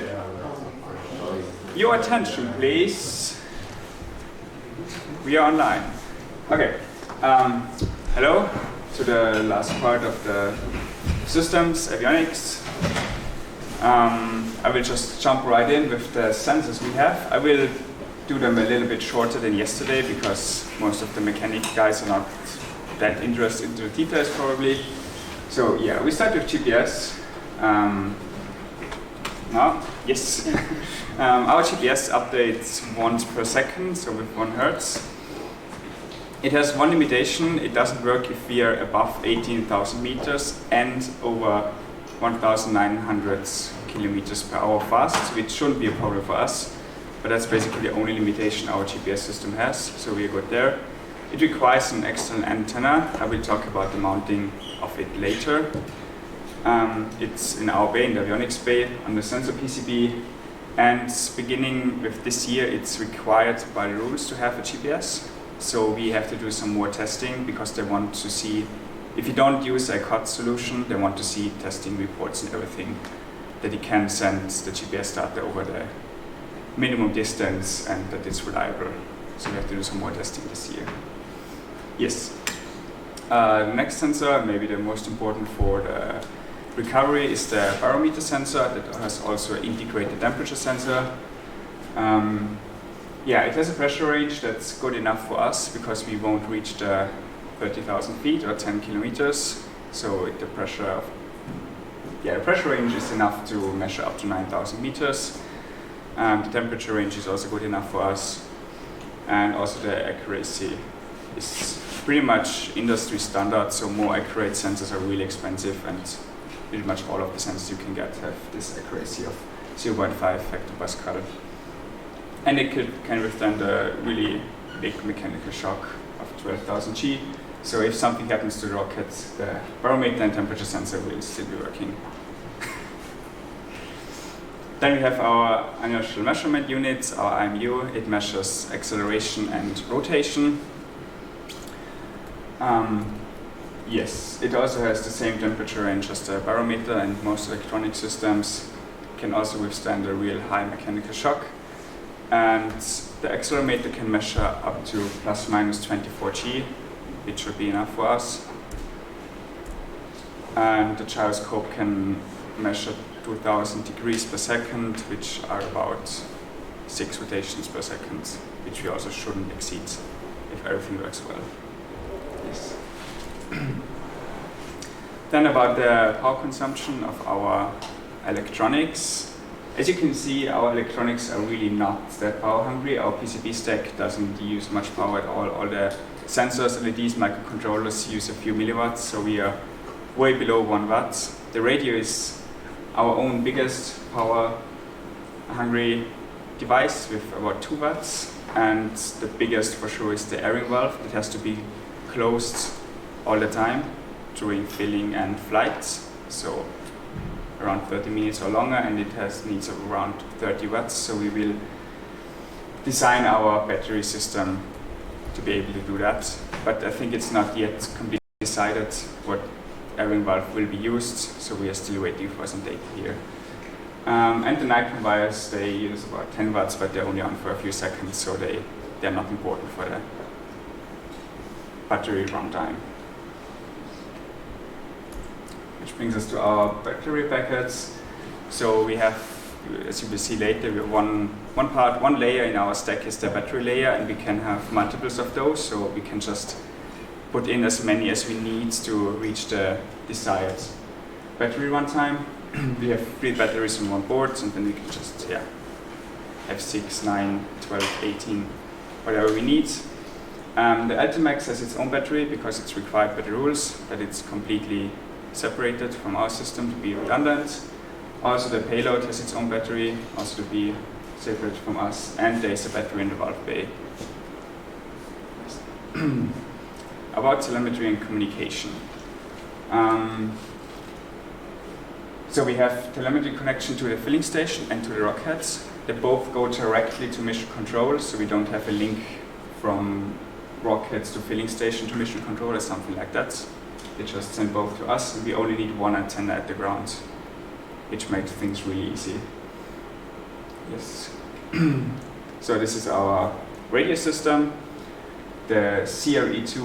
Speaker 15: Your attention, please. We are online. Okay. Hello to the last part of the systems, avionics. I will just jump right in with the sensors we have. I will do them a little bit shorter than yesterday because most of the mechanic guys are not that interested in the details probably. So yeah, we start with GPS. Yes. Our GPS updates once per second, so with 1 Hertz. It has one limitation. It doesn't work if we are above 18,000 meters and over 1,900 kilometers per hour fast, so it shouldn't be a problem for us. But that's basically the only limitation our GPS system has, so we are good there. It requires an external antenna. I will talk about the mounting of it later. It's in our bay, in the avionics bay, on the sensor PCB. And beginning with this year, it's required by the rules to have a GPS. So we have to do some more testing because they want to see, if you don't use a COD solution, they want to see testing reports and everything, that you can send the GPS data over the minimum distance and that it's reliable. So we have to do some more testing this year. Yes. The next sensor, maybe the most important for the recovery, is the barometer sensor that has also an integrated temperature sensor. Yeah, it has a pressure range that's good enough for us because we won't reach the 30,000 feet or 10 kilometers. So the pressure range is enough to measure up to 9,000 meters. The temperature range is also good enough for us. And also the accuracy is pretty much industry standard, so more accurate sensors are really expensive, and pretty much all of the sensors you can get have this accuracy of 0.5 hectopascal. And it can withstand a really big mechanical shock of 12,000 G. So if something happens to the rocket, the barometer and temperature sensor will still be working. Then we have our inertial measurement unit, our IMU. It measures acceleration and rotation. Yes, it also has the same temperature range as the barometer, and most electronic systems can also withstand a real high mechanical shock. And the accelerometer can measure up to plus minus 24 G, which should be enough for us. And the gyroscope can measure 2000 degrees per second, which are about 6 rotations per second, which we also shouldn't exceed if everything works well. Yes. Then about the power consumption of our electronics. As you can see, our electronics are really not that power hungry. Our PCB stack doesn't use much power at all. All the sensors, LEDs, microcontrollers use a few milliwatts, so we are way below 1 watt. The radio is our own biggest power hungry device with about 2 watts. And the biggest for sure is the airing valve that has to be closed all the time during filling and flight. So around 30 minutes or longer, and it needs around 30 watts. So we will design our battery system to be able to do that. But I think it's not yet completely decided what airing valve will be used, so we are still waiting for some data here. And the nitron wires, they use about 10 watts, but they're only on for a few seconds, so they're not important for the battery runtime. Which brings us to our battery packets. So we have, as you will see later, we have one layer in our stack is the battery layer, and we can have multiples of those, so we can just put in as many as we need to reach the desired battery runtime. We have 3 batteries on one board, and then we can just have 6, 9, 12, 18, whatever we need. The Ultimax has its own battery because it's required by the rules that it's completely separated from our system to be redundant. Also the Payload has its own battery, also to be separate from us, and there is a battery in the valve bay. About telemetry and communication. So we have telemetry connection to the filling station and to the rockets. They both go directly to mission control, so we don't have a link from rockets to filling station to mission control or something like that. They just send both to us, and we only need one antenna at the ground, which makes things really easy. Yes. So this is our radio system. The CRE2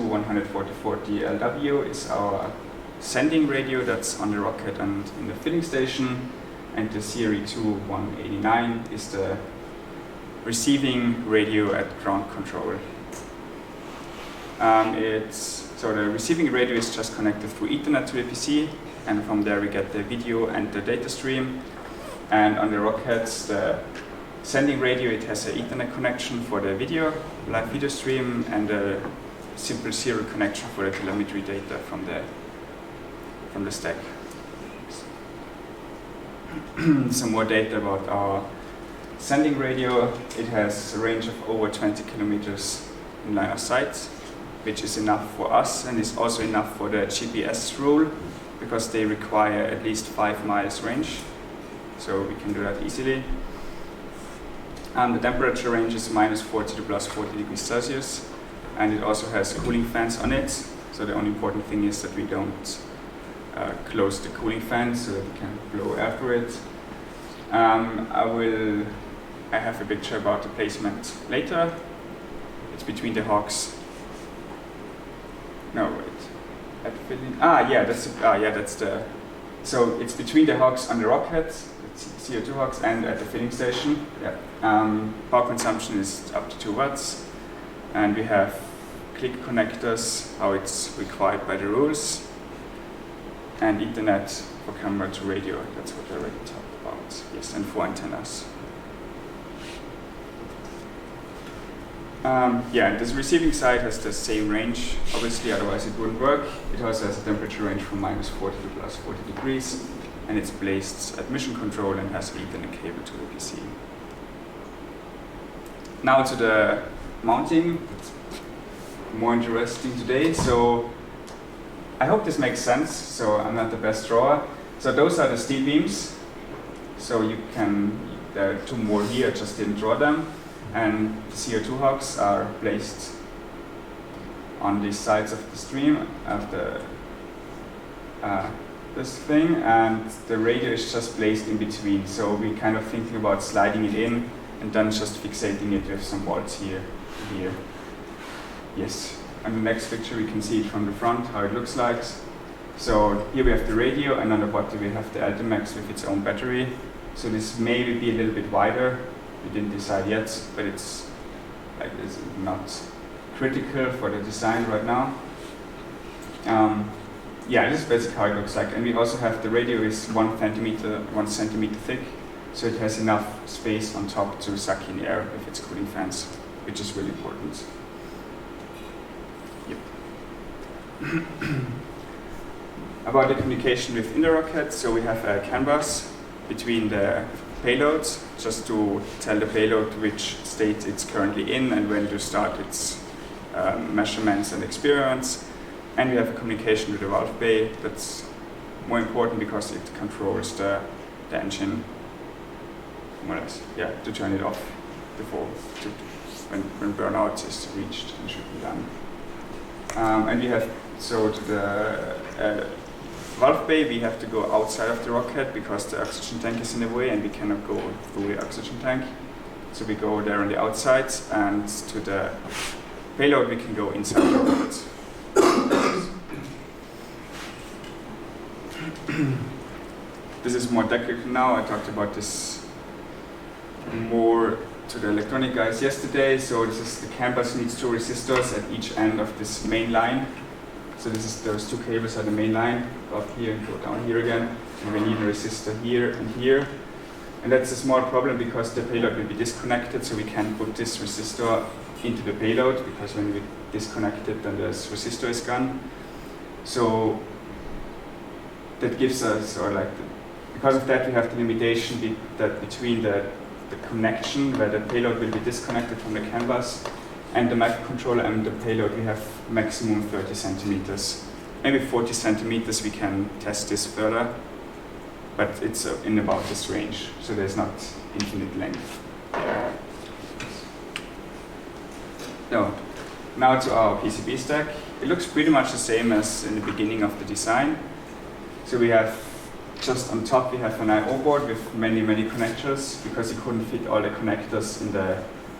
Speaker 15: 144DLW is our sending radio that's on the rocket and in the filling station, and the CRE2 189 is the receiving radio at ground control. So the receiving radio is just connected through Ethernet to the PC, and from there we get the video and the data stream. And on the rockets, the sending radio, it has an Ethernet connection for the live video stream, and a simple serial connection for the telemetry data from the stack. Some more data about our sending radio. It has a range of over 20 kilometers in line of sight, which is enough for us, and is also enough for the GPS rule, because they require at least 5 miles range. So we can do that easily. The temperature range is -40 to +40 degrees Celsius, and it also has cooling fans on it. So the only important thing is that we don't close the cooling fan so that it can blow after it. I have a picture about the placement later. It's between the hocks. No, wait. At the filling. That's the. So it's between the hocks on the rocket, CO2 hocks, and at the filling station. Yeah. Power consumption is up to 2 watts, and we have click connectors, how it's required by the rules, and Ethernet for camera to radio. That's what I already talked about. Yes, and 4 antennas. This receiving side has the same range, obviously, otherwise it wouldn't work. It also has a temperature range from -40 to +40 degrees, and it's placed at mission control and has an Ethernet cable to the PC. Now to the mounting. It's more interesting today. So I hope this makes sense. So I'm not the best drawer. So those are the steel beams. So there are 2 more here, I just didn't draw them. And the CO2 hocks are placed on the sides of the stream after this thing, and the radio is just placed in between. So we're kind of thinking about sliding it in and then just fixating it with some bolts here. Yes, on the next picture we can see it from the front, how it looks like. So here we have the radio, and on the bottom we have the Ultimax with its own battery. So this may be a little bit wider. We didn't decide yet, but it's not critical for the design right now. This is basically how it looks like. And we also have the radio is 1 centimeter thick, so it has enough space on top to suck in air with its cooling fans, which is really important. Yep. About the communication within the rocket, so we have a CAN bus between the payloads, just to tell the payload which state it's currently in and when to start its measurements and experiments. And we have a communication with the valve bay. That's more important because it controls the engine, more or less, to turn it off before when burnout is reached and should be done. And we have, so to the valve bay, we have to go outside of the rocket because the oxygen tank is in the way and we cannot go through the oxygen tank. So we go there on the outside, and to the payload we can go inside the rocket. This is more technical now. I talked about this more to the electronic guys yesterday. So this is the CAN bus needs 2 resistors at each end of this main line. So those 2 cables are the main line, go up here and go down here again. And we need a resistor here and here. And that's a small problem because the payload will be disconnected, so we can't put this resistor into the payload because when we disconnect it, then this resistor is gone. So that gives us, because of that, we have the limitation that between the connection where the payload will be disconnected from the CAN bus and the microcontroller and the payload, we have maximum 30 centimeters. Maybe 40 centimeters we can test this further, but it's in about this range, so there's not infinite length. Now to our PCB stack. It looks pretty much the same as in the beginning of the design. So we have, just on top we have an I/O board with many connectors because you couldn't fit all the connectors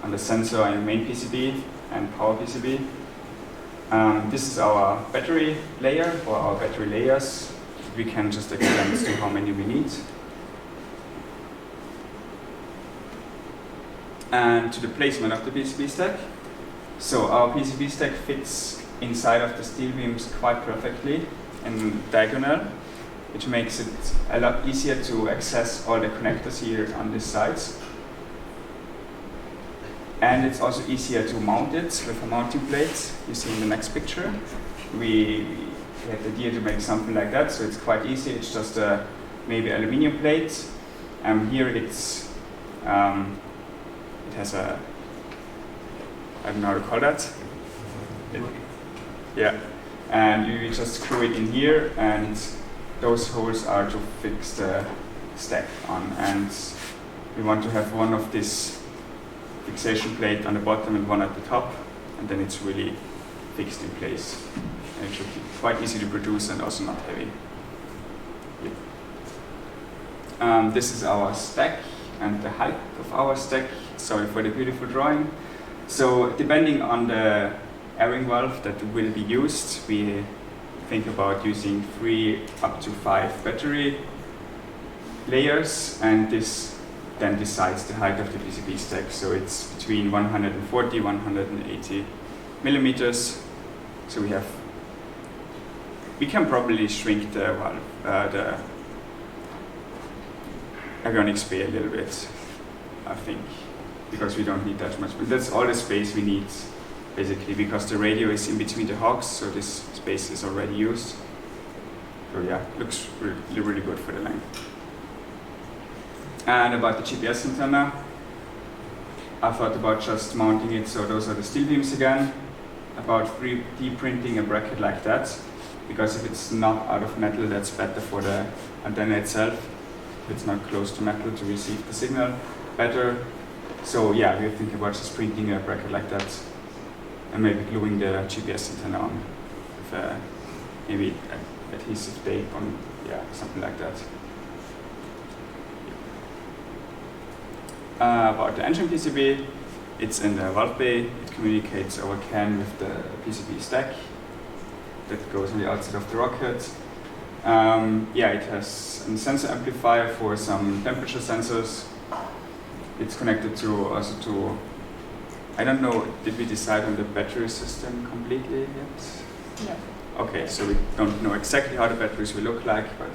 Speaker 15: on the sensor and main PCB and power PCB. This is our battery layer, or our battery layers. We can just extend to how many we need. And to the placement of the PCB stack. So our PCB stack fits inside of the steel beams quite perfectly in diagonal, which makes it a lot easier to access all the connectors here on these sides. And it's also easier to mount it with a mounting plate. You see in the next picture. We had the idea to make something like that, so it's quite easy. It's just a maybe aluminium plate. Here it's it has a, I don't know how to call that. And you just screw it in here, and those holes are to fix the stack on. And we want to have one of these fixation plate on the bottom and one at the top, and then it's really fixed in place. And it should be quite easy to produce and also not heavy. Yep. This is our stack and the height of our stack. Sorry for the beautiful drawing. So depending on the airing valve that will be used, we think about using 3 up to 5 battery layers, and this then decides the height of the PCB stack. So it's between 140 180 millimeters. So we can probably shrink the valve, the avionics bay a little bit, I think, because we don't need that much. But that's all the space we need, basically, because the radio is in between the hogs, so this space is already used. So yeah, looks really, really good for the length. And about the GPS antenna, I thought about just mounting it, so those are the steel beams again, about 3D printing a bracket like that, because if it's not out of metal, that's better for the antenna itself. If it's not close to metal to receive the signal better. So yeah, we're thinking about just printing a bracket like that and maybe gluing the GPS antenna on with maybe adhesive tape on, yeah, something like that. About the engine PCB, it's in the valve bay. It communicates over CAN with the PCB stack that goes on the outside of the rocket. Yeah, it has a sensor amplifier for some temperature sensors. It's connected also to, I don't know, did we decide on the battery system completely yet? Yeah. Okay, so we don't know exactly how the batteries will look like, but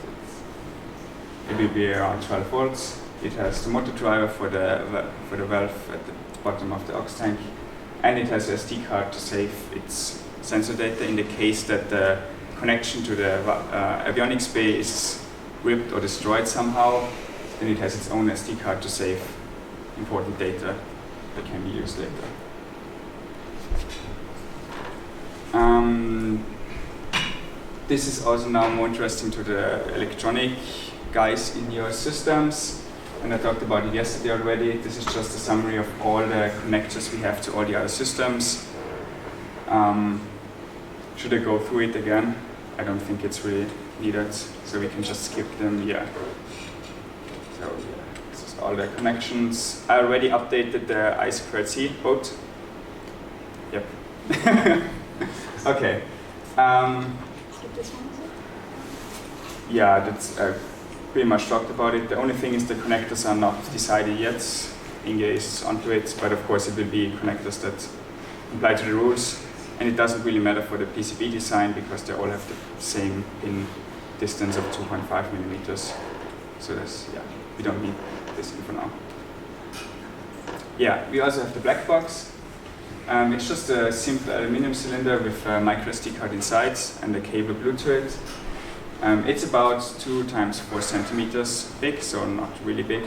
Speaker 15: it will be around 12 volts. It has the motor driver for the valve at the bottom of the aux tank, and it has a SD card to save its sensor data in the case that the connection to the avionics bay is ripped or destroyed somehow. Then it has its own SD card to save important data that can be used later. This is also now more interesting to the electronic guys in your systems. And I talked about it yesterday already. This is just a summary of all the connectors we have to all the other systems. Should I go through it again? I don't think it's really needed, so we can just skip them. Yeah. So yeah, this is all the connections. I already updated the I2C boat. Yep. Okay.
Speaker 17: Skip this one, is it?
Speaker 15: Yeah, that's pretty much talked about it. The only thing is the connectors are not decided yet. Inge is onto it, but of course it will be connectors that apply to the rules. And it doesn't really matter for the PCB design because they all have the same pin distance of 2.5 millimeters. So that's, yeah, we don't need this for now. Yeah, we also have the black box. It's just a simple aluminum cylinder with a micro SD card inside and a cable glued to it. It's about 2 times 4 centimeters big, so not really big.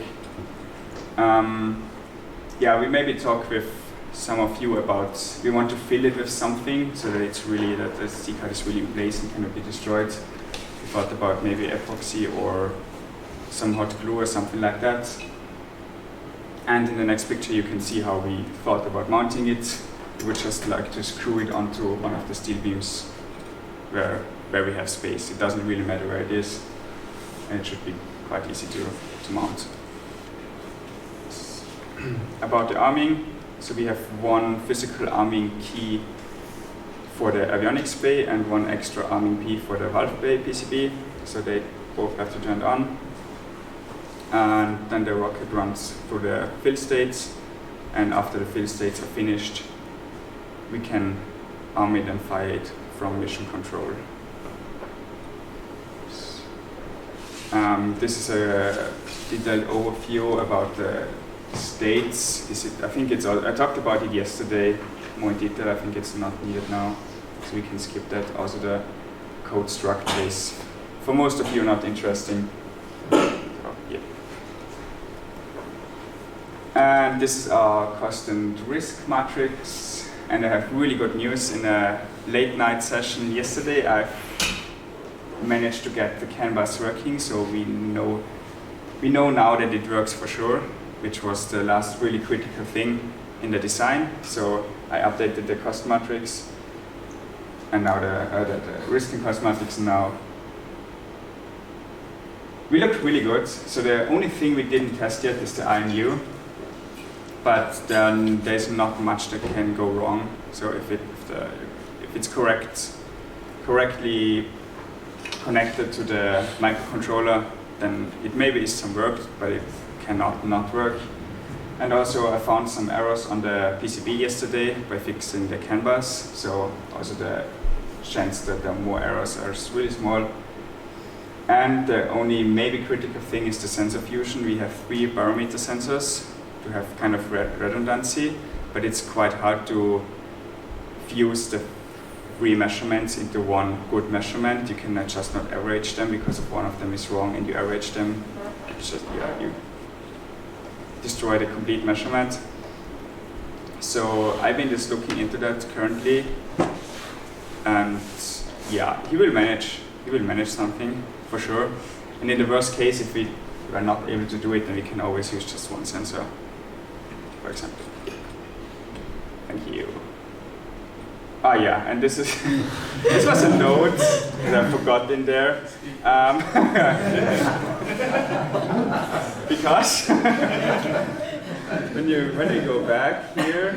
Speaker 15: Yeah, we maybe talk with some of you about, we want to fill it with something so that it's really, that the SD card is really in place and cannot be destroyed. We thought about maybe epoxy or some hot glue or something like that. And in the next picture you can see how we thought about mounting it. We would just like to screw it onto one of the steel beams where we have space. It doesn't really matter where it is, and it should be quite easy to mount. About the arming, so we have one physical arming key for the avionics bay and one extra arming key for the valve bay PCB, so they both have to turn on. And then the rocket runs through the fill states, and after the fill states are finished, we can arm it and fire it from mission control. This is a detailed overview about the states. I think it's all, I talked about it yesterday more in detail. I think it's not needed now, so we can skip that. Also the code structure is, for most of you, not interesting. So, yeah. And this is our cost and risk matrix. And I have really good news. In a late night session yesterday, I've managed to get the canvas working, so we know now that it works for sure, which was the last really critical thing. in the design. So I updated the cost matrix, and now the risk and cost matrix now. We look really good. So the only thing we didn't test yet is the IMU, but then there's not much that can go wrong. So if it's correctly connected to the microcontroller, then it maybe is some work, but it cannot not work. And also I found some errors on the PCB yesterday by fixing the CAN bus. So also the chance that there are more errors are really small. And the only maybe critical thing is the sensor fusion. We have 3 barometer sensors to have kind of redundancy, but it's quite hard to fuse the 3 measurements into one good measurement. You cannot just not average them because if one of them is wrong and you average them, it's just, yeah, you destroy the complete measurement. So I've been just looking into that currently, and yeah, he will manage something for sure. And in the worst case, if we are not able to do it, then we can always use just one sensor, for example. Thank you. Ah, yeah, and this is this was a note that I forgot in there. Because when you go back here,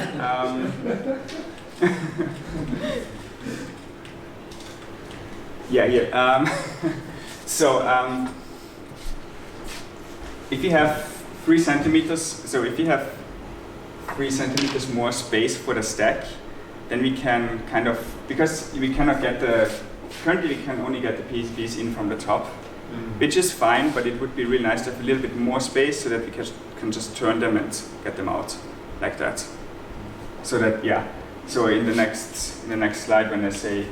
Speaker 15: so if you have 3 centimeters, so if you have 3 centimeters more space for the stack, then we can kind of, because we cannot get currently we can only get the PCBs in from the top, which is fine, but it would be really nice to have a little bit more space so that we can just turn them and get them out like that. So that, yeah, so in the next slide when I say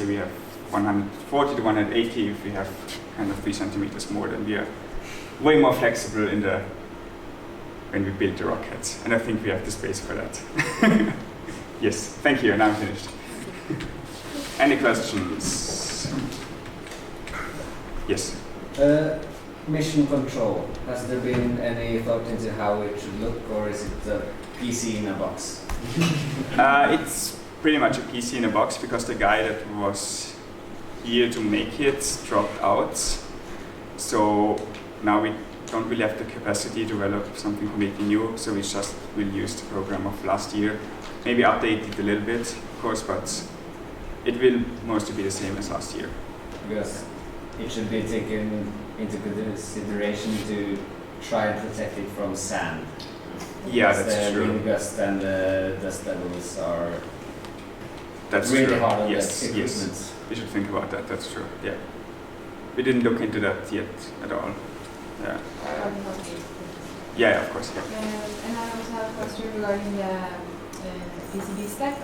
Speaker 15: we have 140 to 180, if we have kind of 3 centimeters more, then we are way more flexible when we build the rockets. And I think we have the space for that. Yes, thank you, and I'm finished. Any questions? Yes?
Speaker 10: Mission control, has there been any thought into how it should look, or is it a PC in a box?
Speaker 15: It's pretty much a PC in a box because the guy that was here to make it dropped out. So now we don't really have the capacity to develop something completely new, so we just will use the program of last year. Maybe update it a little bit, of course, but it will mostly be the same as last year.
Speaker 10: Because it should be taken into consideration to try and protect it from sand.
Speaker 15: Yeah, that's true.
Speaker 10: The wind gust and the dust levels are
Speaker 15: that's
Speaker 10: really
Speaker 15: true.
Speaker 10: hard on
Speaker 15: Yes,
Speaker 10: the equipment.
Speaker 15: yes. We should think about that, that's true. Yeah. We didn't look into that yet at all. Yeah. Yeah, of course. Yeah.
Speaker 17: And I also have a question regarding the PCB stack.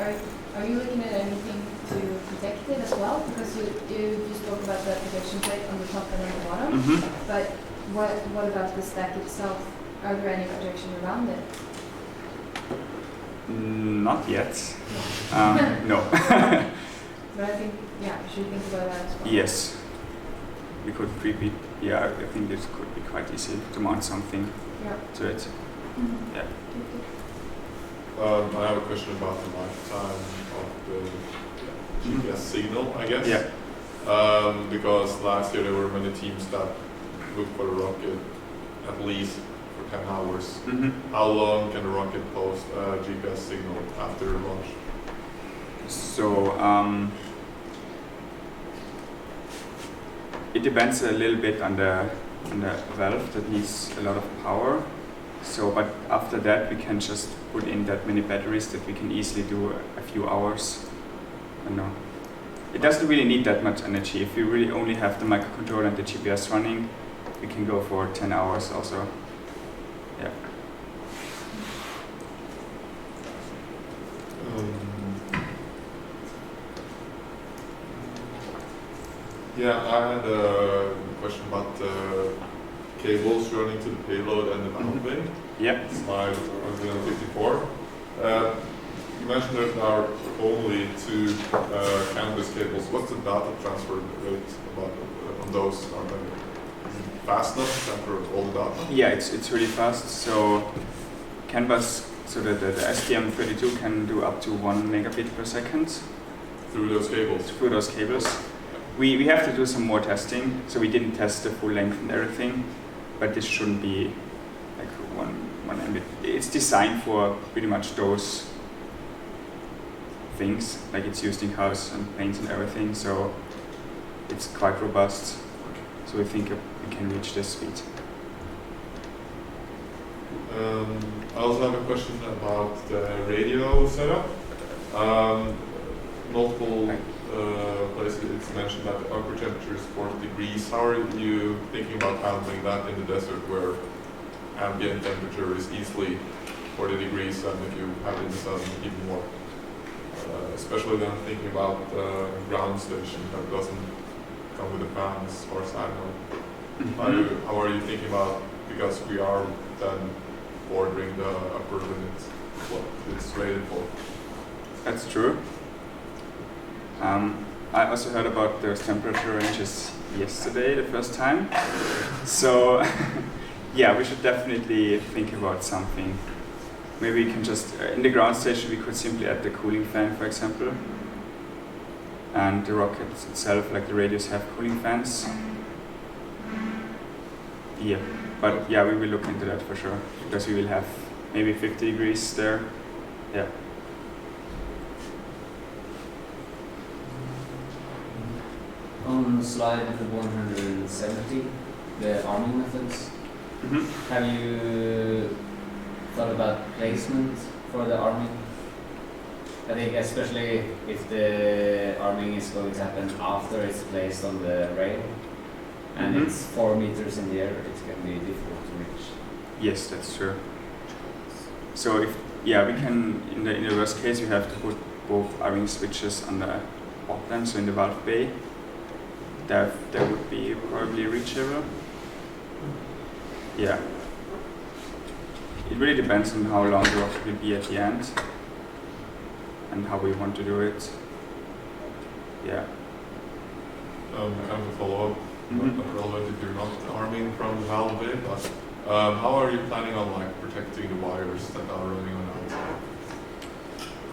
Speaker 17: Are you looking at anything to protect it as well? Because you spoke about the protection plate on the top and on the bottom.
Speaker 15: Mm-hmm.
Speaker 17: But what about the stack itself? Are there any protection around it?
Speaker 15: Not yet. No.
Speaker 17: But I think, yeah, we should think about that as well.
Speaker 15: Yes. We could repeat. Yeah, I think this could be quite easy to mount something to it.
Speaker 17: Mm-hmm.
Speaker 15: Yeah.
Speaker 1: I have a question about the lifetime of the GPS signal, I guess.
Speaker 15: Yeah.
Speaker 1: Because last year there were many teams that looked for the rocket at least for 10 hours.
Speaker 15: Mm-hmm.
Speaker 1: How long can the rocket post a GPS signal after launch?
Speaker 15: So it depends a little bit on the valve that needs a lot of power. So, but after that we can just put in that many batteries that we can easily do a few hours. I know. It doesn't really need that much energy. If you really only have the microcontroller and the GPS running, we can go for 10 hours also. Yeah.
Speaker 1: Yeah, I had a question about the cables running to the payload and the mount bay.
Speaker 15: Yeah.
Speaker 1: Slide 154. You mentioned there are only 2 canvas cables. What's the data transfer rate about on those? Are they fast enough to transfer all the data?
Speaker 15: Yeah, it's really fast. So canvas so that the STM32 can do up to 1 megabit per second.
Speaker 1: Through those cables?
Speaker 15: Through those cables. We have to do some more testing, so we didn't test the full length and everything, but this shouldn't be like 1 Mbit. It's designed for pretty much those things, like it's used in cars and planes and everything, so it's quite robust. So we think we can reach this speed.
Speaker 1: I also have a question about the radio setup. Multiple places it's mentioned that the upper temperature is 40 degrees. How are you thinking about handling that in the desert where ambient temperature is easily 40 degrees, and if you have it in the sun, even more? Especially then thinking about ground station that doesn't come with a fan as far as I know. How are you thinking about, because we are then bordering the upper limit, what it's rated for?
Speaker 15: That's true. I also heard about those temperature ranges yesterday, the first time. So, yeah, we should definitely think about something. Maybe we can just, in the ground station, we could simply add the cooling fan, for example. And the rocket itself, like the radios, have cooling fans. Yeah, but yeah, we will look into that for sure, because we will have maybe 50 degrees there. Yeah.
Speaker 10: On slide 170, the arming methods, have you thought about placement for the arming? I think especially if the arming is going to happen after it's placed on the rail, and it's 4 meters in the air, it can be difficult to reach.
Speaker 15: Yes, that's true. So if, yeah, we can, in the worst case, you have to put both arming switches on the bottom, so in the valve bay. That would be probably reachable. Yeah. It really depends on how long the rocket will be at the end and how we want to do it. Yeah.
Speaker 1: Kind of a follow-up, not relevant if you're not arming from the valve bay, but how are you planning on like protecting the wires that are running on the outside?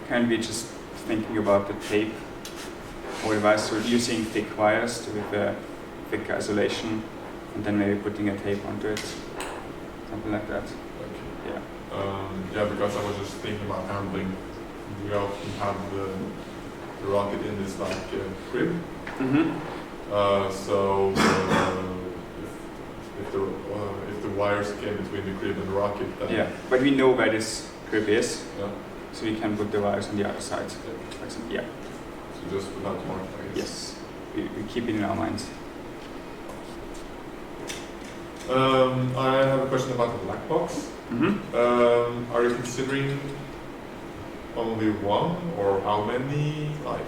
Speaker 15: Can we just thinking about the tape or device, so using thick wires with a thick isolation, and then maybe putting a tape onto it, something like that.
Speaker 1: Okay.
Speaker 15: Yeah.
Speaker 1: Yeah, because I was just thinking about handling. We often have the rocket in this like crib. So if the wires came between the crib and the rocket, then
Speaker 15: yeah. But we know where this crib is,
Speaker 1: yeah.
Speaker 15: So we can put the wires on the other side. Yeah.
Speaker 1: So just without mark, I guess.
Speaker 15: Yes, we keep it in our minds.
Speaker 1: I have a question about the black box. Are you considering only one, or how many, like,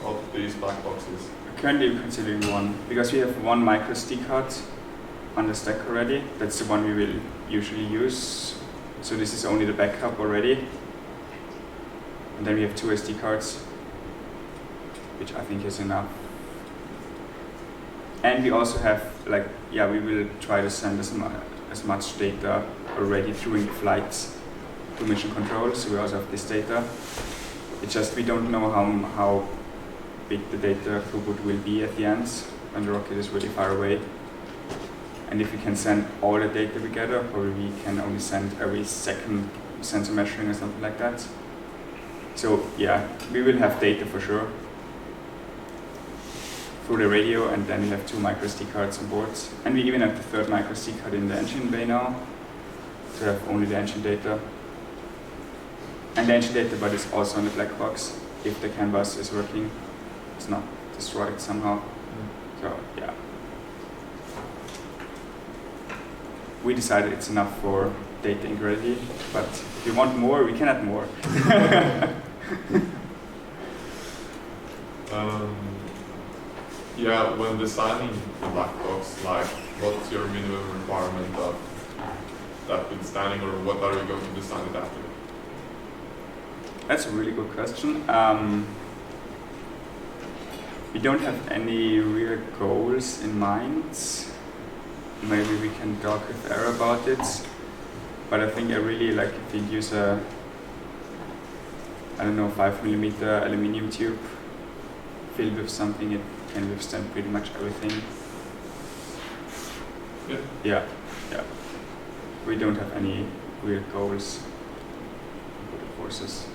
Speaker 1: of these black boxes?
Speaker 15: Currently we're considering one, because we have one micro SD card on the stack already. That's the one we will usually use. So this is only the backup already. And then we have 2 SD cards, which I think is enough. And we also have, like, yeah, we will try to send as much data already during the flights to mission control, so we also have this data. It's just we don't know how big the data throughput will be at the end when the rocket is really far away. And if we can send all the data together, probably we can only send every second sensor measuring or something like that. So yeah, we will have data for sure through the radio, and then we have 2 micro SD cards on board. And we even have the 3rd micro SD card in the engine bay now, so we have only the engine data. And the engine data, but it's also on the black box. If the CAN bus is working, it's not destroyed somehow. So yeah. We decided it's enough for data integrity, but if you want more, we can add more.
Speaker 1: Yeah, when designing the black box, like, what's your minimum requirement of that withstanding, or what are you going to design it after?
Speaker 15: That's a really good question. We don't have any real goals in mind. Maybe we can talk with Era about it. but I think I really like if you use a, I don't know, 5mm aluminium tube filled with something, it can withstand pretty much everything. Yeah. We don't have any weird goals for the forces.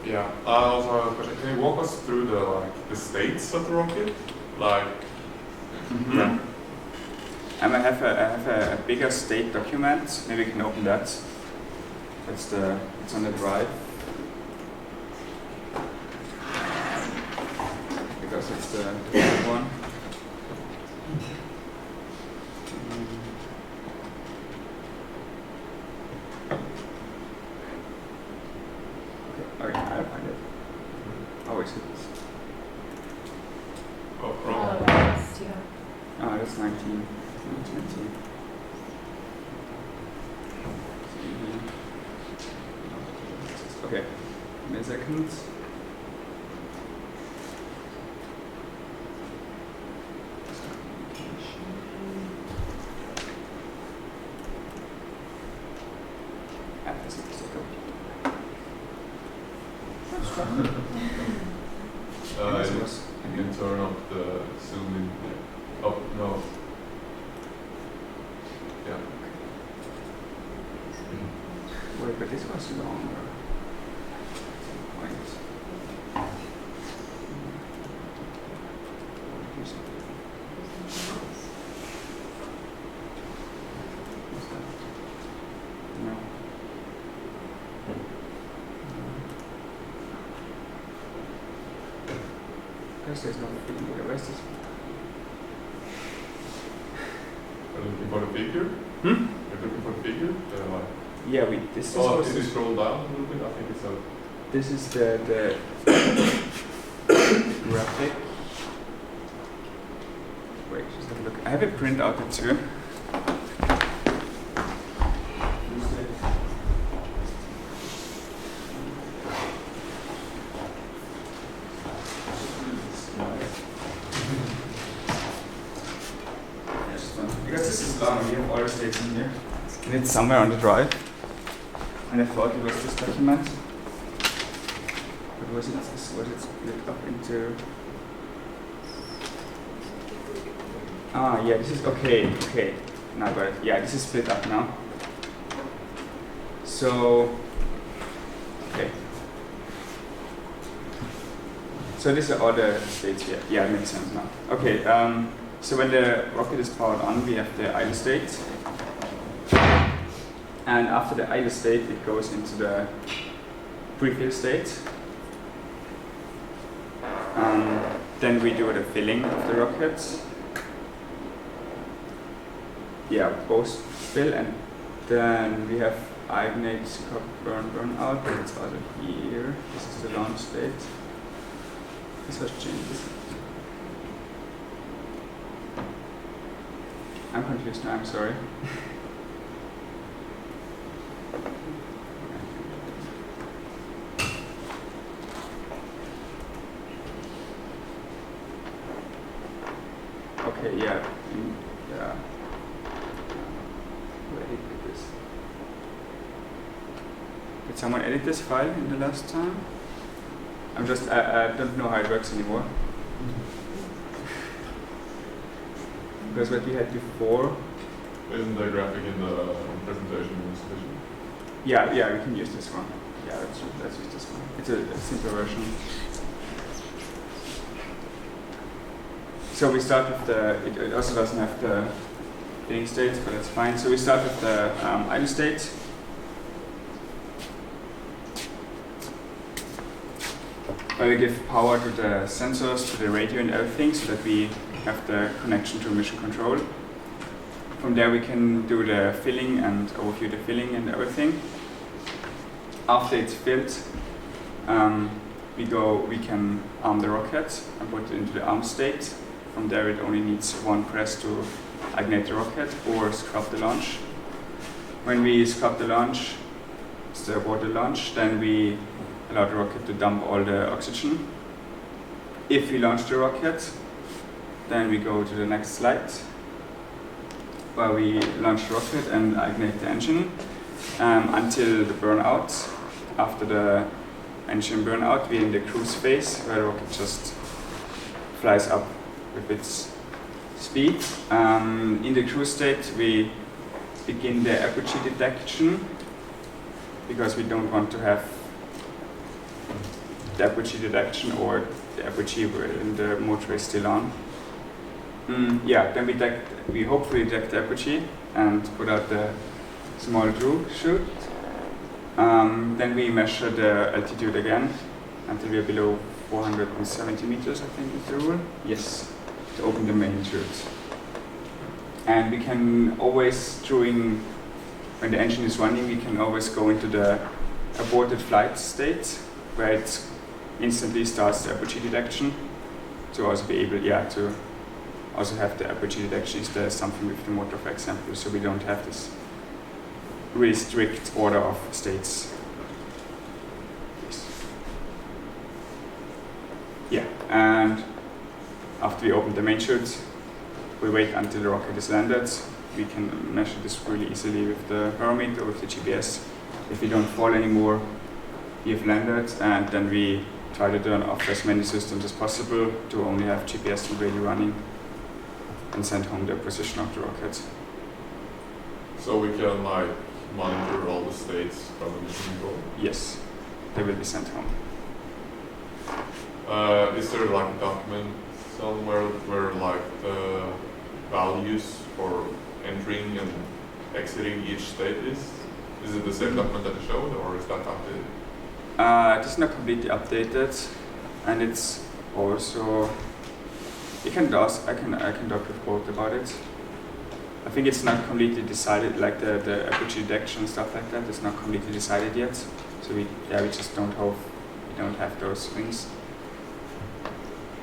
Speaker 1: Yeah, I also have a question. Can you walk us through the states of the rocket?
Speaker 15: Yeah. I have a bigger state document. Maybe we can open that. It's on the drive. Because it's the big one. Okay, I'll find it. Oh, is it?
Speaker 1: Oh,
Speaker 15: that's 19. 20. Okay, give me a second.
Speaker 1: You can turn up the zoom in. Oh, no. Yeah.
Speaker 15: Wait, but this was longer. Point. No. Because there's no feeling with the rest is.
Speaker 1: Are you looking for the figure?
Speaker 15: Hmm?
Speaker 1: You're looking for the figure?
Speaker 15: Yeah, this is
Speaker 1: if you scroll down a little bit, I think it's a...
Speaker 15: This is the graphic. Wait, just have a look. I have a print out it too. Because this is long, we have all the states in here. And it's somewhere on the drive. And I thought it was this document. But was it split up into? Ah, yeah, this is okay. Now I got it. Yeah, this is split up now. So, okay. So these are all the states here. Yeah, it makes sense now. Okay, so when the rocket is powered on, we have the idle state. And after the idle state, it goes into the pre-fill state. Then we do the filling of the rocket. Yeah, post fill, and then we have ignite, burn out, but it's also here. This is the launch state. This was changed. I'm confused now, I'm sorry. Okay, yeah. Where did I put this? Did someone edit this file in the last time? I don't know how it works anymore. Because what we had before.
Speaker 1: Isn't the graphic in the presentation sufficient?
Speaker 15: Yeah, we can use this one. Yeah, let's use this one. It's a simpler version. So we start with it also doesn't have the filling state, but that's fine. So we start with the idle state. Where we give power to the sensors, to the radio and everything, so that we have the connection to mission control. From there we can do the filling and overview the filling and everything. After it's filled, we can arm the rocket and put it into the arm state. From there it only needs one press to ignite the rocket or scrap the launch. When we scrap the launch, it's the water launch, then we allow the rocket to dump all the oxygen. If we launch the rocket, then we go to the next slide. where we launch the rocket and ignite the engine until the burnout. After the engine burnout, we're in the cruise phase where the rocket just flies up with its speed. In the cruise state, we begin the apogee detection because we don't want to have the apogee detection or the apogee when the motor is still on. Then we hopefully detect the apogee and put out the small glue chute. Then we measure the altitude again until we are below 470 meters, I think is the rule. Yes, to open the main chute. And we can always, when the engine is running, we can always go into the aborted flight state where it instantly starts the apogee detection to also be able, to also have the apogee detection if there's something with the motor, for example, so we don't have this really strict order of states. Yeah, and after we open the main chute, we wait until the rocket is landed. We can measure this really easily with the barometer, with the GPS. If we don't fall anymore, we have landed, and then we try to turn off as many systems as possible to only have GPS and radio running and send home the position of the rocket.
Speaker 1: So we can monitor all the states from the mission control?
Speaker 15: Yes, they will be sent home.
Speaker 1: Is there a document somewhere where the values for entering and exiting each state is? Is it the same document that you showed, or is that updated?
Speaker 15: It is not completely updated, and it's also I can talk with both about it. I think it's not completely decided, like the apogee detection and stuff like that. It's not completely decided yet, so we just don't have those things.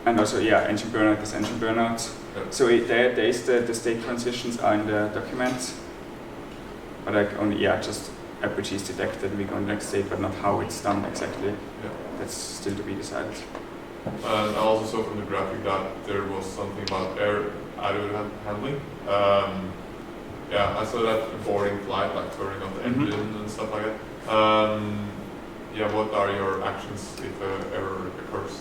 Speaker 15: And also, engine burnout is engine burnout.
Speaker 1: Yeah.
Speaker 15: So there is the state transitions are in the document, but just apogee is detected, we go in the next state, but not how it's done exactly.
Speaker 1: Yeah.
Speaker 15: That's still to be decided.
Speaker 1: And I also saw from the graphic that there was something about air handling. I saw that boarding flight, like turning on the engine and stuff like that. What are your actions if an error occurs?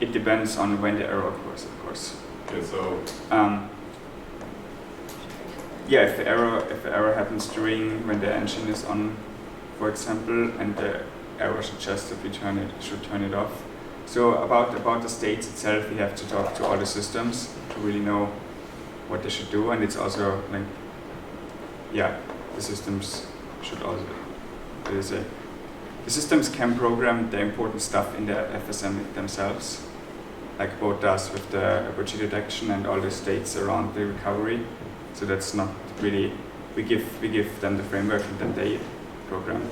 Speaker 15: It depends on when the error occurs, of course.
Speaker 1: Okay, so
Speaker 15: if the error happens during when the engine is on, for example, and the error suggests that we should turn it off. So about the states itself, we have to talk to all the systems to really know what they should do, and it's also the systems should also the systems can program the important stuff in the FSM themselves, like both does with the apogee detection and all the states around the recovery. So that's not really, we give them the framework and then they program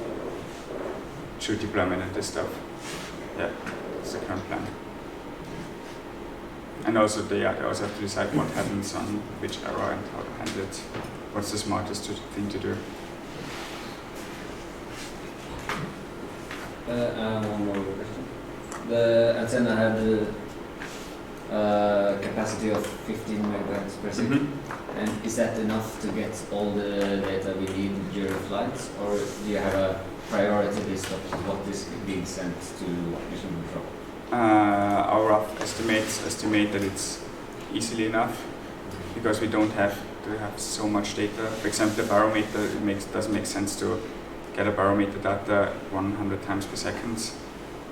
Speaker 15: chute deployment and this stuff. Yeah, that's the current plan. And also they also have to decide what happens on which error and how to handle it. What's the smartest thing to do?
Speaker 10: One more question. The antenna had a capacity of 15 megabytes per second. And is that enough to get all the data we need during flights, or do you have a priority list of what is being sent to mission control?
Speaker 15: Our rough estimates estimate that it's easily enough because we don't have to have so much data. For example, the barometer, doesn't make sense to get a barometer data 100 times per second.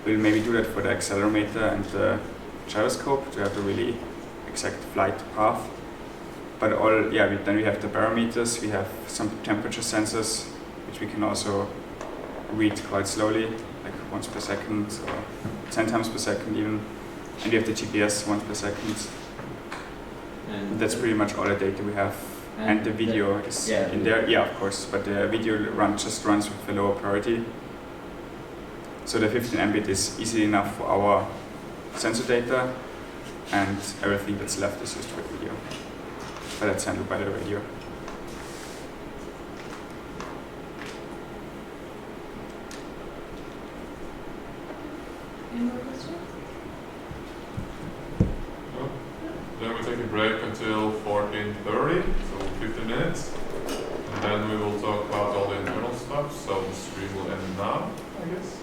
Speaker 15: We'll maybe do that for the accelerometer and the gyroscope to have a really exact flight path. But then we have the barometers, we have some temperature sensors, which we can also read quite slowly, like once per second or 10 times per second even. And we have the GPS once per second. And that's pretty much all the data we have. And the video is in there, of course, but the video just runs with a lower priority. So the 15 Mbit is easy enough for our sensor data, and everything that's left is used for video. But that's handled by the radio.
Speaker 17: Any more questions?
Speaker 1: No? Then we take take a break until 14:30, so 15 minutes. And then we will talk about all the internal stuff, so the stream will end now, I guess.